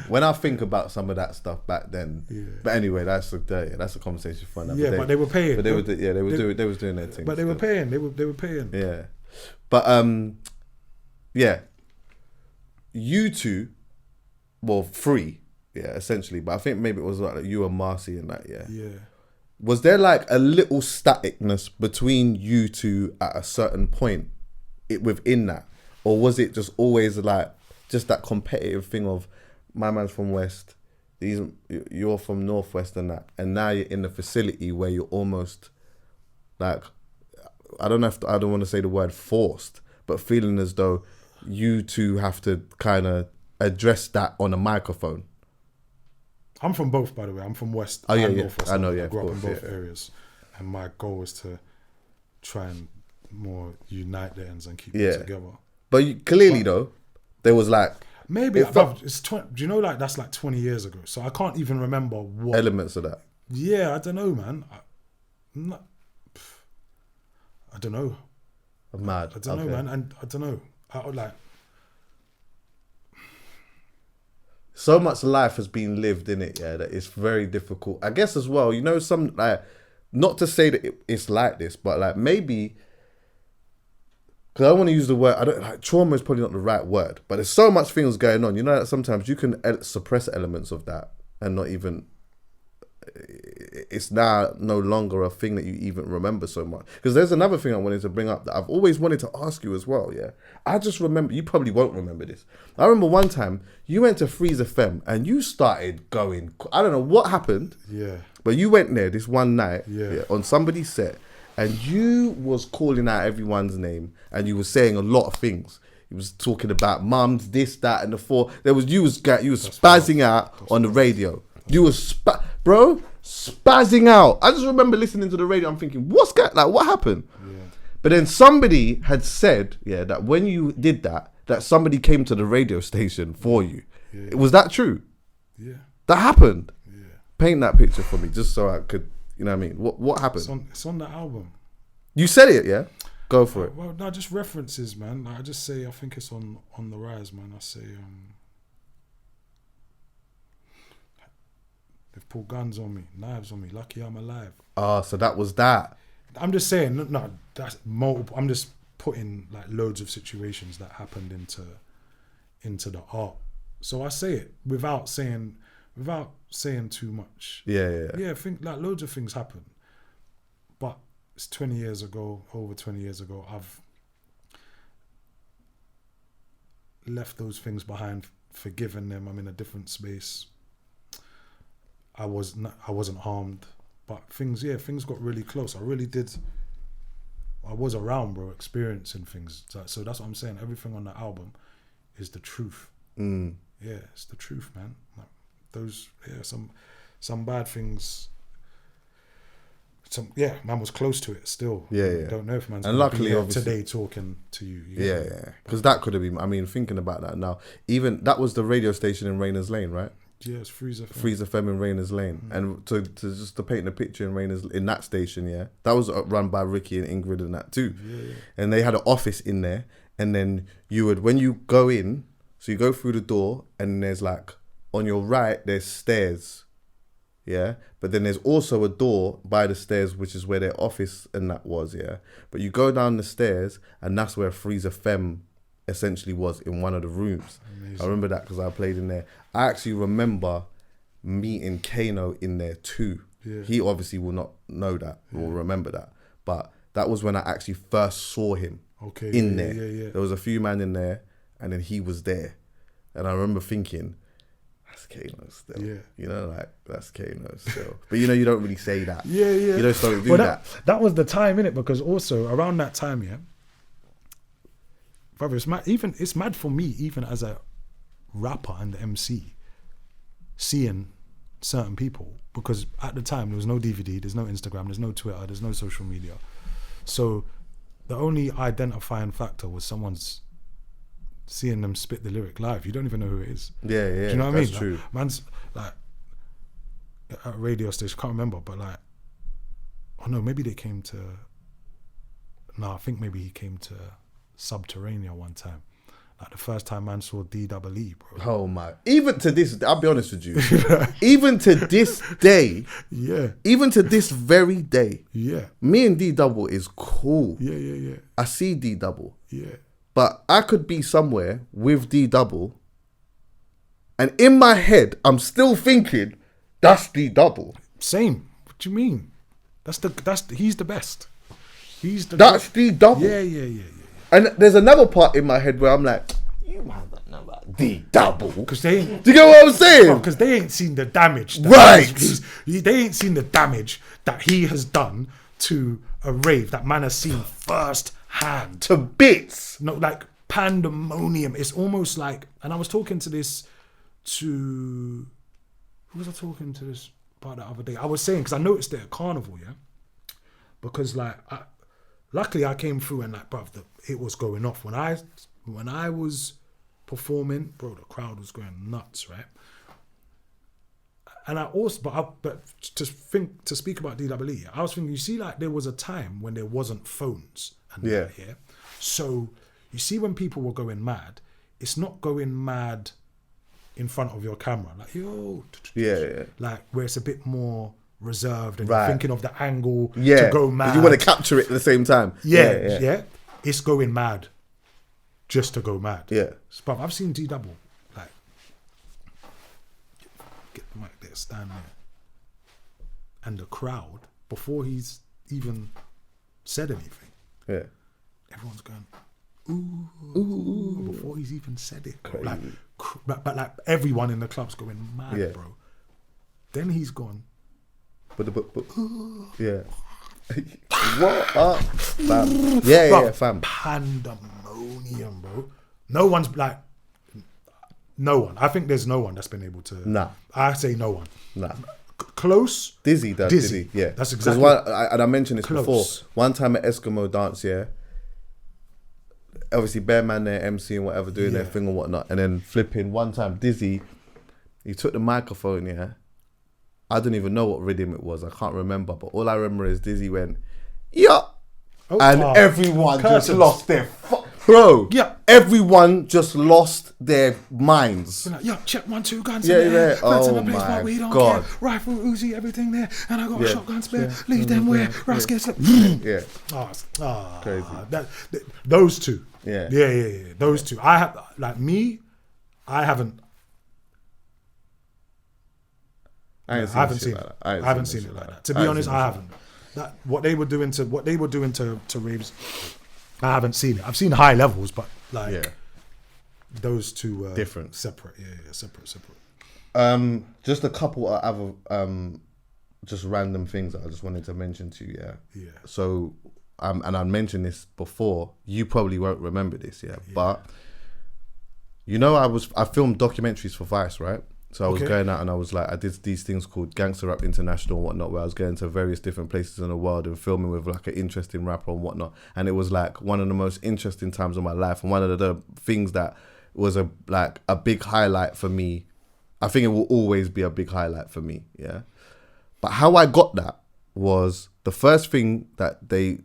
when I think about some of that stuff back then, but anyway, that's a conversation for another day. But they were paying. But they was doing their thing. But they were paying. They were paying. Yeah, but you two, three, essentially. But I think maybe it was like you and Marcy and that. Yeah. Was there like a little staticness between you two at a certain point, within that, or was it just always like just that competitive thing of my man's from West, you're from Northwest and that, and now you're in a facility where you're almost like, I don't want to say the word forced, but feeling as though you two have to kind of address that on a microphone. I'm from both, by the way. I'm from West. Oh yeah, and yeah. Northwest. I know, yeah. I grew up course, in both areas, and my goal was to try and more unite the ends and keep it together. But clearly, though, there was like maybe it's 20. Do you know, like that's like 20 years ago? So I can't even remember what elements of that. Yeah, I don't know, man. I don't know. I'm mad. I don't know, man. And I don't know. I would like. So much life has been lived in it, yeah, that it's very difficult. I guess as well, you know, some like, not to say that it's like this, but like maybe, because I don't want to use the word, I don't like trauma is probably not the right word, but there's so much things going on. You know that sometimes you can suppress elements of that and not even. It's now no longer a thing that you even remember so much. Because there's another thing I wanted to bring up that I've always wanted to ask you as well, yeah? I just remember, you probably won't remember this. I remember one time you went to Freeze FM and you started going, I don't know what happened. Yeah. But you went there this one night yeah, on somebody's set and you was calling out everyone's name and you were saying a lot of things. You was talking about mums, this, that, and the four. You was spazzing out on the radio. You were spazzing out. I just remember listening to the radio. I'm thinking, what happened? Yeah. But then somebody had said, that when you did that somebody came to the radio station for you. Yeah. Was that true? Yeah. That happened? Yeah. Paint that picture for me, just so I could, you know what I mean? What happened? It's on the album. You said it, yeah? Go for it. Well, no, just references, man. Like, I just say, I think it's on the rise, man. I say, they've pulled guns on me, knives on me. Lucky I'm alive. So that was that. I'm just saying, no, that's multiple. I'm just putting like loads of situations that happened into the art. So I say it without saying too much. Yeah. I think like loads of things happen, but it's 20 years ago, over 20 years ago. I've left those things behind, forgiven them. I'm in a different space. I wasn't harmed, but things got really close. I really did. I was around, bro, experiencing things. So that's what I'm saying. Everything on the album is the truth. Mm. Yeah, it's the truth, man. Like those, some bad things. Man was close to it still. Yeah. Don't know if man's and luckily, be obviously, today talking to you. Yeah. Because that could have been. I mean, thinking about that now, even that was the radio station in Rayners Lane, right? Yeah, it's Freeze FM. Freeze FM in Rayners Lane, and to paint the picture in that station, that was run by Ricky and Ingrid and that too. Yeah. And they had an office in there, and then when you go in, so you go through the door, and there's like on your right there's stairs, but then there's also a door by the stairs which is where their office and that was, but you go down the stairs and that's where Freeze FM essentially was, in one of the rooms. Amazing. I remember that because I played in there. I actually remember meeting Kano in there too. Yeah. He obviously will not know that or remember that, but that was when I actually first saw him in there. Yeah. There was a few man in there and then he was there. And I remember thinking, that's Kano still. Yeah. You know, like, that's Kano still. But you know, you don't really say that. Yeah. You don't start to do that. That was the time, innit? Because also around that time, brother, it's mad for me, even as a rapper and the MC, seeing certain people, because at the time there was no DVD, there's no Instagram, there's no Twitter, there's no social media. So the only identifying factor was someone's seeing them spit the lyric live. You don't even know who it is. Yeah. Do you know what I mean? That's true. Like, man's like at a radio station, can't remember, but like, oh no, maybe they came to. No, I think maybe he came to Subterranea one time. Like the first time man saw D-double-E, bro. Oh my! Even to this, I'll be honest with you. Even to this day, even to this very day, me and D-double is cool. Yeah. I see D-double. Yeah. But I could be somewhere with D-double, and in my head, I'm still thinking, that's D-double. Same. What do you mean? He's the best. That's D-double. Yeah. And there's another part in my head where I'm like, you might not know about D double. Because they ain't. Do you get what I'm saying? Because they ain't seen the damage. Right. They ain't seen the damage that he has done to a rave that man has seen first hand. To bits. No, like pandemonium. It's almost like, and I was talking to this to, who was I talking to this about the other day? I was saying, because I noticed it at Carnival, yeah? Because like, luckily I came through and like, bruv, it was going off. When I was performing, bro, the crowd was going nuts, right? And I also, but to speak about DWE, I was thinking, you see, like there was a time when there wasn't phones and that, yeah. So you see, when people were going mad, it's not going mad in front of your camera, like yo, like where it's a bit more reserved and you're thinking of the angle to go mad. You want to capture it at the same time. Yeah. It's going mad, just to go mad. Yeah, but I've seen D double like get the mic there, stand there, and the crowd before he's even said anything. Yeah, everyone's going ooh before he's even said it. Crazy. Like, but like everyone in the club's going mad, bro. Then he's gone. But yeah. What up, fam? Yeah, fam. Pandemonium, bro. No one. I think there's no one that's been able to. Nah. I say no one. Nah. Close. Dizzy does. Dizzy. Yeah. That's exactly. And I mentioned this before. One time at Eskimo Dance, obviously Bear Man there, MC and whatever, doing their thing and whatnot, and then flipping one time, Dizzy, he took the microphone, I don't even know what rhythm it was, I can't remember, but all I remember is Dizzy went, everyone just lost their bro. Yeah, everyone just lost their minds. Like, yo, check 1, 2 guns. Yeah. Oh my God. Care. Rifle, Uzi, everything there, and I got a shotgun spare. Leave them where. Rascals. Crazy. Those two. Yeah. Those two. I have I haven't. I haven't seen it. I haven't seen it like that. To be honest, I haven't. What they were doing to raves, I haven't seen it. I've seen high levels, but those two different, separate. Separate. Just a couple of other just random things that I just wanted to mention to you. Yeah. So, and I mentioned this before. You probably won't remember this, but I filmed documentaries for Vice, right? So I was going out and I was like, I did these things called Gangster Rap International and whatnot, where I was going to various different places in the world and filming with like an interesting rapper and whatnot. And it was like one of the most interesting times of my life and one of the things that was a big highlight for me. I think it will always be a big highlight for me, yeah. But how I got that was the first thing that the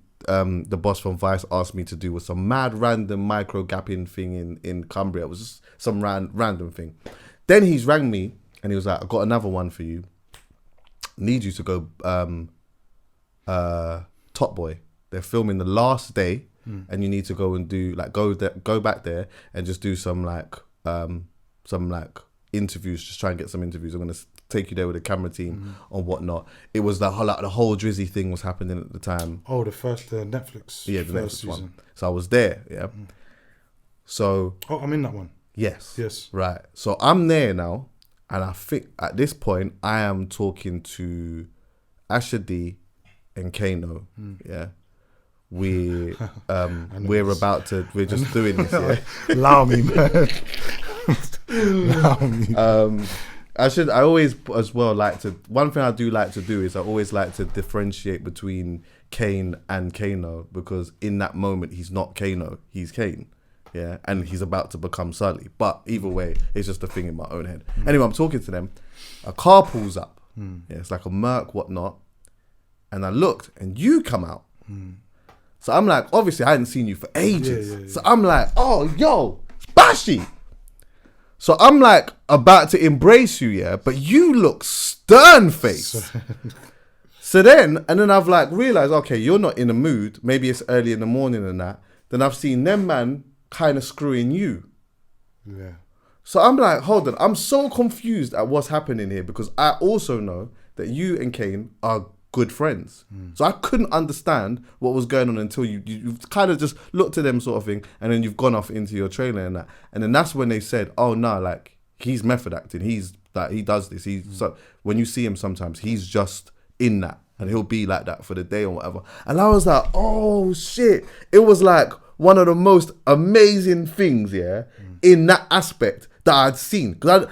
boss from Vice asked me to do was some mad random micro gapping thing in Cumbria. It was just some random thing. Then he's rang me and he was like, I got another one for you. Need you to go Top Boy. They're filming the last day and you need to go and do go back there and just do some interviews, just try and get some interviews. I'm gonna take you there with the camera team and whatnot. It was the whole Drizzy thing was happening at the time. Oh, the first Netflix. Yeah, the Netflix one. So I was there, So I'm in that one. Yes. Right. So I'm there now, and I think at this point I am talking to Asher D and Kano. Yeah. We're just doing this, Allow me, man. I always as well like to, one thing I do like to do is I always like to differentiate between Kane and Kano, because in that moment he's not Kano, he's Kane. Yeah, and he's about to become Sully. But either way, it's just a thing in my own head. Anyway, I'm talking to them. A car pulls up. Yeah, it's like a Merc, whatnot. And I looked, and you come out. So I'm like, obviously, I hadn't seen you for ages. Yeah. So I'm like, oh, yo, it's Bashy. So I'm like about to embrace you, but you look stern-faced. So then I've like realized, okay, you're not in a mood. Maybe it's early in the morning and that. Then I've seen them, man, kind of screwing you. Yeah. So I'm like, hold on. I'm so confused at what's happening here, because I also know that you and Kane are good friends. So I couldn't understand what was going on until you kind of just looked at them sort of thing, and then you've gone off into your trailer and that. And then that's when they said, oh no, like he's method acting. He's that he does this. So when you see him sometimes, he's just in that and he'll be like that for the day or whatever. And I was like, oh shit. It was like one of the most amazing things, in that aspect that I'd seen. Because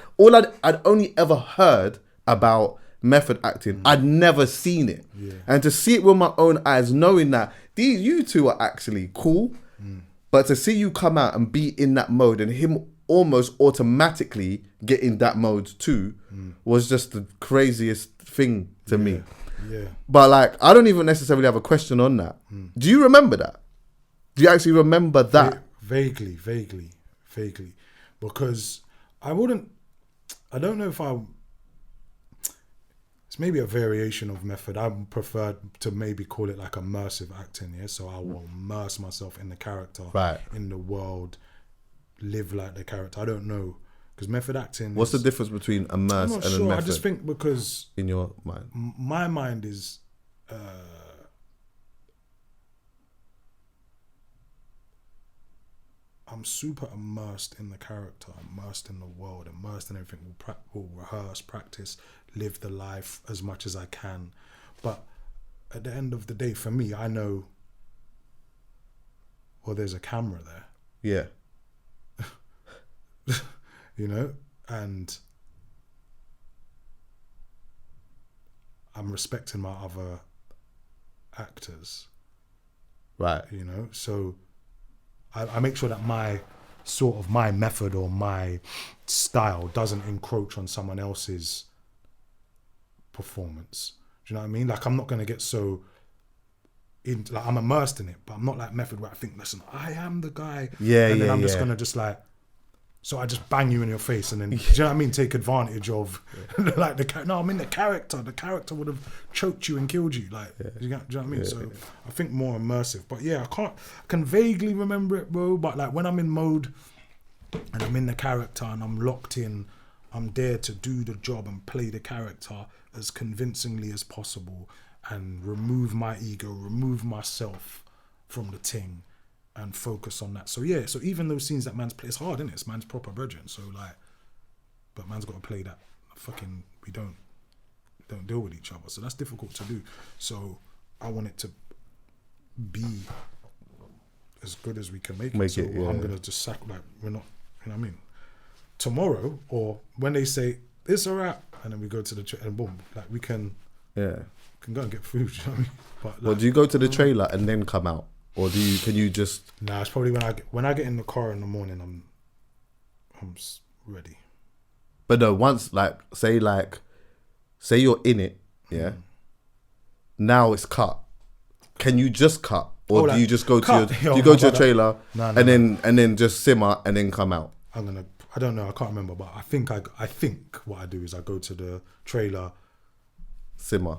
I'd only ever heard about method acting. I'd never seen it. And to see it with my own eyes, knowing that you two are actually cool, but to see you come out and be in that mode and him almost automatically get in that mode too was just the craziest thing to me. But like, I don't even necessarily have a question on that. Do you remember that? Do you actually remember that? Vaguely. Because I don't know if it's maybe a variation of method. I prefer to maybe call it like immersive acting, so I will immerse myself in the character, in the world, live like the character. I don't know, because method acting. What's the difference between immerse and a method? I just think because in your mind, my mind is. I'm super immersed in the character, immersed in the world, immersed in everything. We'll rehearse, practice, live the life as much as I can. But at the end of the day, for me, I know, well, there's a camera there. And I'm respecting my other actors. Right. So I make sure that my method or my style doesn't encroach on someone else's performance. Do you know what I mean? Like, I'm not going to get so I'm immersed in it, but I'm not like method where I think, listen, I am the guy. And then I'm just going to just like, so I just bang you in your face and then, do you know what I mean? Take advantage of like I'm in the character. The character would have choked you and killed you. Like, do you know what I mean? So I think more immersive. But I can vaguely remember it, bro. But like when I'm in mode and I'm in the character and I'm locked in, I'm there to do the job and play the character as convincingly as possible and remove my ego, remove myself from the ting. And focus on that. So so even those scenes that man's play, it's hard, isn't it? It's man's proper brethren. So like, but man's got to play that fucking, we don't deal with each other. So that's difficult to do. So I want it to be as good as we can make it. So I'm going to just we're not, you know what I mean? Tomorrow, or when they say, it's a wrap, and then we go to the, and boom, like we can go and get food, you know what I mean? But well, do you go to the trailer and then come out? Or can you just? Nah, it's probably when I get in the car in the morning, I'm ready. But no, once say you're in it, now it's cut. Can you just cut, or do you just go to your trailer and then just simmer and then come out? I don't know. I can't remember, but I think what I do is I go to the trailer, simmer,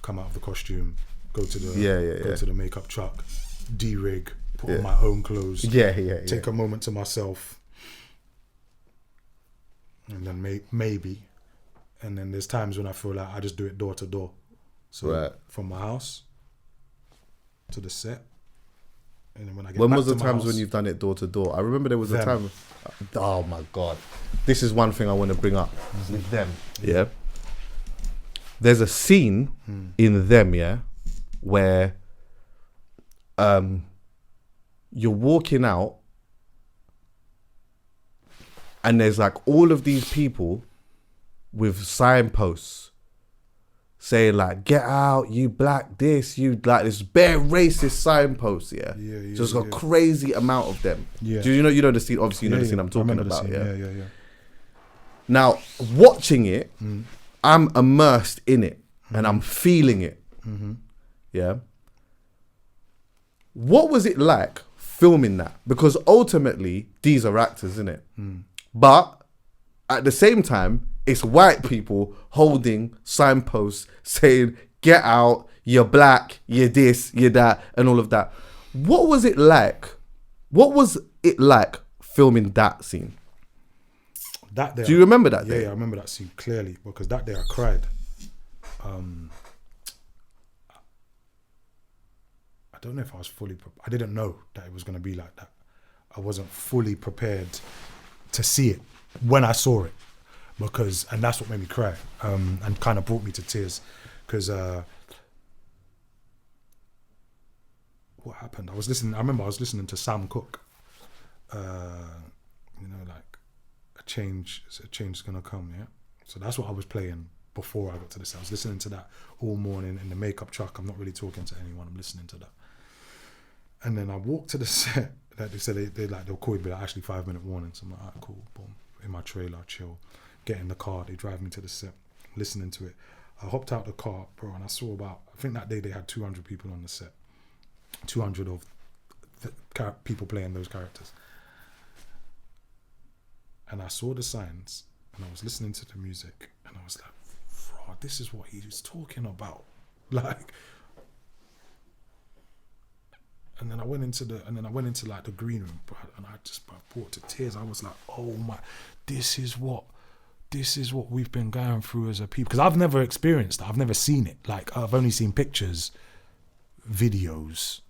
come out of the costume. Go to the makeup truck, de-rig, put on my own clothes. Take a moment to myself, and then maybe, and then there's times when I feel like I just do it door to door. So from my house to the set, and then when I get. When was the times when you've done it door to door? I remember there was a time. Oh my God, this is one thing I want to bring up with them. Yeah, there's a scene in them. Where you're walking out and there's like all of these people with signposts saying like, get out, you black this, you like this bare racist signposts, just a crazy amount of them. Do you know the scene? Obviously you know the scene I'm talking about. Now watching it, I'm immersed in it and I'm feeling it. What was it like filming that? Because ultimately these are actors, isn't it? But at the same time, it's white people holding signposts saying, get out, you're black, you're this, you're that, and all of that. What was it like? What was it like filming that scene? That day, do you remember that day? Yeah, I remember that scene clearly because that day I cried. I don't know if I was fully. I didn't know that it was going to be like that. I wasn't fully prepared to see it when I saw it, and that's what made me cry, and kind of brought me to tears, because what happened? I remember I was listening to Sam Cooke. Like a change is gonna come, yeah. So that's what I was playing before I got to this. I was listening to that all morning in the makeup truck. I'm not really talking to anyone. I'm listening to that. And then I walked to the set. That they said they'll call you, like, actually 5-minute warning. So I'm like, alright, cool, boom. In my trailer, chill. Get in the car. They drive me to the set. Listening to it. I hopped out the car, bro, and I saw I think that day they had 200 people on the set. 200 of the people playing those characters. And I saw the signs, and I was listening to the music, and I was like, bro, this is what he was talking about. Like, and then I went into like the green room, bro, and I just brought to tears. I was like, oh my, this is what we've been going through as a people. Because I've never experienced that. I've never seen it. Like, I've only seen pictures, videos,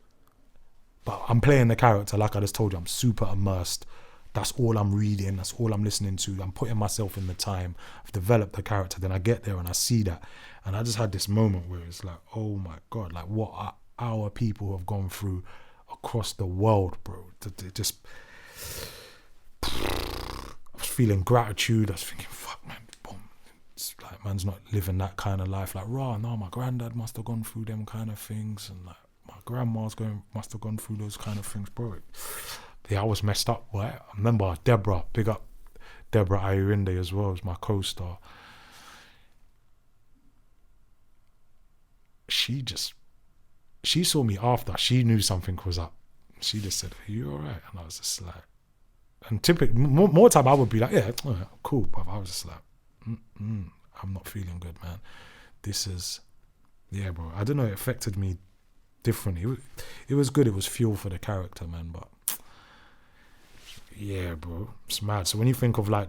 but I'm playing the character. Like I just told you, I'm super immersed. That's all I'm reading. That's all I'm listening to. I'm putting myself in the time. I've developed the character. Then I get there and I see that. And I just had this moment where it's like, oh my God, like what our people have gone through across the world, bro. They just, I was feeling gratitude. I was thinking, fuck, man, boom. It's like, man's not living that kind of life. Like, no, my granddad must have gone through them kind of things. And like, my grandma's must have gone through those kind of things, bro. Yeah, I was messed up, right? I remember Deborah, big up Deborah Ayurinde as well as my co-star. She saw me after. She knew something was up. She just said, are you all right? And I was just like, and typically, more time I would be like, yeah, cool. But I was just like, I'm not feeling good, man. This is, yeah, bro. I don't know, it affected me differently. It was good. It was fuel for the character, man, but yeah, bro, it's mad. So when you think of, like,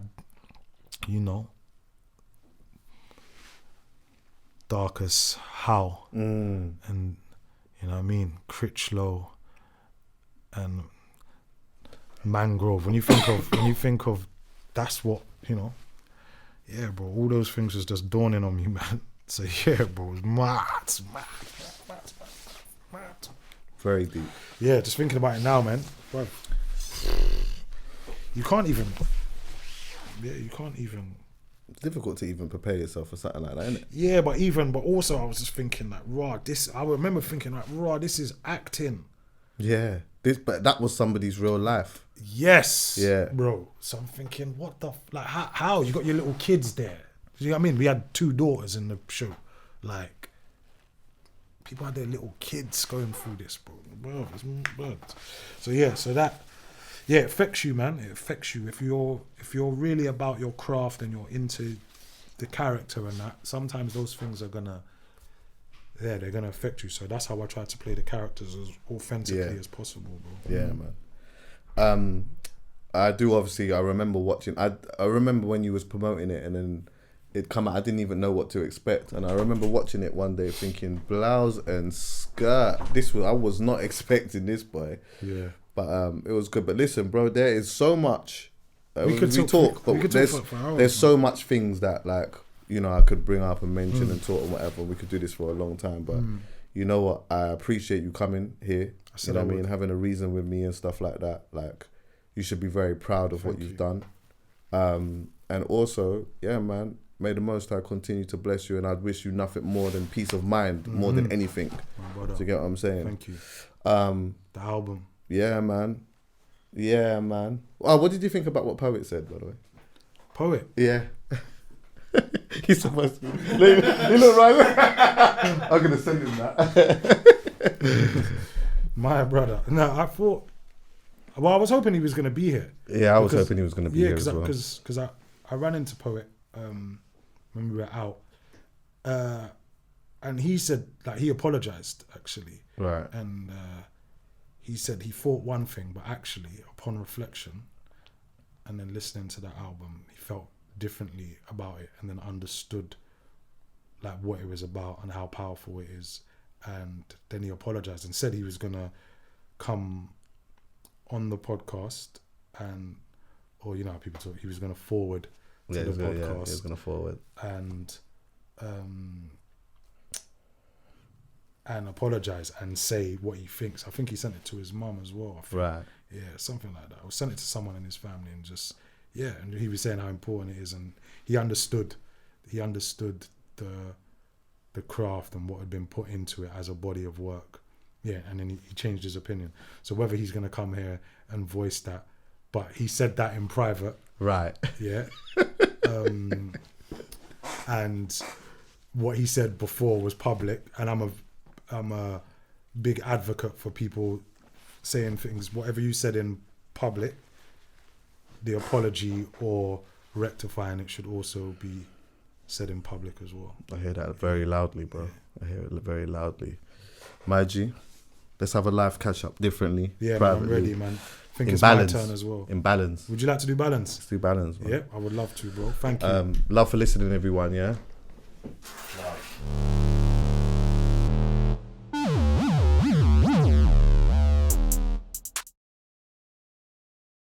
Darkest How, and you know what I mean, Critchlow and Mangrove. When you think of, that's what, yeah, bro. All those things was just dawning on me, man. So yeah, bro, it's mad. Very deep. Yeah, just thinking about it now, man. Bro. You can't even. It's difficult to even prepare yourself for something like that, isn't it? Yeah, but also I was just thinking like, I remember thinking like, this is acting. Yeah, but that was somebody's real life. Yes. Yeah, bro. So I'm thinking, what the like? How you got your little kids there? You know what I mean? We had 2 daughters in the show. Like, people had their little kids going through this, bro. It's bad. So yeah, it affects you, man. It affects you if you're really about your craft and you're into the character and that. Sometimes those things are they're gonna affect you. So that's how I try to play the characters as authentically as possible, bro. Yeah, man. I do obviously. I remember watching. I remember when you was promoting it, and then it come out. I didn't even know what to expect, and I remember watching it one day thinking blouse and skirt. I was not expecting this, boy. Yeah. But it was good. But listen, bro, there is so much. There's so much things that, like, I could bring up and mention and talk and whatever. We could do this for a long time. But you know what? I appreciate you coming here. You know what I mean? Having a reason with me and stuff like that. Like, you should be very proud of what you've done. And also, yeah, man, may the Most High continue to bless you. And I'd wish you nothing more than peace of mind, more than anything. Do you get what I'm saying? Thank you. The album. Yeah, man. Oh, what did you think about what Poet said, by the way? Poet? Yeah. He's supposed to. He look right. I'm going to send him that. My brother. No, I thought... Well, I was hoping he was going to be here. Yeah, I was hoping he was going to be here as well. Because I ran into Poet when we were out. And he said, like, he apologised, actually. Right. And... he said he thought one thing, but actually, upon reflection and then listening to that album, he felt differently about it and then understood, like what it was about and how powerful it is. And then he apologized and said he was gonna come on the podcast or you know how people talk, he was gonna forward to the podcast. Yeah, he was gonna forward and apologize and say what he thinks. I think he sent it to his mum as well. Right. Yeah, something like that. Or sent it to someone in his family and just and he was saying how important it is, and he understood the craft and what had been put into it as a body of work. Yeah, and then he changed his opinion. So whether he's gonna come here and voice that, but he said that in private. Right. Yeah. And what he said before was public, and I'm a big advocate for people saying things, whatever you said in public, the apology or rectifying it should also be said in public as well. I hear that very loudly, bro. I hear it very loudly. My G, let's have a live catch up differently. Yeah, man, I'm ready, man. I think it's balance. my turn as well. In balance. Would you like to do balance? Let's do balance, man. Yeah, I would love to, bro. Thank you. Love for listening, everyone, yeah? Love.